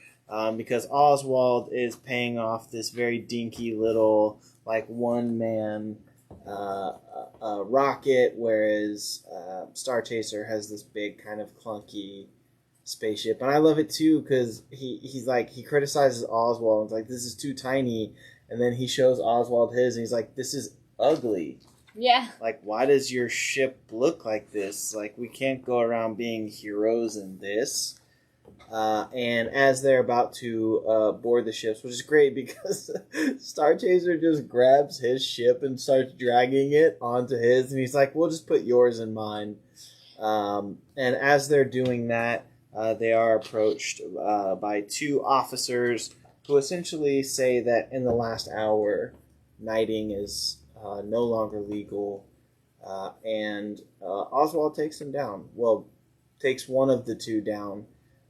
because Oswald is paying off this very dinky little, like, one-man rocket, whereas Star Chaser has this big kind of clunky spaceship. And I love it too, because he criticizes Oswald and is like, this is too tiny. And then he shows Oswald his, and he's like, this is ugly. Yeah. Like, why does your ship look like this? Like, we can't go around being heroes in this. And as they're about to board the ships, which is great because Star Chaser just grabs his ship and starts dragging it onto his, and he's like, we'll just put yours in mine. And as they're doing that, they are approached by 2 officers who essentially say that in the last hour, knighting is no longer legal, and Oswald takes him down. Well, takes one of the 2 down,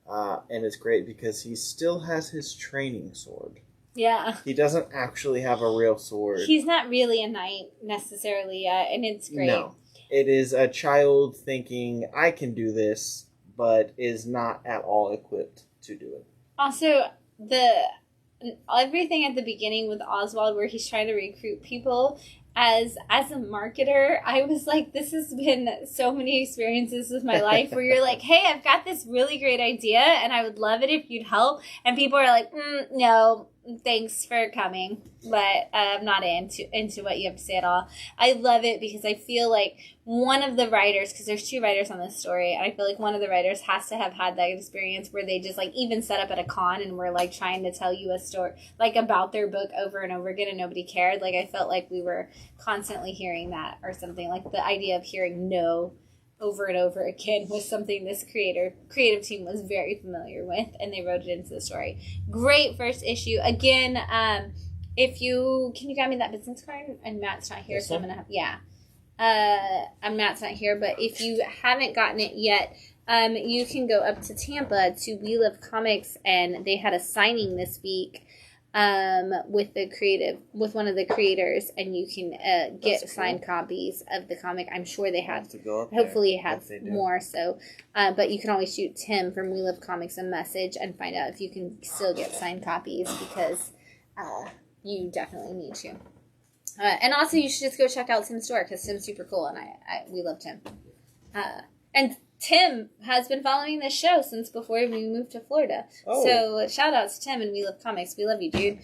and it's great because he still has his training sword. Yeah. He doesn't actually have a real sword. He's not really a knight necessarily yet, and it's great. No. It is a child thinking, I can do this, but is not at all equipped to do it. Also, everything at the beginning with Oswald where he's trying to recruit people, as a marketer, I was like, this has been so many experiences with my life where you're like, hey, I've got this really great idea and I would love it if you'd help. And people are like, no, thanks for coming, but I'm not into what you have to say at all. I love it because I feel like one of the writers, because there's 2 writers on this story, and I feel like one of the writers has to have had that experience where they just, like, even set up at a con and were, like, trying to tell you a story, like, about their book over and over again and nobody cared. Like, I felt like we were constantly hearing that or something. Like, the idea of hearing no over and over again was something this creative team was very familiar with, and they wrote it into the story. Great first issue. Again, If you can you grab me that business card? And Matt's not here, so I'm gonna have and Matt's not here. But if you haven't gotten it yet, you can go up to Tampa to We Love Comics, and they had a signing this week with one of the creators, and you can get signed copies of the comic. I'm sure they have. Hopefully, it has more. So, but you can always shoot Tim from We Love Comics a message and find out if you can still get signed copies, because you definitely need to. And also, you should just go check out Tim's store, because Tim's super cool, and we love Tim. And Tim has been following this show since before we moved to Florida. Oh. So shout out to Tim and We Love Comics. We love you, dude.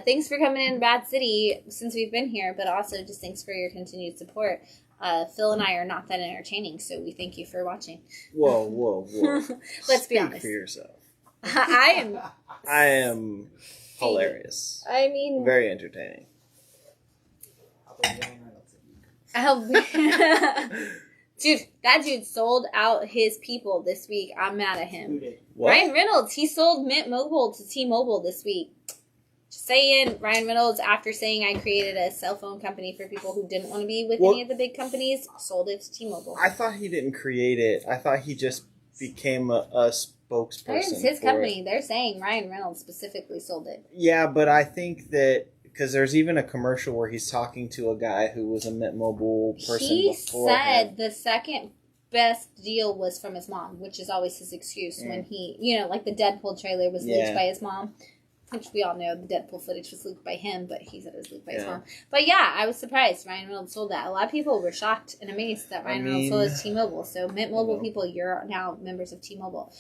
Thanks for coming in Bad City since we've been here, but also just thanks for your continued support. Phil and I are not that entertaining, so we thank you for watching. Whoa. Let's be honest. Speak for yourself. I am hilarious. I mean... very entertaining. Dude, that dude sold out his people this week. I'm mad at him. Who did? What? Ryan Reynolds, he sold Mint Mobile to T-Mobile this week. Just saying, Ryan Reynolds, after saying I created a cell phone company for people who didn't want to be with any of the big companies, sold it to T-Mobile. I thought he didn't create it. I thought he just became a spokesperson. It's his company. They're saying Ryan Reynolds specifically sold it. Yeah, but I think that... because there's even a commercial where he's talking to a guy who was a Mint Mobile person before. He said the second best deal was from his mom, which is always his excuse when he, like the Deadpool trailer was leaked by his mom. Which we all know the Deadpool footage was leaked by him, but he said it was leaked by his mom. But yeah, I was surprised Ryan Reynolds sold that. A lot of people were shocked and amazed that Ryan Reynolds sold his T-Mobile. So Mint Mobile people, you're now members of T-Mobile.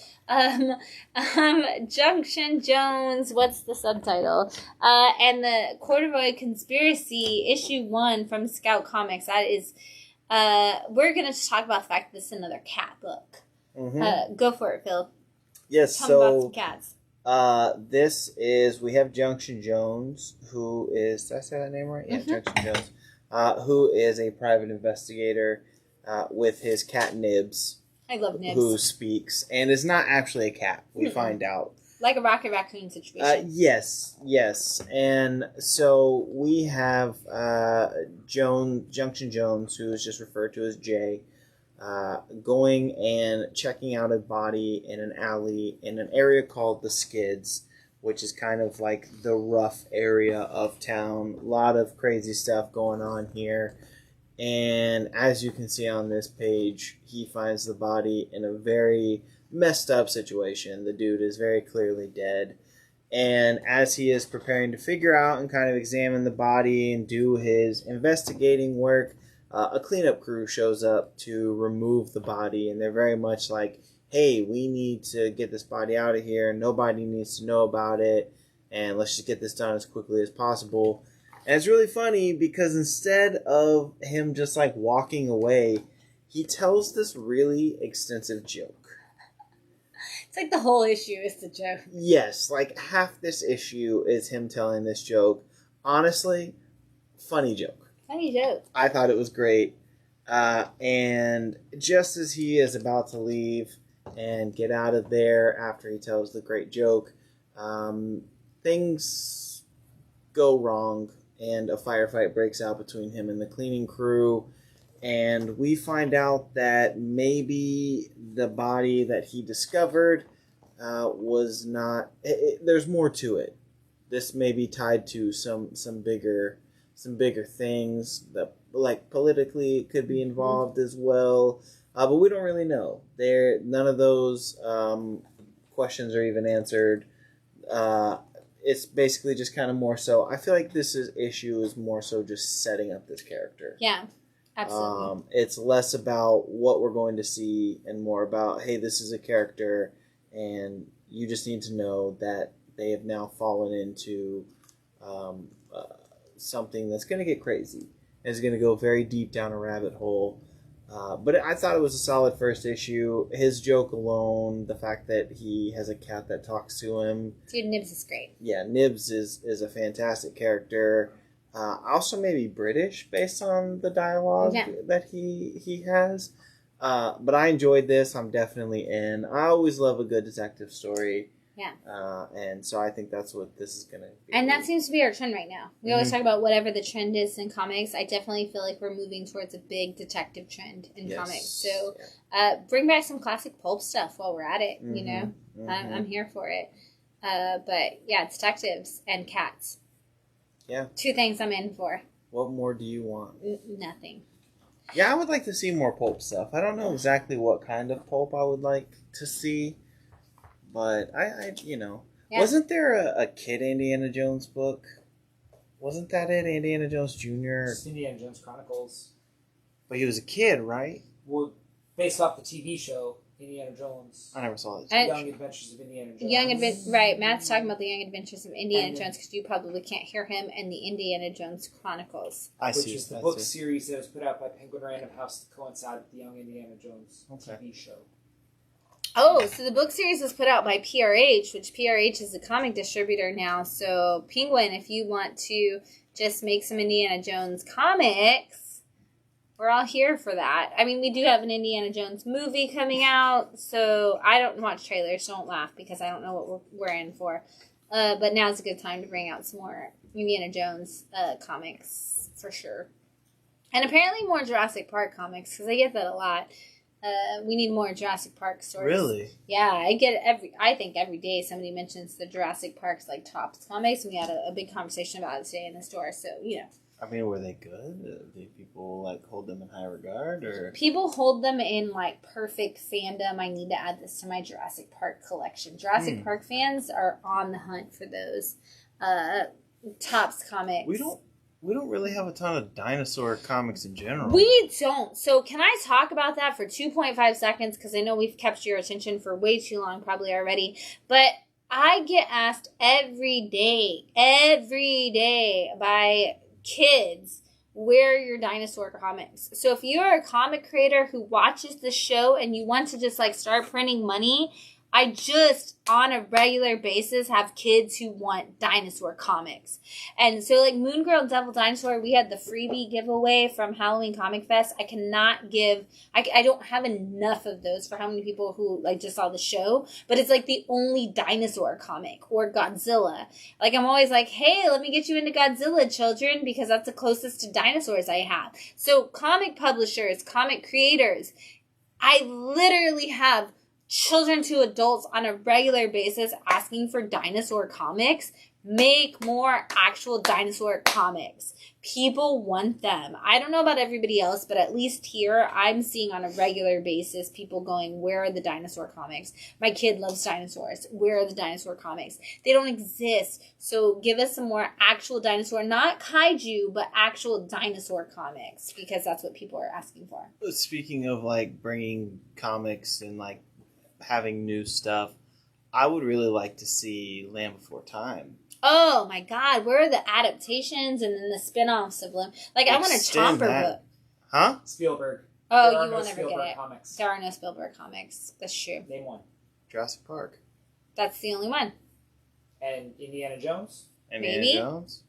Junction Jones, what's the subtitle? And the Corduroy Conspiracy, issue 1 from Scout Comics. That is, we're going to talk about the fact that this is another cat book. Mm-hmm. Go for it, Phil. Yes, Tell me about some cats. We have Junction Jones, who is, did I say that name right? Yeah, Junction Jones, who is a private investigator, with his cat Nibs. I love Nibs. Who speaks, and is not actually a cat, we find out. Like a Rocket Raccoon situation. Yes. And so we have, Junction Jones, who is just referred to as Jay, going and checking out a body in an alley in an area called the Skids, which is kind of like the rough area of town. A lot of crazy stuff going on here. And as you can see on this page, he finds the body in a very messed up situation. The dude is very clearly dead. And as he is preparing to figure out and kind of examine the body and do his investigating work, a cleanup crew shows up to remove the body, and they're very much like, hey, we need to get this body out of here. Nobody needs to know about it, and let's just get this done as quickly as possible. And it's really funny because instead of him just like walking away, he tells this really extensive joke. It's like the whole issue is the joke. Yes, like half this issue is him telling this joke. Honestly, funny joke. Funny joke. I thought it was great. And just as he is about to leave and get out of there after he tells the great joke, things go wrong and a firefight breaks out between him and the cleaning crew. And we find out that maybe the body that he discovered was not... there's more to it. This may be tied to some bigger things that, like, politically could be involved as well, but we don't really know. None of those questions are even answered. It's basically just kind of more so. I feel like this issue is more so just setting up this character. Yeah, absolutely. It's less about what we're going to see and more about, hey, this is a character, and you just need to know that they have now fallen into something that's going to get crazy. And it's going to go very deep down a rabbit hole. But I thought it was a solid first issue. His joke alone, the fact that he has a cat that talks to him. Dude, Nibs is great. Yeah, Nibs is a fantastic character. Also maybe British based on the dialogue that he has. But I enjoyed this. I'm definitely in. I always love a good detective story. Yeah. And so I think that's what this is going to be. And that seems to be our trend right now. We always talk about whatever the trend is in comics. I definitely feel like we're moving towards a big detective trend in comics. So bring back some classic pulp stuff while we're at it, you know? I'm here for it. But yeah, detectives and cats. Yeah. 2 things I'm in for. What more do you want? Nothing. Yeah, I would like to see more pulp stuff. I don't know exactly what kind of pulp I would like to see, but I you know, wasn't there a kid Indiana Jones book? Wasn't that it, Indiana Jones Jr.? It's Indiana Jones Chronicles. But he was a kid, right? Well, based off the TV show, Indiana Jones. I never saw it. Young Adventures of Indiana Jones. Right, Matt's talking about the Young Adventures of Indiana Jones because you probably can't hear him, and the Indiana Jones Chronicles. Which is the book series that was put out by Penguin Random House to coincide with the Young Indiana Jones TV show. Oh, so the book series was put out by PRH, which PRH is a comic distributor now. So, Penguin, if you want to just make some Indiana Jones comics, we're all here for that. I mean, we do have an Indiana Jones movie coming out, so I don't watch trailers, so don't laugh, because I don't know what we're in for. But now's a good time to bring out some more Indiana Jones comics, for sure. And apparently more Jurassic Park comics, because I get that a lot. We need more Jurassic Park stories. Really? Yeah, I think every day somebody mentions the Jurassic Park's like Topps comics, and we had a big conversation about it today in the store, so, you know. I mean, were they good? Did people, like, hold them in high regard, or? People hold them in, like, perfect fandom. I need to add this to my Jurassic Park collection. Jurassic Park fans are on the hunt for those Topps comics. We don't really have a ton of dinosaur comics in general. We don't. So can I talk about that for 2.5 seconds? Because I know we've kept your attention for way too long probably already. But I get asked every day by kids, where are your dinosaur comics? So if you're a comic creator who watches the show and you want to just like start printing money, I just on a regular basis have kids who want dinosaur comics. And so like Moon Girl and Devil Dinosaur, we had the freebie giveaway from Halloween Comic Fest. I cannot give, I don't have enough of those for how many people who like just saw the show, but it's like the only dinosaur comic, or Godzilla. Like I'm always like, hey, let me get you into Godzilla, children, because that's the closest to dinosaurs I have. So comic publishers, comic creators, I literally have children to adults on a regular basis asking for dinosaur comics. Make more actual dinosaur comics. People want them. I don't know about everybody else, but at least here I'm seeing on a regular basis people going, where are the dinosaur comics? My kid loves dinosaurs. Where are the dinosaur comics? They don't exist. So give us some more actual dinosaur, not kaiju, but actual dinosaur comics, because that's what people are asking for. Speaking of like bringing comics and like having new stuff, I would really like to see Land Before Time. Oh my God, where are the adaptations and then the spin-offs of Land? Like, I want a Chomper book. Huh? Spielberg. Oh, you won't ever get it. Comics. There are no Spielberg comics. That's true. Name one. Jurassic Park. That's the only one. And Indiana Jones? Maybe. Jones?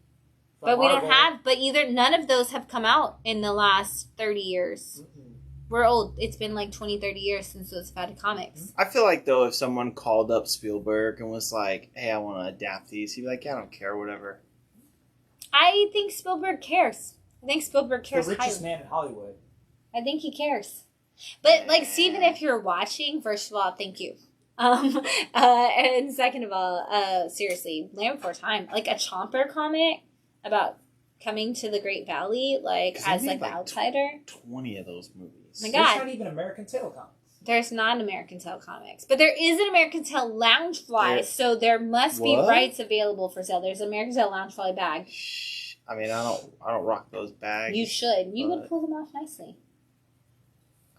But we don't have, none of those have come out in the last 30 years. Mm-hmm. We're old. It's been like 20, 30 years since those have had comics. I feel like, though, if someone called up Spielberg and was like, hey, I want to adapt these, he'd be like, yeah, I don't care, whatever. I think Spielberg cares. I think Spielberg cares highly. The richest man in Hollywood. I think he cares. But, like, Steven, if you're watching, first of all, thank you. And second of all, seriously, Land Before Time. Like, a Chomper comic about coming to the Great Valley, like, as, like, the outsider. 20 of those movies. Oh my God. There's not even American Tail comics. There's not an American Tail comics. But there is an American Tail Loungefly, so there must be rights available for sale. There's an American Tail Loungefly bag. I mean, I don't rock those bags. You should. You would pull them off nicely.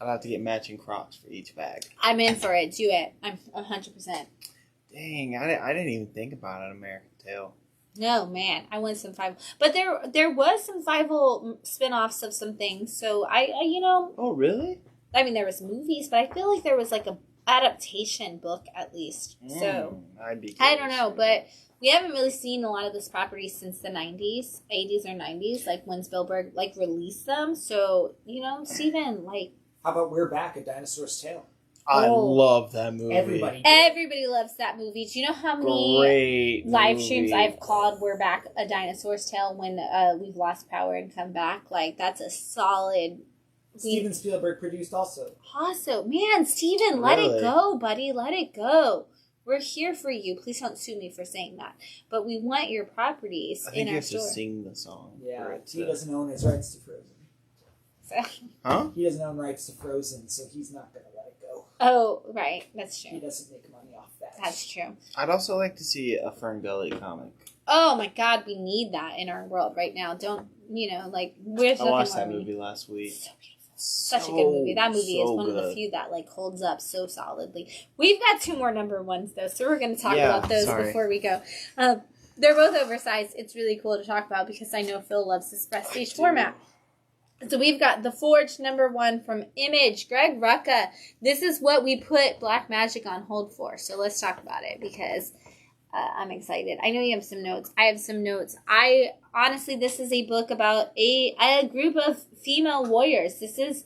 I'd have to get matching Crocs for each bag. I'm in for it. Do it. I'm 100%. Dang, I didn't even think about an American Tail. No, man, I want some Five. But there was some Five-O spin-offs of some things, so I you know. Oh, really? I mean, there was movies, but I feel like there was like a adaptation book at least. So I'd be curious. I don't know, but we haven't really seen a lot of this property since the 90s, 80s or 90s, like when Spielberg like released them. So, you know, Steven, like. How about We're Back, A Dinosaur's Tale? I love that movie. Everybody loves that movie. Do you know how many live streams I've called "We're Back: A Dinosaur's Tale" when we've lost power and come back? Like, that's a solid. Steven Spielberg produced also. Also, man, Steven, let it go, buddy. Let it go. We're here for you. Please don't sue me for saying that. But we want your properties in our store. I think you have to sing the song. Yeah, he doesn't own his rights to Frozen. Huh? He doesn't own rights to Frozen, so he's not going to let it go. Oh, right. That's true. He doesn't make money off that. That's true. I'd also like to see a Ferngully comic. Oh my God, we need that in our world right now. Don't, where's I watched that movie last week. So beautiful. Such a good movie. That movie is one of the few that holds up so solidly. We've got 2 more number ones though, so we're going to talk about those before we go. They're both oversized. It's really cool to talk about because I know Phil loves this prestige format. So we've got The Forge number 1 from Image, Greg Rucka. This is what we put Black Magic on hold for. So let's talk about it because I'm excited. I know you have some notes. I have some notes. Honestly, this is a book about a group of female warriors. This is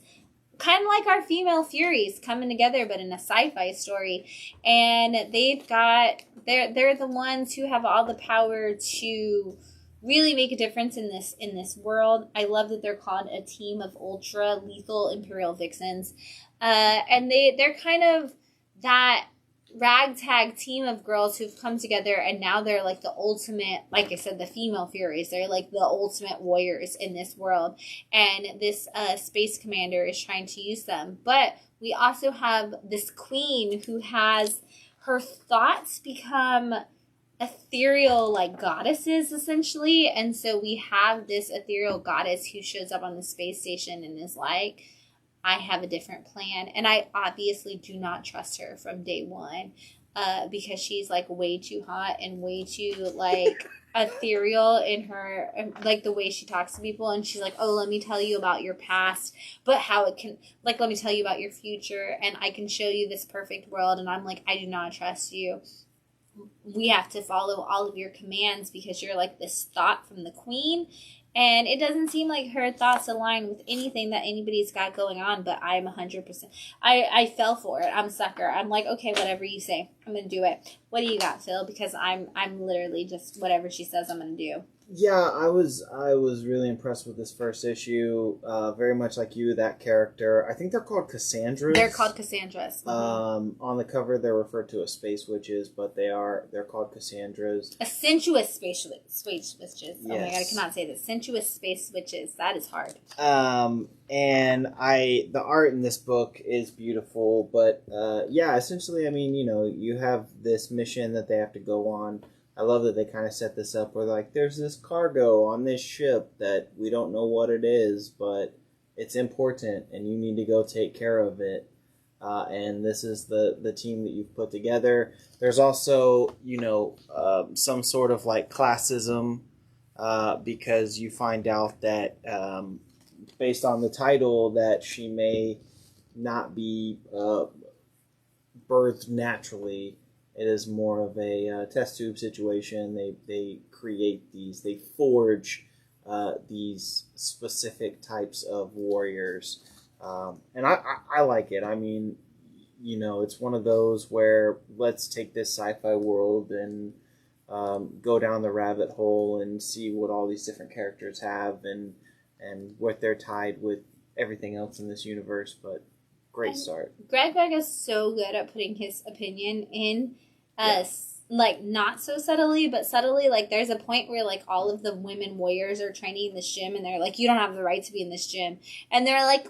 kind of like our female Furies coming together, but in a sci-fi story. And they're the ones who have all the power to really make a difference in this world. I love that they're called a team of ultra lethal Imperial Vixens. And they're kind of that ragtag team of girls who've come together, and now they're like the ultimate, like I said, the female Furies. They're like the ultimate warriors in this world, and this space commander is trying to use them. But we also have this queen who has her thoughts become ethereal, like goddesses essentially, and so we have this ethereal goddess who shows up on the space station and is like, I have a different plan. And I obviously do not trust her from day one because she's like way too hot and way too like ethereal in her, like the way she talks to people. And she's like, oh, let me tell you about your past, but how it can, like, let me tell you about your future, and I can show you this perfect world. And I'm like, I do not trust you. We have to follow all of your commands because you're like this thought from the queen. And it doesn't seem like her thoughts align with anything that anybody's got going on, but I'm 100%. I fell for it. I'm a sucker. I'm like, okay, whatever you say, I'm going to do it. What do you got, Phil? Because I'm literally just whatever she says I'm going to do. Yeah, I was really impressed with this first issue. Very much like you, that character. I think they're called Cassandras. They're called Cassandras. Mm-hmm. On the cover, they're referred to as space witches, but they're called Cassandras. A sensuous space witches. Yes. Oh my God, I cannot say this. Sensuous space witches. That is hard. And the art in this book is beautiful, but essentially, I mean, you have this mission that they have to go on. I love that they kind of set this up where, like, there's this cargo on this ship that we don't know what it is, but it's important, and you need to go take care of it. And this is the team that you've put together. There's also, some sort of, like, classism, because you find out that, based on the title, that she may not be birthed naturally. It is more of a test tube situation. They create these, they forge these specific types of warriors. And I like it. I mean, it's one of those where let's take this sci-fi world and go down the rabbit hole and see what all these different characters have and what they're tied with everything else in this universe. But great start. Greg is so good at putting his opinion in. Like, not so subtly, but subtly. Like, there's a point where, like, all of the women warriors are training in this gym, and they're like, you don't have the right to be in this gym. And they're like,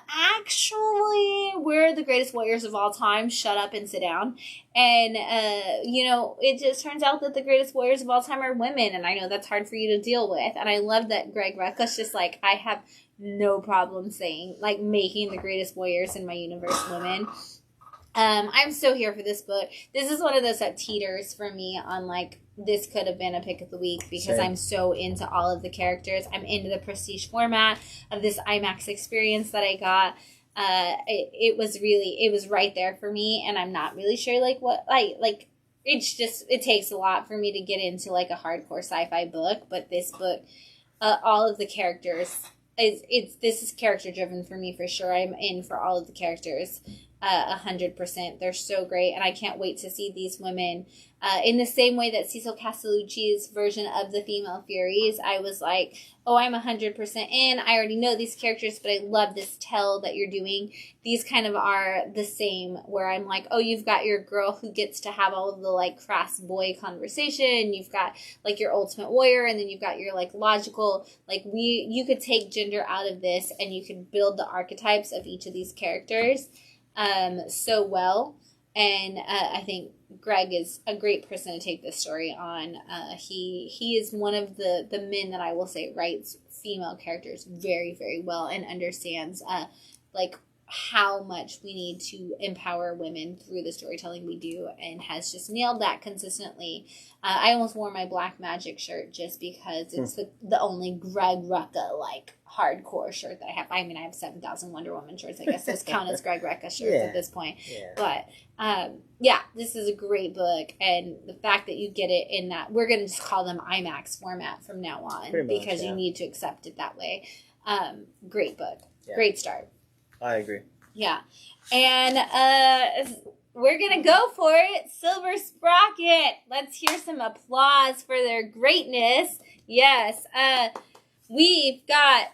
actually, we're the greatest warriors of all time. Shut up and sit down. And, it just turns out that the greatest warriors of all time are women, and I know that's hard for you to deal with. And I love that Greg Rucka's just like, I have no problem saying, like, making the greatest warriors in my universe women. I'm so here for this book. This is one of those that teeters for me on, like, this could have been a pick of the week because I'm so into all of the characters. I'm into the prestige format of this IMAX experience that I got. It was right there for me, and I'm not really sure, like, what, like, it takes a lot for me to get into, like, a hardcore sci-fi book, but this book, all of the characters, this is character driven for me for sure. I'm in for all of the characters. 100%. They're so great, and I can't wait to see these women in the same way that Cecil Castellucci's version of the female Furies. I was like, oh, I'm 100% in. I already know these characters, but I love this tell that you're doing. These kind of are the same, where I'm like, oh, you've got your girl who gets to have all of the like crass boy conversation. You've got like your ultimate warrior, and then you've got your like logical, like you could take gender out of this, and you could build the archetypes of each of these characters so well. And I think Greg is a great person to take this story on. He is one of the men that I will say writes female characters very, very well, and understands like how much we need to empower women through the storytelling we do, and has just nailed that consistently. I almost wore my Black Magic shirt just because it's the only Greg Rucka like hardcore shirt that I have. I mean, I have 7,000 Wonder Woman shirts. I guess those count as Greg Rucka shirts at this point. Yeah. But yeah, this is a great book, and the fact that you get it in that, we're going to just call them IMAX format from now on, because you need to accept it that way. Great book. Yeah. Great start. I agree. Yeah. And we're going to go for it. Silver Sprocket. Let's hear some applause for their greatness. Yes. We've got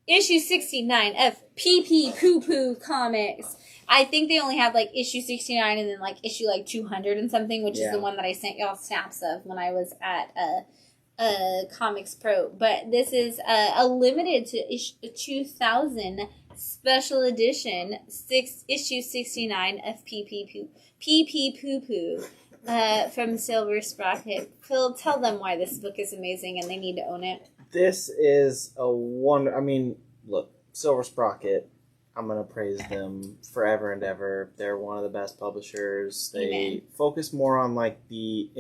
issue 69 of PP Poo Poo Comics. I think they only have like issue 69 and then like issue like 200 and something, which is the one that I sent y'all snaps of when I was at Comics Pro. But this is a limited to issue 2000 special edition, issue 69 of PP Poo Poo from Silver Sprocket. Phil, tell them why this book is amazing and they need to own it. This is a wonder. I mean, look, Silver Sprocket, I'm going to praise them forever and ever. They're one of the best publishers. They focus more on like the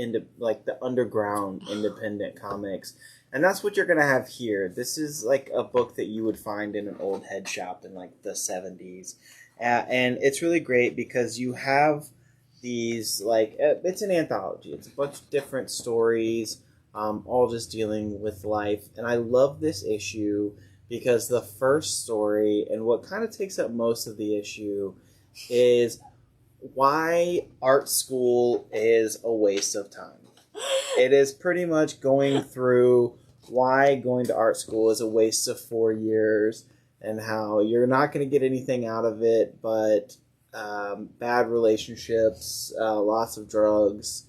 underground independent comics. And that's what you're going to have here. This is like a book that you would find in an old head shop in like the 70s. And it's really great because you have these, like, it's an anthology. It's a bunch of different stories, all just dealing with life. And I love this issue because the first story, and what kind of takes up most of the issue, is why art school is a waste of time. It is pretty much going through why going to art school is a waste of 4 years, and how you're not going to get anything out of it but bad relationships, lots of drugs,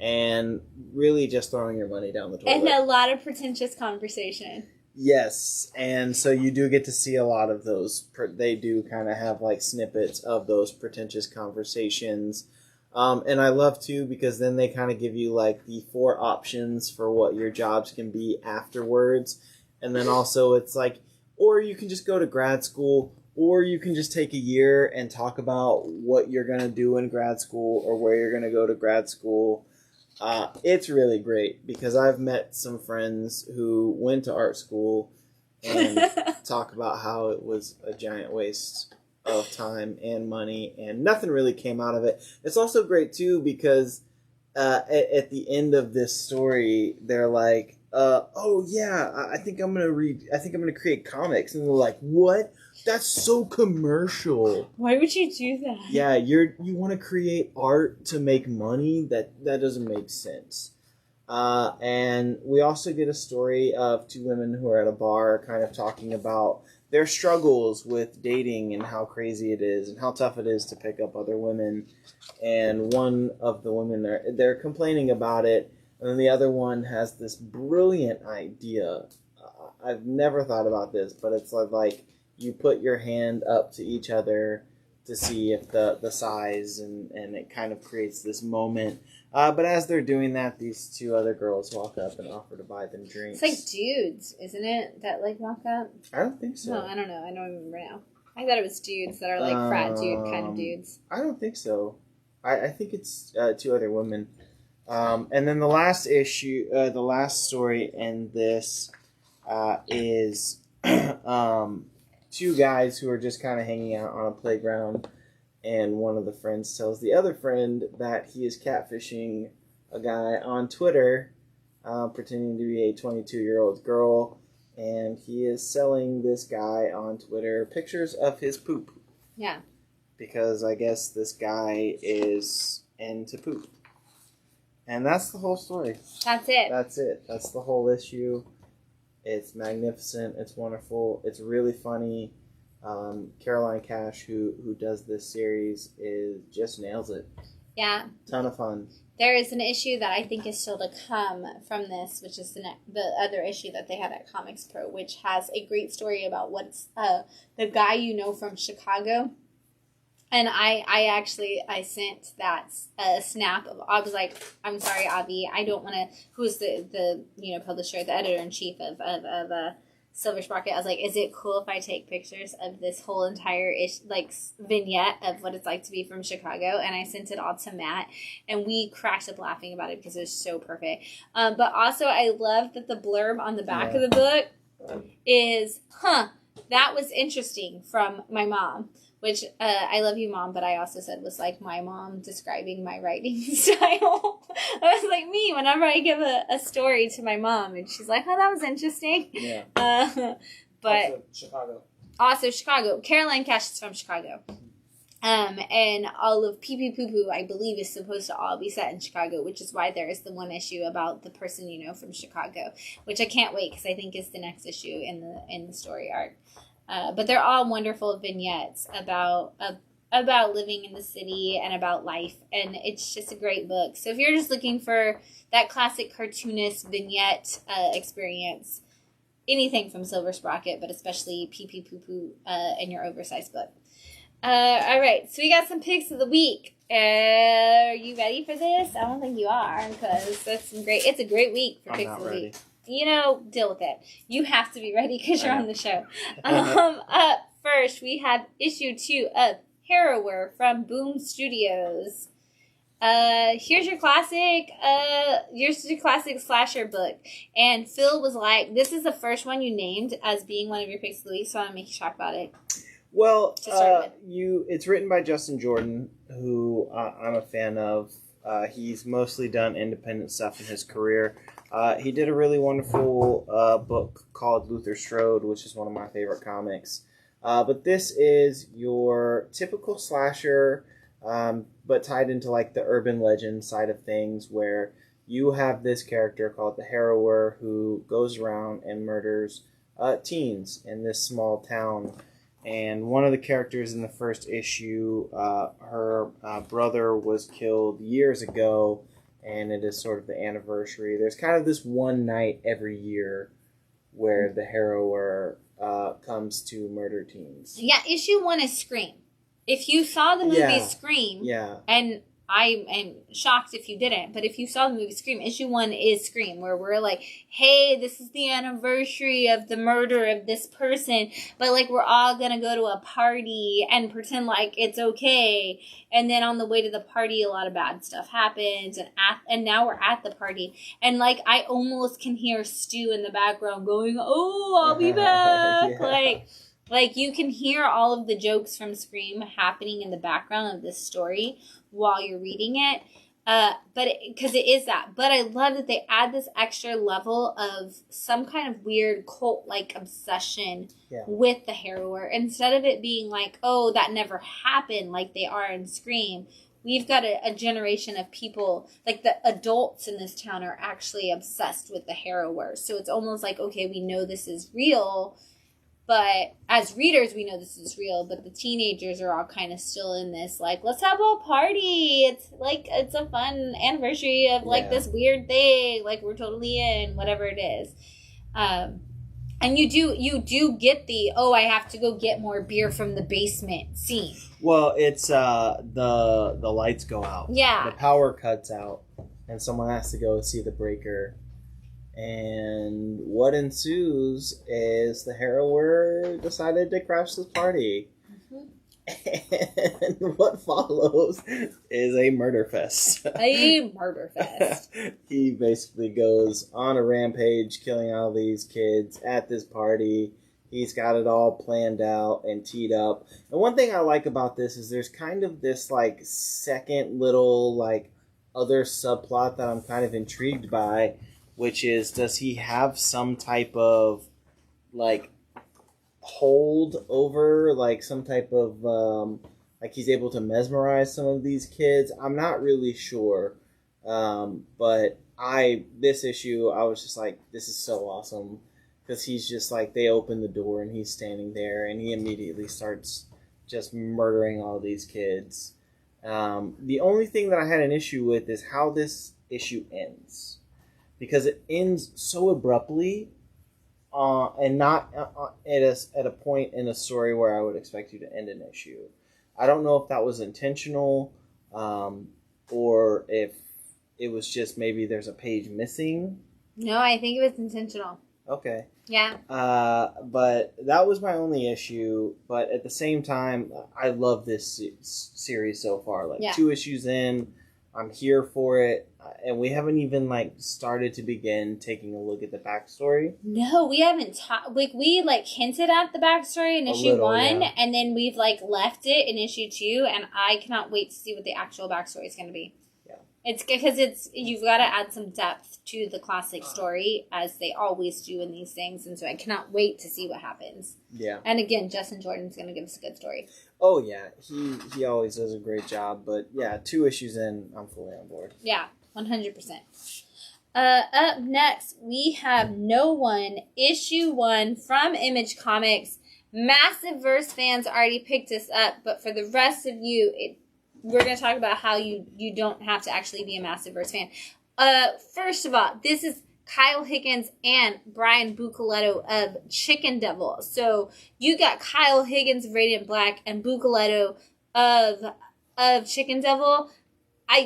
and really just throwing your money down the toilet. And a lot of pretentious conversation. Yes, and so you do get to see a lot of those. They do kind of have like snippets of those pretentious conversations. And I love too, because then they kind of give you like the 4 options for what your jobs can be afterwards. And then also it's like, or you can just go to grad school, or you can just take a year and talk about what you're going to do in grad school or where you're going to go to grad school. It's really great because I've met some friends who went to art school and talk about how it was a giant waste of time and money, and nothing really came out of it. It's also great too because at the end of this story, they're like, "Oh yeah, I think I'm gonna create comics," and they're like, "What? That's so commercial. Why would you do that?" Yeah, you want to create art to make money? That doesn't make sense. And we also get a story of 2 women who are at a bar, kind of talking about their struggles with dating and how crazy it is and how tough it is to pick up other women. And one of the women, they're complaining about it, and then the other one has this brilliant idea. I've never thought about this, but it's like you put your hand up to each other to see if the size, and it kind of creates this moment. But as they're doing that, these 2 other girls walk up and offer to buy them drinks. It's like dudes, isn't it, that like walk up? I don't think so. No, I don't know. I don't remember now. I thought it was dudes that are like frat dude kind of dudes. I don't think so. I think it's 2 other women. And then the last issue, the last story in this is 2 guys who are just kind of hanging out on a playground, and one of the friends tells the other friend that he is catfishing a guy on Twitter, pretending to be a 22-year-old girl, and he is selling this guy on Twitter pictures of his poop. Yeah. because I guess this guy is into poop. And that's the whole story. That's it. That's it. That's the whole issue. It's magnificent. It's wonderful. It's really funny. Caroline Cash, who does this series, just nails it. Yeah. Ton of fun. There is an issue that I think is still to come from this, which is the other issue that they had at Comics Pro, which has a great story about what's the guy you know from Chicago. And I sent that snap of, I was like, I'm sorry, Avi, I don't want to, who's the publisher, the editor-in-chief of Silver Sprocket. I was like, is it cool if I take pictures of this whole entire vignette of what it's like to be from Chicago? And I sent it all to Matt, and we cracked up laughing about it because it was so perfect. But also, I love that the blurb on the back of the book is, that was interesting from my mom. Which, I love you, Mom, but I also said was like my mom describing my writing style. I was like me whenever I give a story to my mom, and she's like, oh, that was interesting. Yeah. But Also Chicago. Caroline Cash is from Chicago. And all of Pee Pee Poo Poo, I believe, is supposed to all be set in Chicago, which is why there is the one issue about the person you know from Chicago, which I can't wait because I think is the next issue in the story arc. But they're all wonderful vignettes about living in the city and about life, and it's just a great book. So if you're just looking for that classic cartoonist vignette experience, anything from Silver Sprocket, but especially Pee Pee Poo Poo in your oversized book. All right, so we got some picks of the week. Are you ready for this? I don't think you are, because it's a great week for picks of the week. Deal with it. You have to be ready because you're on the show. Up first, we have issue 2 of Hexware from Boom Studios. Here's your classic slasher book. And Phil was like, this is the first one you named as being one of your picks of the week, so I want to make you talk about it. Well, it's written by Justin Jordan, who I'm a fan of. He's mostly done independent stuff in his career. He did a really wonderful book called Luther Strode, which is one of my favorite comics. But this is your typical slasher, but tied into like the urban legend side of things, where you have this character called the Hexware who goes around and murders teens in this small town. And one of the characters in the first issue, her brother was killed years ago, and it is sort of the anniversary. There's kind of this one night every year where the Hexware comes to murder teens. Yeah, issue 1 is Scream. If you saw the movie Scream, and I am shocked if you didn't, but if you saw the movie Scream, issue 1 is Scream, where we're like, hey, this is the anniversary of the murder of this person, but like we're all gonna go to a party and pretend like it's okay, and then on the way to the party a lot of bad stuff happens, and now we're at the party, and like I almost can hear Stu in the background going, oh, I'll be back. Like you can hear all of the jokes from Scream happening in the background of this story while you're reading it, because it is that. But I love that they add this extra level of some kind of weird cult-like obsession with the Hexware. Instead of it being like, oh, that never happened, like they are in Scream, we've got a generation of people, like the adults in this town are actually obsessed with the Hexware. So it's almost like, okay, we know this is real, but as readers, we know this is real, but the teenagers are all kind of still in this, like, let's have a party. It's like, it's a fun anniversary of, like, this weird thing. Like, we're totally in, whatever it is. And you do get the, I have to go get more beer from the basement scene. Well, it's, the lights go out. Yeah. The power cuts out, and someone has to go see the breaker. And what ensues is the Hexware decided to crash this party. And what follows is a murder fest. A murder fest. He basically goes on a rampage, killing all these kids at this party. He's got it all planned out and teed up. And one thing I like about this is there's kind of this, like, second little, like, other subplot that I'm kind of intrigued by, which is, does he have some type of, like, hold over, like, some type of, like he's able to mesmerize some of these kids. I'm not really sure, but this issue I was just like, this is so awesome, because he's just like, they open the door and he's standing there and he immediately starts just murdering all these kids. The only thing that I had an issue with is how this issue ends, because it ends so abruptly, and not at a point in a story where I would expect you to end an issue. I don't know if that was intentional, or if it was just maybe there's a page missing. No, I think it was intentional. Okay. Yeah. But that was my only issue. But at the same time, I love this series so far. Like 2 issues in, I'm here for it. And we haven't even started to begin taking a look at the backstory. No, we haven't we hinted at the backstory in issue 1, yeah. And then we've left it in issue 2, and I cannot wait to see what the actual backstory is going to be. Yeah, it's because you've got to add some depth to the classic story, as they always do in these things, and so I cannot wait to see what happens. Yeah, and again, Justin Jordan's going to give us a good story. Oh yeah, he always does a great job. But yeah, 2 issues in, I'm fully on board. Yeah. 100%. Up next, we have No One, issue 1 from Image Comics. Massive Verse fans already picked us up, but for the rest of you, we're going to talk about how you don't have to actually be a Massive Verse fan. First of all, this is Kyle Higgins and Brian Bucoletto of Chicken Devil. So you got Kyle Higgins of Radiant Black and Bucoletto of Chicken Devil.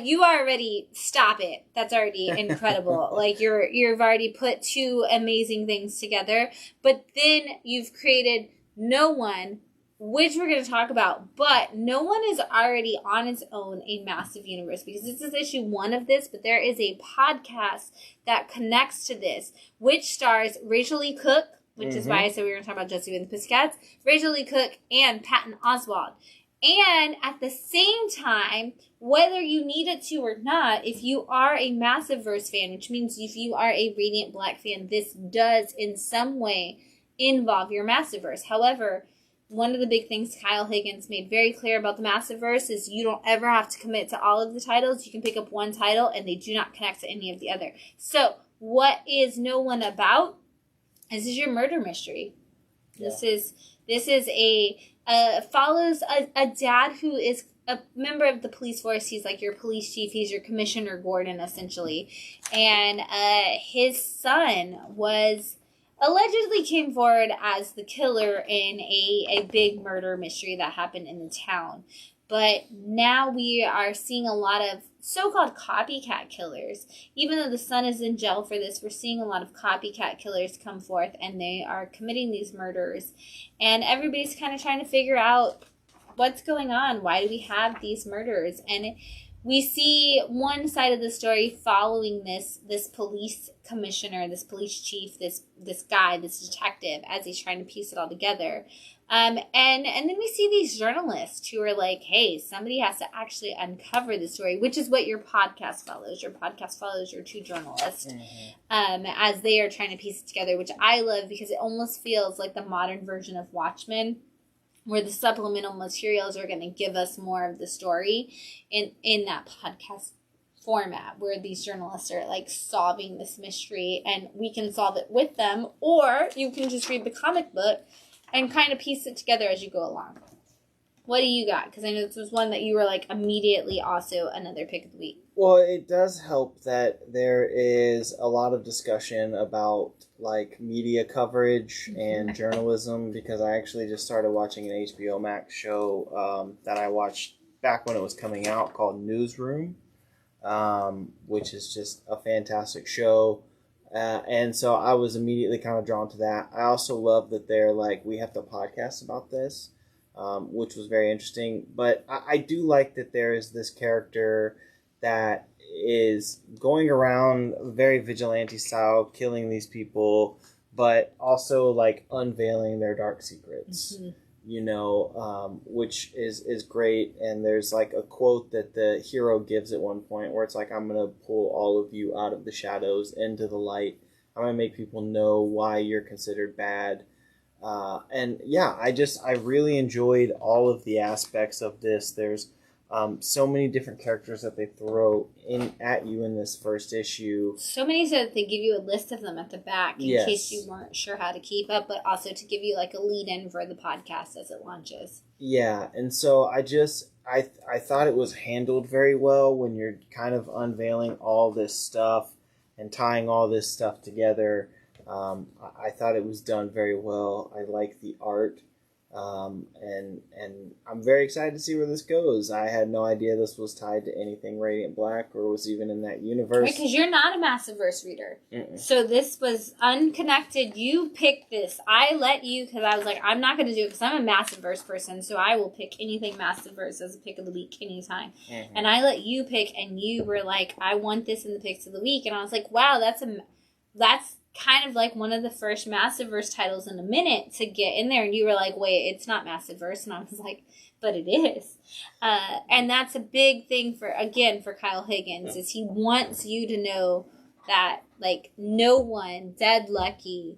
You already stop it. That's already incredible. You've already put 2 amazing things together, but then you've created No One, which we're going to talk about. But No One is already on its own a massive universe, because this is issue 1 of this, but there is a podcast that connects to this, which stars Rachel Lee Cook, which is why I said we were going to talk about Josie and the Pussycats, Rachel Lee Cook, and Patton Oswalt. And at the same time, whether you need it to or not, if you are a Massive Verse fan, which means if you are a Radiant Black fan, this does in some way involve your Massive Verse. However, one of the big things Kyle Higgins made very clear about the Massive Verse is you don't ever have to commit to all of the titles. You can pick up one title and they do not connect to any of the other. So, what is No One about? This is your murder mystery. Yeah. This is follows a dad who is a member of the police force. He's your police chief. He's your Commissioner Gordon, essentially. And his son allegedly came forward as the killer in a big murder mystery that happened in the town. But now we are seeing a lot of so-called copycat killers. Even though the son is in jail for this, we're seeing a lot of copycat killers come forth, and they are committing these murders. And everybody's kind of trying to figure out what's going on. Why do we have these murders? And we see one side of the story following this police commissioner, this police chief, this guy, this detective, as he's trying to piece it all together. And then we see these journalists who are like, hey, somebody has to actually uncover the story, which is what your podcast follows. Your podcast follows your 2 journalists as they are trying to piece it together, which I love because it almost feels like the modern version of Watchmen, where the supplemental materials are going to give us more of the story in that podcast format, where these journalists are solving this mystery and we can solve it with them, or you can just read the comic book and kind of piece it together as you go along. What do you got? Because I know this was one that you were immediately also another pick of the week. Well, it does help that there is a lot of discussion about media coverage and journalism, because I actually just started watching an HBO Max show that I watched back when it was coming out, called Newsroom, which is just a fantastic show. And so I was immediately kind of drawn to that. I also love that they're we have to podcast about this, which was very interesting. But I do like that there is this character that is going around very vigilante style, killing these people, but also unveiling their dark secrets. Mm-hmm. Which is great. And there's a quote that the hero gives at one point where it's I'm going to pull all of you out of the shadows into the light. I'm going to make people know why you're considered bad. And yeah, I really enjoyed all of the aspects of this. There's so many different characters that they throw in at you in this first issue. So many so that they give you a list of them at the back in case you weren't sure how to keep up, but also to give you like a lead-in for the podcast as it launches. Yeah, and so I thought it was handled very well when you're kind of unveiling all this stuff and tying all this stuff together. I thought it was done very well. I like the art, and I'm very excited to see where this goes. I had no idea this was tied to anything Radiant Black or was even in that universe. Because you're not a Massive-Verse reader. So this was unconnected. You picked this. I let you, because I was like, I'm not going to do it because I'm a Massive-Verse person, so I will pick anything Massive-Verse as a pick of the week anytime. And I let you pick, and you were like, I want this in the picks of the week. And I was like, wow, that's kind of like one of the first Massive-Verse titles in a minute to get in there. And you were like, wait, it's not Massive-Verse. And I was like, but it is. And that's a big thing for Kyle Higgins, is he wants you to know that, like, no one, Dead Lucky,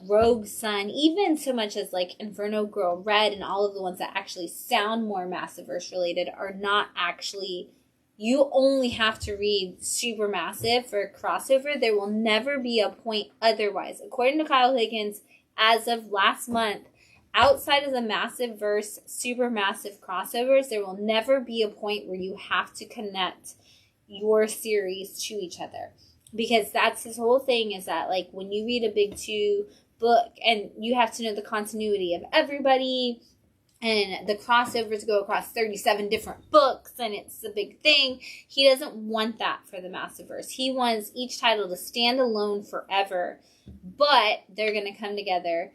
Rogue Sun, even so much as, like, Inferno Girl Red and all of the ones that actually sound more Massive-Verse related are not actually... You only have to read Supermassive for a crossover. There will never be a point otherwise. According to Kyle Higgins, as of last month, outside of the Massive-Verse, Supermassive crossovers, there will never be a point where you have to connect your series to each other. Because that's his whole thing, is that, like, when you read a Big Two book, and you have to know the continuity of everybody... And the crossovers go across 37 different books, and it's a big thing. He doesn't want that for the Massive-Verse. He wants each title to stand alone forever, but they're going to come together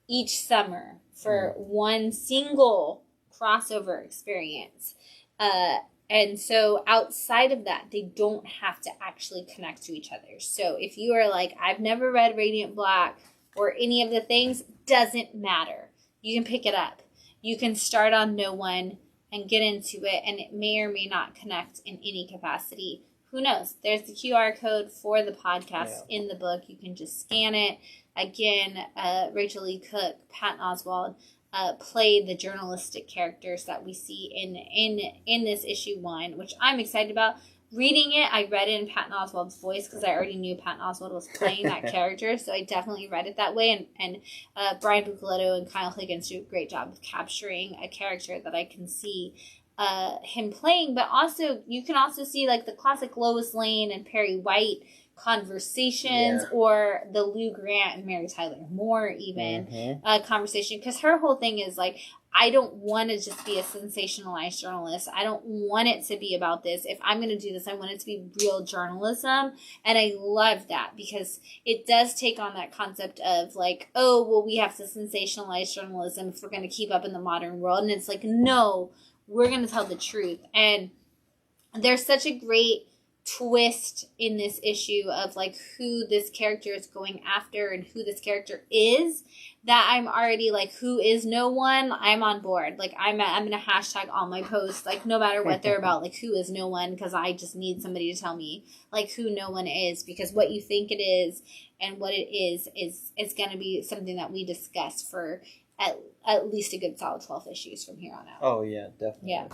each summer for one single crossover experience. And so outside of that, they don't have to actually connect to each other. So if you are like, I've never read Radiant Black or any of the things, doesn't matter. You can pick it up. You can start on No One and get into it, and it may or may not connect in any capacity. Who knows? There's the QR code for the podcast in the book. You can just scan it. Again, Rachel Lee Cook, Patton Oswalt played the journalistic characters that we see in this issue 1, which I'm excited about. Reading it, I read it in Patton Oswalt's voice because I already knew Patton Oswalt was playing that character, so I definitely read it that way. And Brian Bucoletto and Kyle Higgins do a great job of capturing a character that I can see him playing. But also, you can also see like the classic Lois Lane and Perry White conversations, or the Lou Grant and Mary Tyler Moore even conversation, because her whole thing is like, I don't want to just be a sensationalized journalist. I don't want it to be about this. If I'm going to do this, I want it to be real journalism. And I love that because it does take on that concept of like, oh, well, we have to sensationalize journalism if we're going to keep up in the modern world. And it's like, no, we're going to tell the truth. And there's such a great twist in this issue of like who this character is going after and who this character is, that I'm already like, who is No One? I'm on board. Like I'm gonna hashtag all my posts, like no matter what they're about, like who is No One, because I just need somebody to tell me like who No One is, because what you think it is and what it is gonna be something that we discuss for at least a good solid 12 issues from here on out. Oh yeah, definitely. Yeah.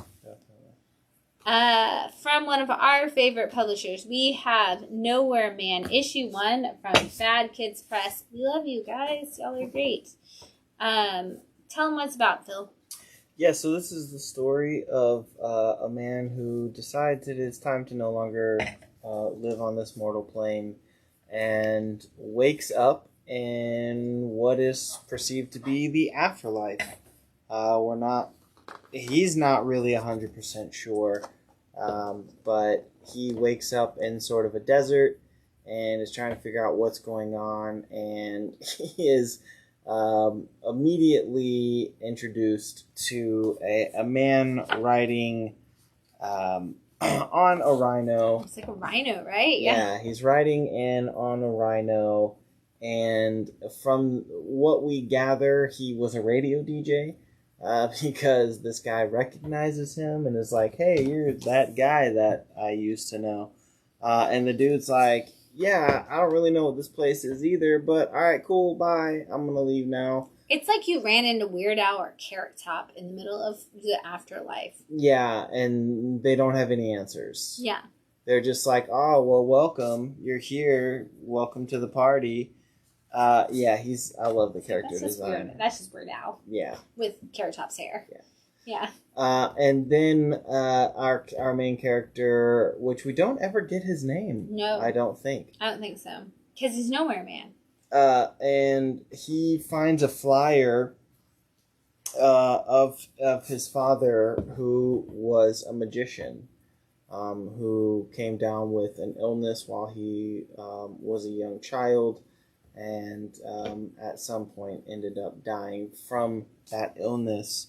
From one of our favorite publishers, we have Nowhere Man, issue 1 from Bad Kids Press. We love you guys. Y'all are great. Tell them what it's about, Phil. Yeah, so this is the story of a man who decides that it's time to no longer live on this mortal plane and wakes up in what is perceived to be the afterlife. He's not really 100% sure, but he wakes up in sort of a desert and is trying to figure out what's going on, and he is immediately introduced to a man riding on a rhino. It's like a rhino, right? Yeah, he's riding in on a rhino, and from what we gather, he was a radio DJ. Because this guy recognizes him and is like, hey, you're that guy that I used to know. And the dude's like, yeah, I don't really know what this place is either, but all right, cool, bye. I'm going to leave now. It's like you ran into Weird Al or Carrot Top in the middle of the afterlife. Yeah, and they don't have any answers. Yeah. They're just like, oh, well, welcome. You're here. Welcome to the party. Yeah, I love the character design. That's just Weird Al. Yeah. With Carrot Top's hair. Yeah. Yeah. And then our main character, which we don't ever get his name. No. I don't think. I don't think so. Because he's Nowhere Man. And he finds a flyer of his father, who was a magician, who came down with an illness while he was a young child, and at some point ended up dying from that illness.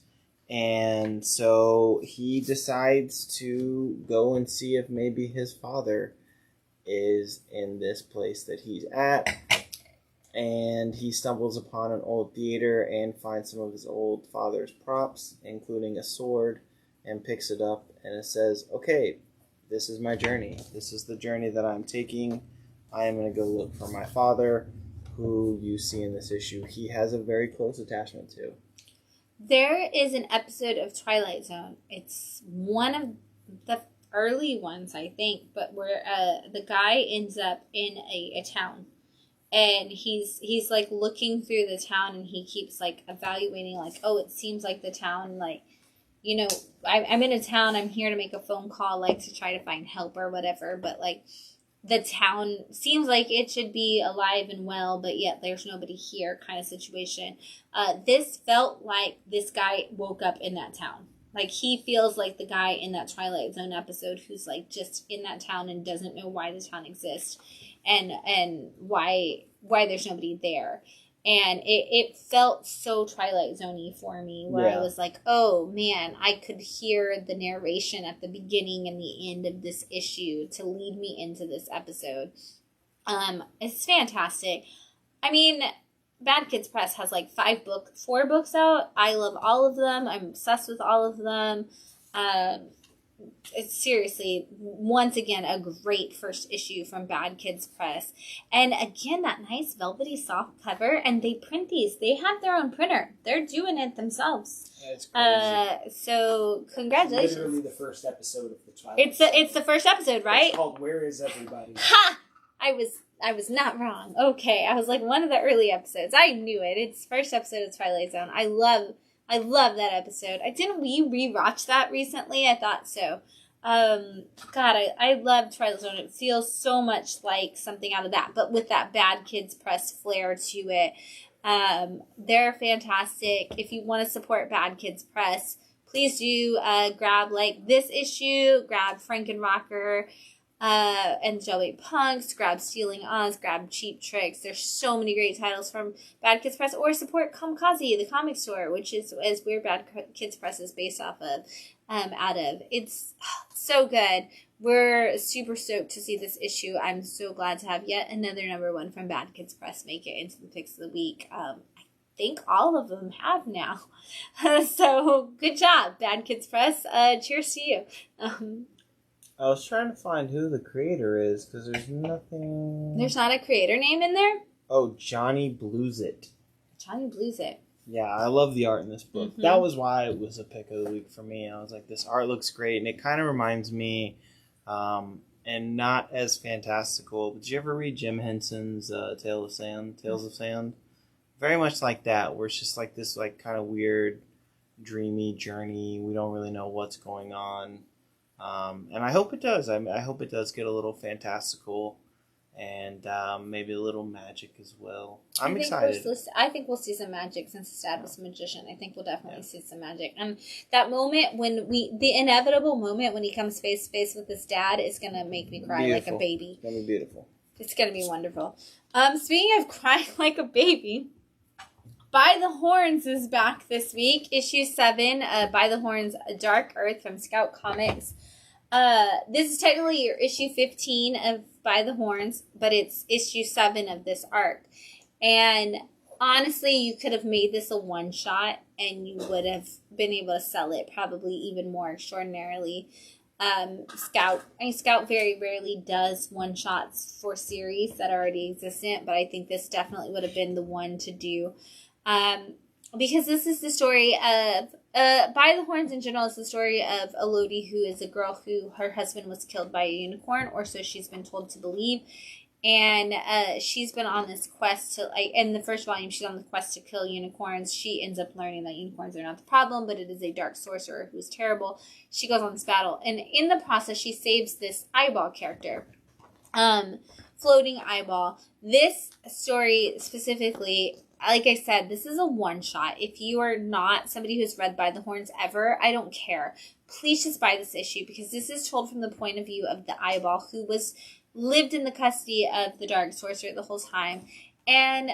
And so he decides to go and see if maybe his father is in this place that he's at. And he stumbles upon an old theater and finds some of his old father's props, including a sword, and picks it up. And it says, okay, this is my journey. This is the journey that I'm taking. I am going to go look for my father, who you see in this issue he has a very close attachment to. There is an episode of Twilight Zone. It's one of the early ones, I think, but where the guy ends up in a town. And he's like looking through the town, and he keeps like evaluating, like, oh, it seems like the town, like, you know, I'm in a town, I'm here to make a phone call, like to try to find help or whatever, but like the town seems like it should be alive and well, but yet there's nobody here kind of situation. This felt like this guy woke up in that town. Like, he feels like the guy in that Twilight Zone episode who's like just in that town and doesn't know why the town exists. And why there's nobody there. And it felt so Twilight Zone-y for me, where I was like, oh man, I could hear the narration at the beginning and the end of this issue to lead me into this episode. It's fantastic. I mean, Bad Kids Press has like 4 books out. I love all of them. I'm obsessed with all of them. It's seriously, once again, a great first issue from Bad Kids Press. And again, that nice velvety soft cover. And they print these. They have their own printer. They're doing it themselves. That's crazy. So congratulations. It's literally the first episode of the Twilight. It's the first episode, right? It's called Where Is Everybody? Ha! I was not wrong. Okay, I was like one of the early episodes. I knew it. It's first episode of Twilight Zone. I love that episode. Didn't we rewatch that recently? I thought so. God, I love Twilight Zone. It feels so much like something out of that, but with that Bad Kids Press flair to it. They're fantastic. If you want to support Bad Kids Press, please do grab like this issue, grab Frankenrocker, and Jelly Punks, grab Stealing Oz, grab Cheap Tricks. There's so many great titles from Bad Kids Press, or support Kamikaze, the comic store, which is where Bad Kids Press is based off of, out of. It's so good. We're super stoked to see this issue. I'm so glad to have yet another #1 from Bad Kids Press make it into the picks of the week. I think all of them have now. So good job, Bad Kids Press. Cheers to you. I was trying to find who the creator is, because there's nothing... There's not a creator name in there? Oh, Johnny Blues It. Johnny Blues It. Yeah, I love the art in this book. Mm-hmm. That was why it was a pick of the week for me. I was like, this art looks great, and it kind of reminds me, and not as fantastical, but did you ever read Jim Henson's Tales of Sand? Very much like that, where it's just like this like kind of weird, dreamy journey. We don't really know what's going on. And I hope it does. I hope it does get a little fantastical and maybe a little magic as well. I'm excited. I think we'll see some magic since his dad was a magician. I think we'll definitely see some magic. And that moment the inevitable moment when he comes face to face with his dad is going to make me cry like a baby. It's going to be beautiful. It's going to be wonderful. Speaking of crying like a baby, By the Horns is back this week. Issue 7, By the Horns, Dark Earth from Scout Comics. This is technically your issue 15 of By the Horns, but it's issue 7 of this arc. And honestly, you could have made this a one-shot, and you would have been able to sell it probably even more extraordinarily. Scout very rarely does one-shots for series that are already existent, but I think this definitely would have been the one to do. Because this is the story of, By the Horns in general is the story of Elodie, who is a girl who her husband was killed by a unicorn, or so she's been told to believe. And she's been on this quest to, like, in the first volume, she's on the quest to kill unicorns. She ends up learning that unicorns are not the problem, but it is a dark sorcerer who's terrible. She goes on this battle, and in the process, she saves this eyeball character. Floating eyeball. This story specifically, like I said, this is a one-shot. If you are not somebody who's read By the Horns ever, I don't care. Please just buy this issue, because this is told from the point of view of the eyeball, who lived in the custody of the dark sorcerer the whole time. And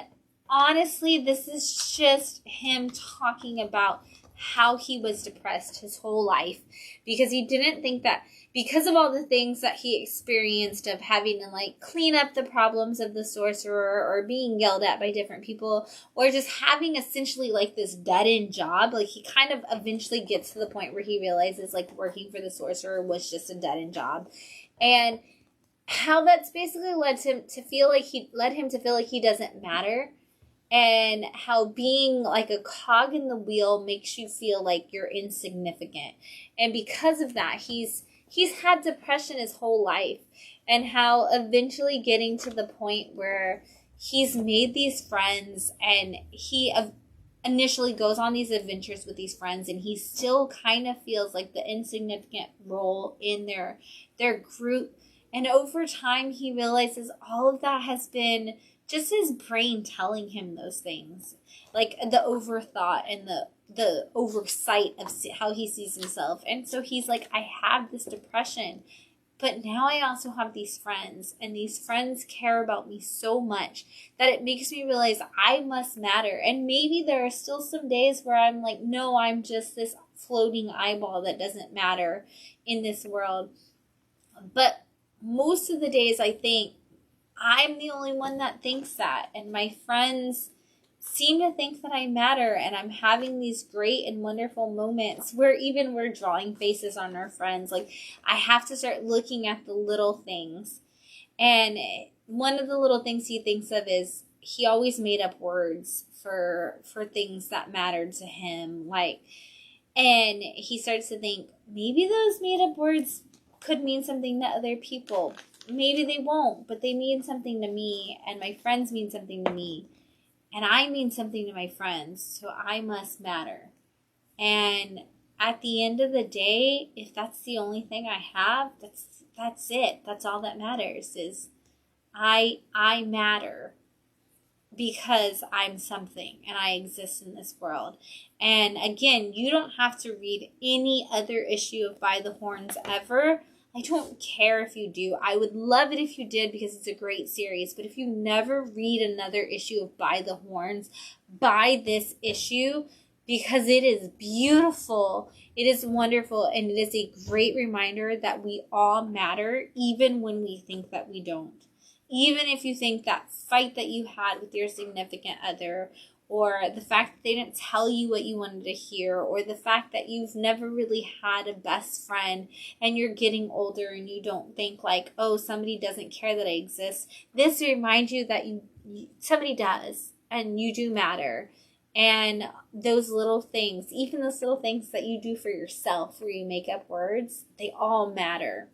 honestly, this is just him talking about how he was depressed his whole life, because he didn't think that, because of all the things that he experienced of having to, like, clean up the problems of the sorcerer, or being yelled at by different people, or just having essentially, like, this dead-end job. Like, he kind of eventually gets to the point where he realizes, like, working for the sorcerer was just a dead-end job. And how that's basically led him to feel like he doesn't matter, and how being like a cog in the wheel makes you feel like you're insignificant. And because of that, he's had depression his whole life, and how eventually getting to the point where he's made these friends, and he initially goes on these adventures with these friends, and he still kind of feels like the insignificant role in their group. And over time, he realizes all of that has been just his brain telling him those things. Like the overthought and the oversight of how he sees himself. And so he's like, I have this depression, but now I also have these friends. And these friends care about me so much that it makes me realize I must matter. And maybe there are still some days where I'm like, no, I'm just this floating eyeball that doesn't matter in this world. But most of the days, I think I'm the only one that thinks that, and my friends seem to think that I matter, and I'm having these great and wonderful moments where even we're drawing faces on our friends. Like, I have to start looking at the little things. And one of the little things he thinks of is he always made up words for things that mattered to him. Like, and he starts to think, maybe those made up words could mean something to other people. Maybe they won't, but they mean something to me, and my friends mean something to me, and I mean something to my friends, so I must matter. And at the end of the day, if that's the only thing I have, that's it. That's all that matters, is I matter because I'm something and I exist in this world. And again, you don't have to read any other issue of By the Horns ever. I don't care if you do. I would love it if you did, because it's a great series. But if you never read another issue of By the Horns, buy this issue, because it is beautiful. It is wonderful. And it is a great reminder that we all matter, even when we think that we don't. Even if you think that fight that you had with your significant other, or the fact that they didn't tell you what you wanted to hear, or the fact that you've never really had a best friend and you're getting older and you don't think like, oh, somebody doesn't care that I exist. This reminds you that somebody does, and you do matter. And those little things, even those little things that you do for yourself where you make up words, they all matter.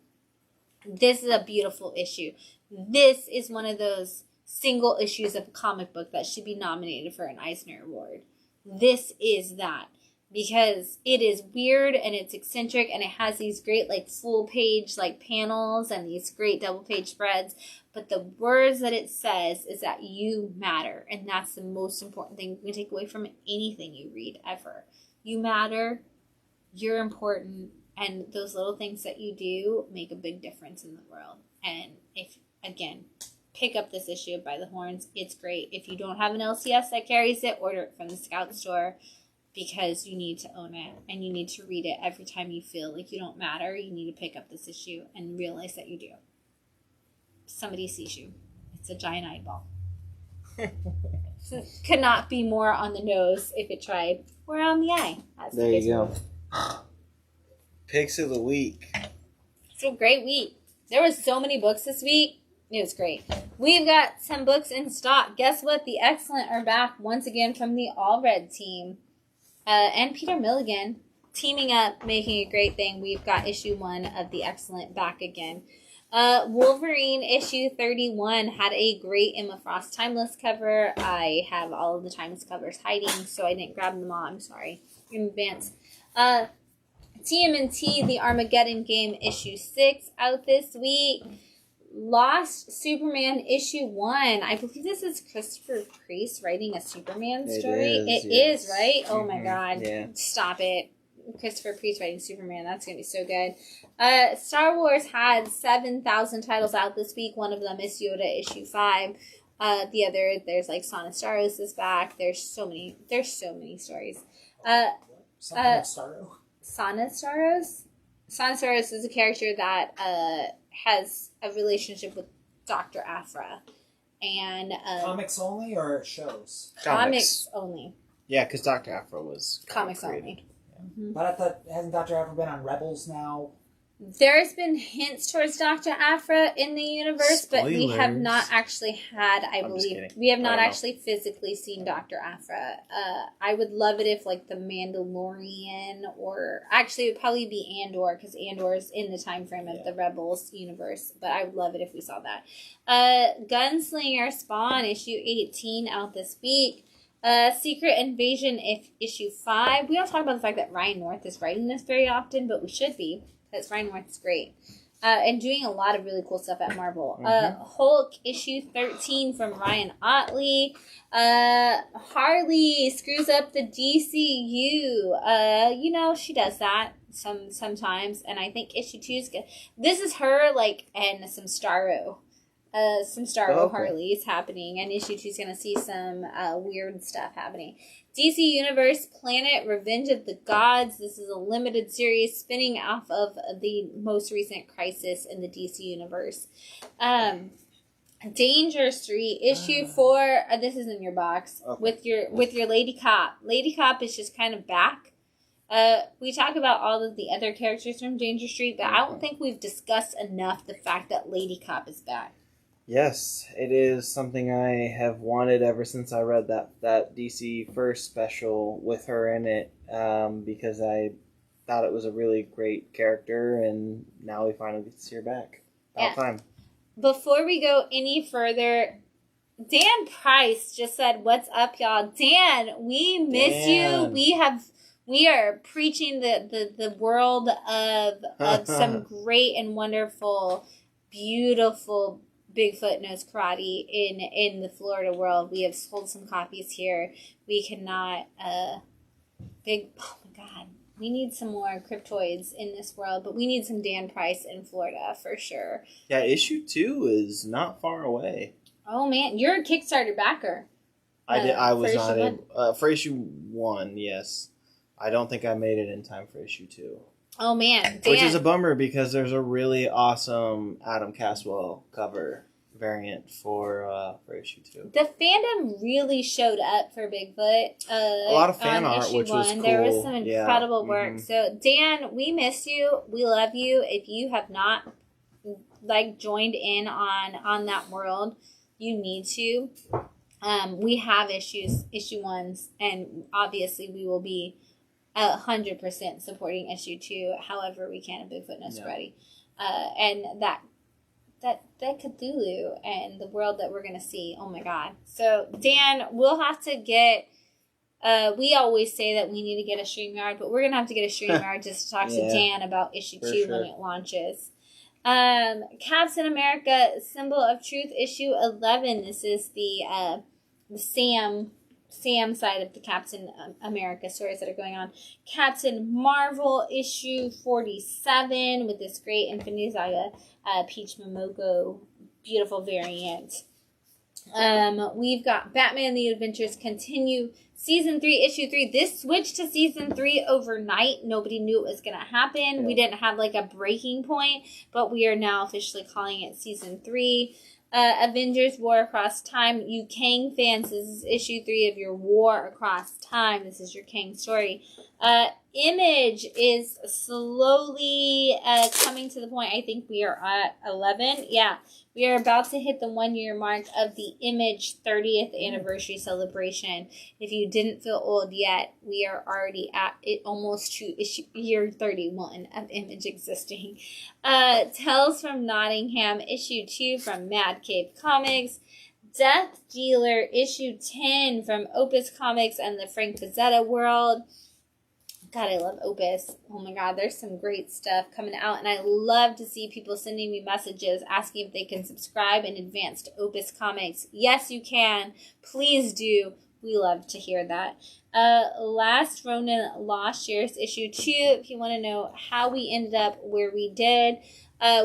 This is a beautiful issue. This is one of those single issues of a comic book that should be nominated for an Eisner Award. This is that, because it is weird and it's eccentric, and it has these great like full page like panels and these great double page spreads, but the words that it says is that you matter, and that's the most important thing you can take away from anything you read ever. You matter, you're important, and those little things that you do make a big difference in the world. And if, again, pick up this issue of By the Horns. It's great. If you don't have an LCS that carries it, order it from the Scout store, because you need to own it, and you need to read it every time you feel like you don't matter. You need to pick up this issue and realize that you do. Somebody sees you. It's a giant eyeball. So could not be more on the nose if it tried, or on the eye. There you go. Picks of the week. It's a great week. There was so many books this week. It was great. We've got some books in stock. Guess what? The Excellent are back once again from the W.O.R.L.D.E team. And Peter Milligan teaming up, making a great thing. We've got issue 1 of the Excellent back again. Wolverine issue 31 had a great Emma Frost Timeless cover. I have all of the Timeless covers hiding, so I didn't grab them all. I'm sorry in advance. TMNT, the Armageddon Game issue 6 out this week. Lost Superman issue 1. I believe this is Christopher Priest writing a Superman story. It is, right? Oh my god. Yeah. Stop it. Christopher Priest writing Superman. That's going to be so good. Star Wars had 7,000 titles out this week. One of them is Yoda issue 5. The other, there's like Sonastaros is back. There's so many stories. Starro? Sonastaros? Sonastaros is a character that has a relationship with Dr. Aphra. And Comics only or shows? Comics only. Yeah, because Dr. Aphra was Comics created. only. Mm-hmm. But I thought, hasn't Dr. Aphra been on Rebels now? There's been hints towards Dr. Aphra in the universe, but we have not actually had, we have not actually physically seen Dr. Aphra. I would love it if, like, the Mandalorian, or actually it would probably be Andor, because Andor is in the time frame of the Rebels universe, but I would love it if we saw that. Gunslinger Spawn, issue 18, out this week. Secret Invasion issue 5. We don't talk about the fact that Ryan North is writing this very often, but we should be. Because Ryan North is great. And doing a lot of really cool stuff at Marvel. Hulk issue 13 from Ryan Otley. Harley screws up the DCU. You know, she does that sometimes. And I think issue 2 is good. This is her, like, and some Starro. Harley is happening, and issue 2 is going to see some weird stuff happening. DC Universe Planet Revenge of the Gods. This is a limited series spinning off of the most recent crisis in the DC Universe. Danger Street issue 4. This is in your box with your Lady Cop. Lady Cop is just kind of back. We talk about all of the other characters from Danger Street, but I don't think we've discussed enough the fact that Lady Cop is back. Yes, it is something I have wanted ever since I read that DC First special with her in it, because I thought it was a really great character, and now we finally get to see her back. About time. Before we go any further, Dan Price just said, "What's up, y'all?" Dan, we miss you. We are preaching the world of some great and wonderful, beautiful Bigfoot Knows Karate in the Florida world. We have sold some copies here. We cannot oh my god, we need some more cryptoids in this world, but we need some Dan Price in Florida for sure. Yeah, issue 2 is not far away. Oh man, you're a Kickstarter backer. I was not able for issue 1, yes. I don't think I made it in time for issue 2. Oh man, Dan. Which is a bummer because there's a really awesome Adam Caswell cover variant for issue 2. The fandom really showed up for Bigfoot. A lot of fan art, which was cool. There was some incredible work. Mm-hmm. So Dan, we miss you. We love you. If you have not joined in on that world, you need to. We have issue 1s, and obviously we will be 100% supporting issue 2, however we can at Bigfoot Knows Karate. And that Cthulhu and the world that we're going to see. Oh my God. So Dan, we'll have to get, we always say that we need to get a StreamYard, but we're going to have to get a StreamYard just to talk to Dan about issue 2 when it launches. Captain America Symbol of Truth issue 11. This is the Sam side of the Captain America stories that are going on. Captain Marvel issue 47 with this great Infinity Saga Peach Momoko beautiful variant. We've got Batman the Adventures Continue Season 3 issue 3. This switched to Season 3 overnight. Nobody knew it was going to happen. Yeah. We didn't have a breaking point, but we are now officially calling it Season 3. Avengers War Across Time. You Kang fans, this is issue 3 of your War Across Time. This is your Kang story. Image is slowly coming to the point. I think we are at 11. Yeah, we are about to hit the 1 year mark of the Image 30th anniversary celebration. If you didn't feel old yet, we are already at it almost to year 31 of Image existing. Tales from Nottingham, issue 2 from Mad Cave Comics. Death Dealer, issue 10 from Opus Comics and the Frank Frazetta World. God, I love Opus. Oh my God, there's some great stuff coming out, and I love to see people sending me messages asking if they can subscribe in advance to Opus Comics. Yes, you can. Please do. We love to hear that. Last Ronin Lost Years, issue 2, if you want to know how we ended up where we did.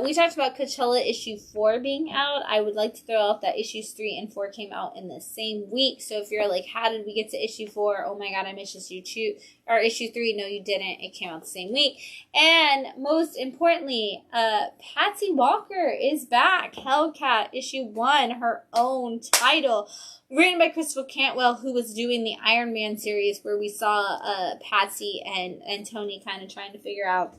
We talked about Coachella issue 4 being out. I would like to throw out that issues 3 and 4 came out in the same week. So if you're like, how did we get to issue 4? Oh my God, I missed issue 2 or issue 3. No, you didn't. It came out the same week. And most importantly, Patsy Walker is back. Hellcat issue 1, her own title. Written by Christopher Cantwell, who was doing the Iron Man series where we saw Patsy and Tony kind of trying to figure out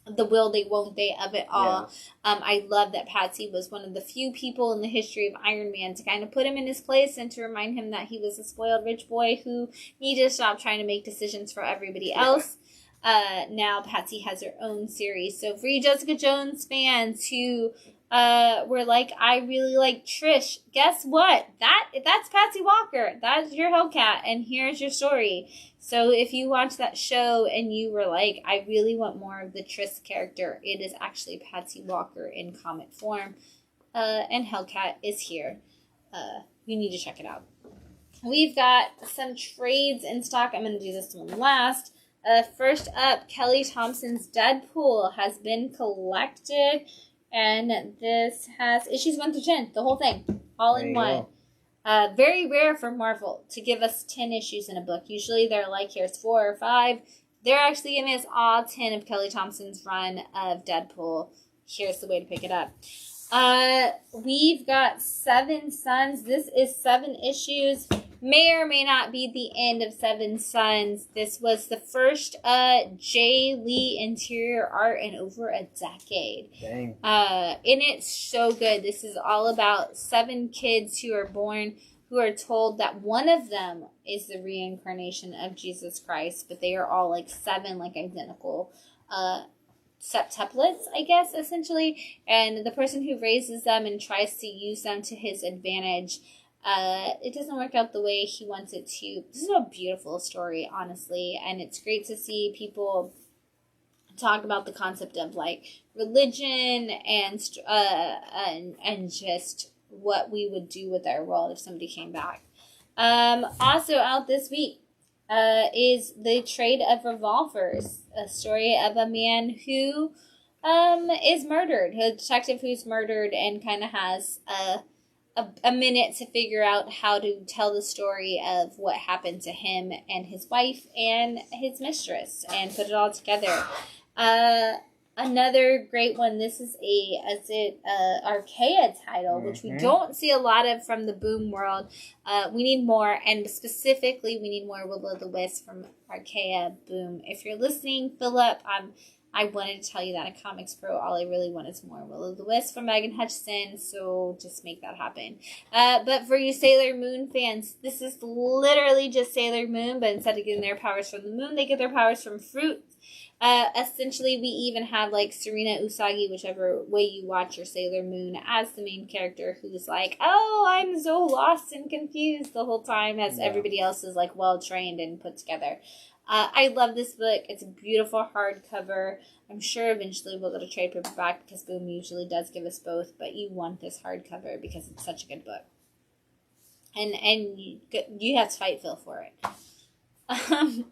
the will-they, won't-they of it all. Yeah. I love that Patsy was one of the few people in the history of Iron Man to kind of put him in his place and to remind him that he was a spoiled rich boy who needed to stop trying to make decisions for everybody else. Now Patsy has her own series. So for you Jessica Jones fans who were like, I really like Trish, guess what? That's Patsy Walker. That's your Hellcat, and here's your story. So if you watch that show and you were like, I really want more of the Trish character, it is actually Patsy Walker in comic form. And Hellcat is here. You need to check it out. We've got some trades in stock. I'm going to do this one last. First up, Kelly Thompson's Deadpool has been collected. And this has issues 1 through 10, the whole thing, all in one. Very rare for Marvel to give us 10 issues in a book. Usually they're like, here's 4 or 5. They're actually giving us all 10 of Kelly Thompson's run of Deadpool. Here's the way to pick it up. We've got 7 Sons. This is 7 issues. May or may not be the end of 7 Sons. This was the first Jay Lee interior art in over a decade. Dang. And it's so good. This is all about 7 kids who are born who are told that one of them is the reincarnation of Jesus Christ, but they are all like 7 like identical septuplets, I guess, essentially. And the person who raises them and tries to use them to his advantage, it doesn't work out the way he wants it to. This is a beautiful story, honestly, and it's great to see people talk about the concept of like religion and just what we would do with our world if somebody came back. Also out this week is The Trade of Revolvers, a story of a man who is murdered, a detective who's murdered and kind of has a minute to figure out how to tell the story of what happened to him and his wife and his mistress and put it all together. Another great one. This is Archaea title, which we don't see a lot of from the Boom world. We need more, and specifically, we need more Will-O-The-Wisp from Archaea Boom. If you're listening, Philip, I wanted to tell you that at Comics Pro, all I really want is more Will-O-The-Wisp from Megan Hutchinson, so just make that happen. But for you Sailor Moon fans, this is literally just Sailor Moon, but instead of getting their powers from the moon, they get their powers from fruit. Essentially, we even have like Serena Usagi, whichever way you watch your Sailor Moon, as the main character who's like, oh, I'm so lost and confused the whole time, as everybody else is like well trained and put together. I love this book. It's a beautiful hardcover. I'm sure eventually we'll go to trade paperback because Boom usually does give us both, but you want this hardcover because it's such a good book. And you have to fight Phil for it.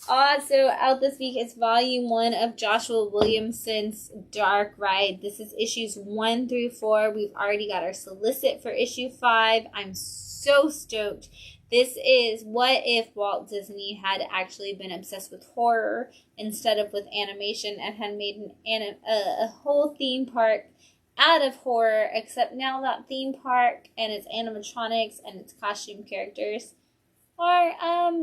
Also out this week is volume 1 of Joshua Williamson's Dark Ride. This is issues 1 through 4. We've already got our solicit for issue 5. I'm so stoked. This is what if Walt Disney had actually been obsessed with horror instead of with animation and had made a whole theme park out of horror, except now that theme park and its animatronics and its costume characters are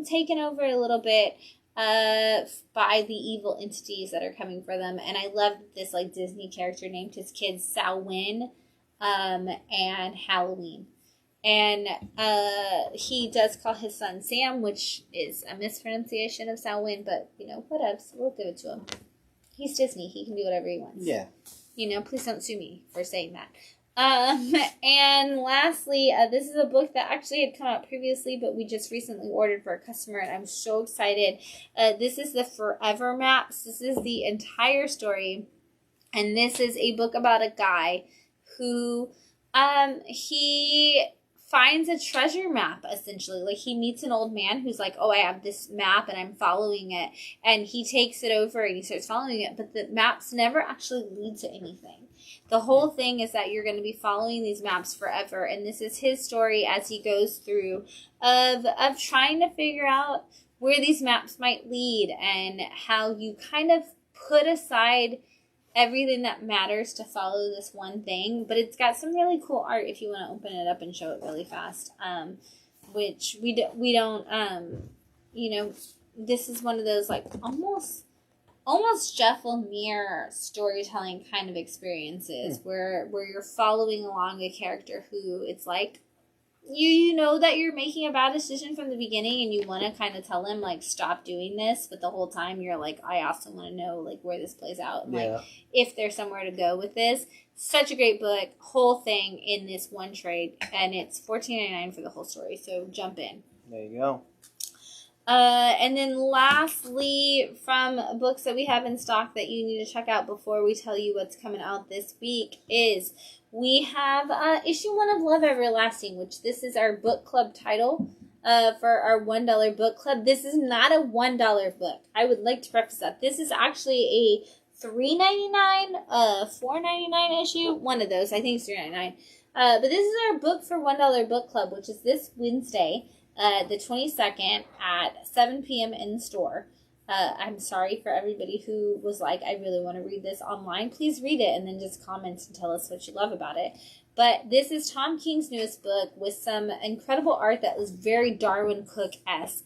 taken over a little bit. by the evil entities that are coming for them. And I love this like Disney character named his kids Samhain and Halloween. And he does call his son Sam, which is a mispronunciation of Samhain, but, you know, whatevs. We'll give it to him. He's Disney. He can do whatever he wants. Yeah. You know, please don't sue me for saying that. And lastly, this is a book that actually had come out previously, but we just recently ordered for a customer, and I'm so excited. This is the Forever Maps. This is the entire story, and this is a book about a guy who, he finds a treasure map, essentially. Like, he meets an old man who's like, oh, I have this map and I'm following it. And he takes it over and he starts following it. But the maps never actually lead to anything. The whole thing is that you're going to be following these maps forever. And this is his story as he goes through of trying to figure out where these maps might lead and how you kind of put aside everything that matters to follow this one thing. But it's got some really cool art if you want to open it up and show it really fast, which we don't you know, this is one of those like almost Jeff Lemire storytelling kind of experiences where you're following along a character who it's like you know that you're making a bad decision from the beginning and you want to kind of tell him like stop doing this, but the whole time you're like, I also want to know like where this plays out and like if there's somewhere to go with this. Such a great book, whole thing in this one trade, and it's $14.99 for the whole story, so jump in. There you go. And then lastly, from books that we have in stock that you need to check out before we tell you what's coming out this week is we have issue 1 of Love Everlasting, which this is our book club title for our $1 book club. This is not a $1 book. I would like to preface that. This is actually a $3.99, $4.99 issue. One of those. I think it's $3.99. But this is our book for $1 book club, which is this Wednesday, the 22nd at 7 p.m. in the store. I'm sorry for everybody who was like, I really want to read this online. Please read it and then just comment and tell us what you love about it. But this is Tom King's newest book with some incredible art that was very Darwin Cook-esque.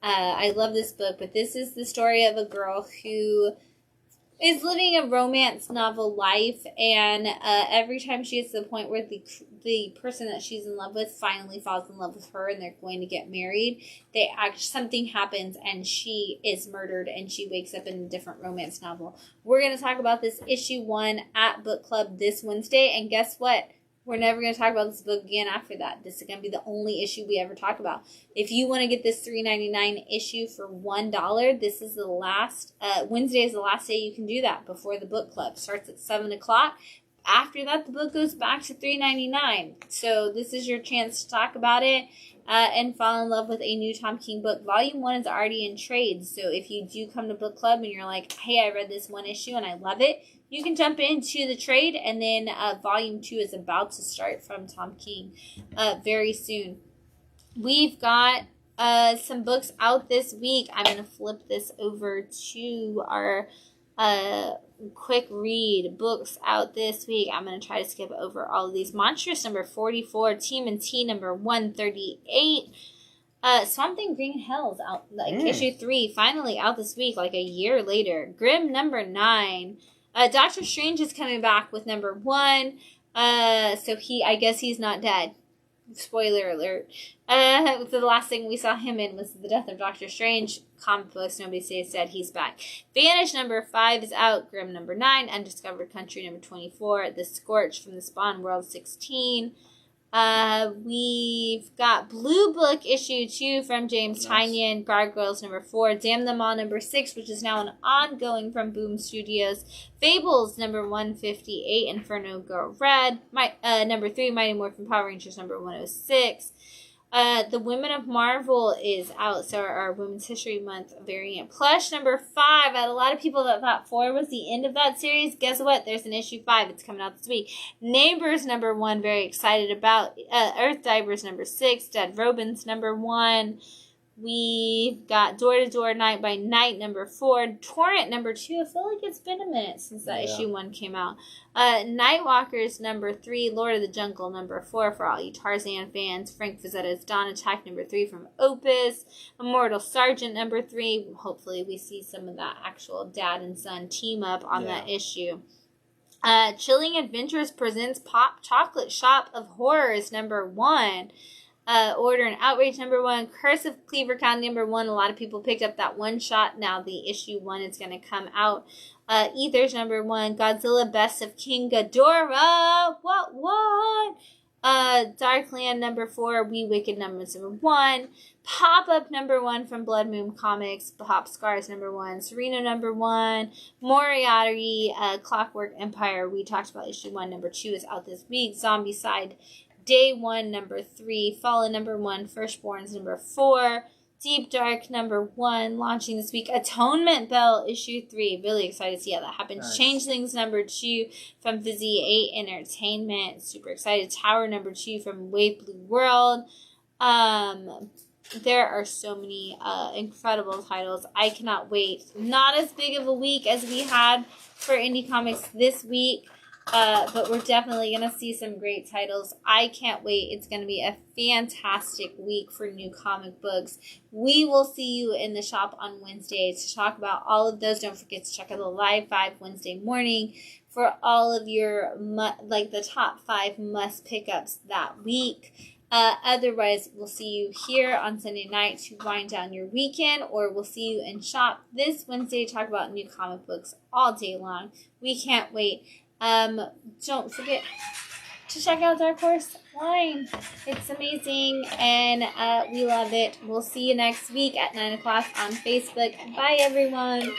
I love this book, but this is the story of a girl who is living a romance novel life, and every time she gets to the point where the person that she's in love with finally falls in love with her and they're going to get married, something happens and she is murdered and she wakes up in a different romance novel. We're going to talk about this issue 1 at book club this Wednesday, and guess what? We're never going to talk about this book again after that. This is going to be the only issue we ever talk about. If you want to get this $3.99 issue for $1, this is the last, Wednesday is the last day you can do that before the book club. Starts at 7 o'clock. After that, the book goes back to $3.99. So this is your chance to talk about it and fall in love with a new Tom King book. Volume 1 is already in trade. So if you do come to book club and you're like, hey, I read this one issue and I love it, you can jump into the trade, and then Volume 2 is about to start from Tom King very soon. We've got some books out this week. I'm going to flip this over to our quick read. Books out this week. I'm going to try to skip over all of these. Monstrous number 44, Team and T number 138. Swamp Thing Green Hell's out, like issue 3, finally out this week, like a year later. Grimm number 9. Doctor Strange is coming back with number 1. So I guess he's not dead. Spoiler alert. The last thing we saw him in was the death of Doctor Strange. Comic books, nobody said he's back. Vanish number 5 is out. Grimm number 9. Undiscovered Country number 24. The Scorch from the Spawn World 16. We've got Blue Book issue 2 from James Tynion, Gargoyles number 4, Damn Them All number 6, which is now an ongoing from Boom Studios, Fables number 158, Inferno Girl Red, number 3, Mighty Morphin Power Rangers number 106. The Women of Marvel is out, so our Women's History Month variant. Plush number 5. I had a lot of people that thought 4 was the end of that series. Guess what? There's an issue 5. It's coming out this week. Neighbors number 1, very excited about. Earth Divers number 6. Dead Robins number 1. We've got Door to Door Night by Night number 4, Torrent number 2. I feel like it's been a minute since that issue 1 came out. Nightwalkers number 3, Lord of the Jungle number 4 for all you Tarzan fans. Frank Frazzetta's Dawn Attack number 3 from Opus. Immortal Sergeant number 3. Hopefully we see some of that actual dad and son team up on that issue. Chilling Adventures presents Pop Chocolate Shop of Horrors number 1. Order and Outrage number 1, Curse of Cleaver County number 1. A lot of people picked up that one shot. Now the issue 1 is going to come out. Ethers number 1, Godzilla Best of King Ghidorah. What? Darkland number 4, We Wicked number 1. Pop Up number 1 from Blood Moon Comics. Pop Scars number 1. Serena number 1. Moriarty, Clockwork Empire. We talked about issue 1. Number 2 is out this week. Zombie Side. Day 1, number 3, Fallen number 1, Firstborns number 4, Deep Dark number 1, launching this week, Atonement Bell issue 3. Really excited to see how that happens. Nice. Changelings number 2 from Fizzy 8 Entertainment. Super excited. Tower number 2 from Wave Blue World. There are so many incredible titles. I cannot wait. Not as big of a week as we had for indie comics this week. But we're definitely going to see some great titles. I can't wait. It's going to be a fantastic week for new comic books. We will see you in the shop on Wednesday to talk about all of those. Don't forget to check out the Live 5 Wednesday morning for all of your, the top 5 must pickups that week. Otherwise, we'll see you here on Sunday night to wind down your weekend, or we'll see you in shop this Wednesday to talk about new comic books all day long. We can't wait. Don't forget to check out Dark Horse line. It's amazing, and we love it. We'll see you next week at 9 o'clock on Facebook. Bye, everyone.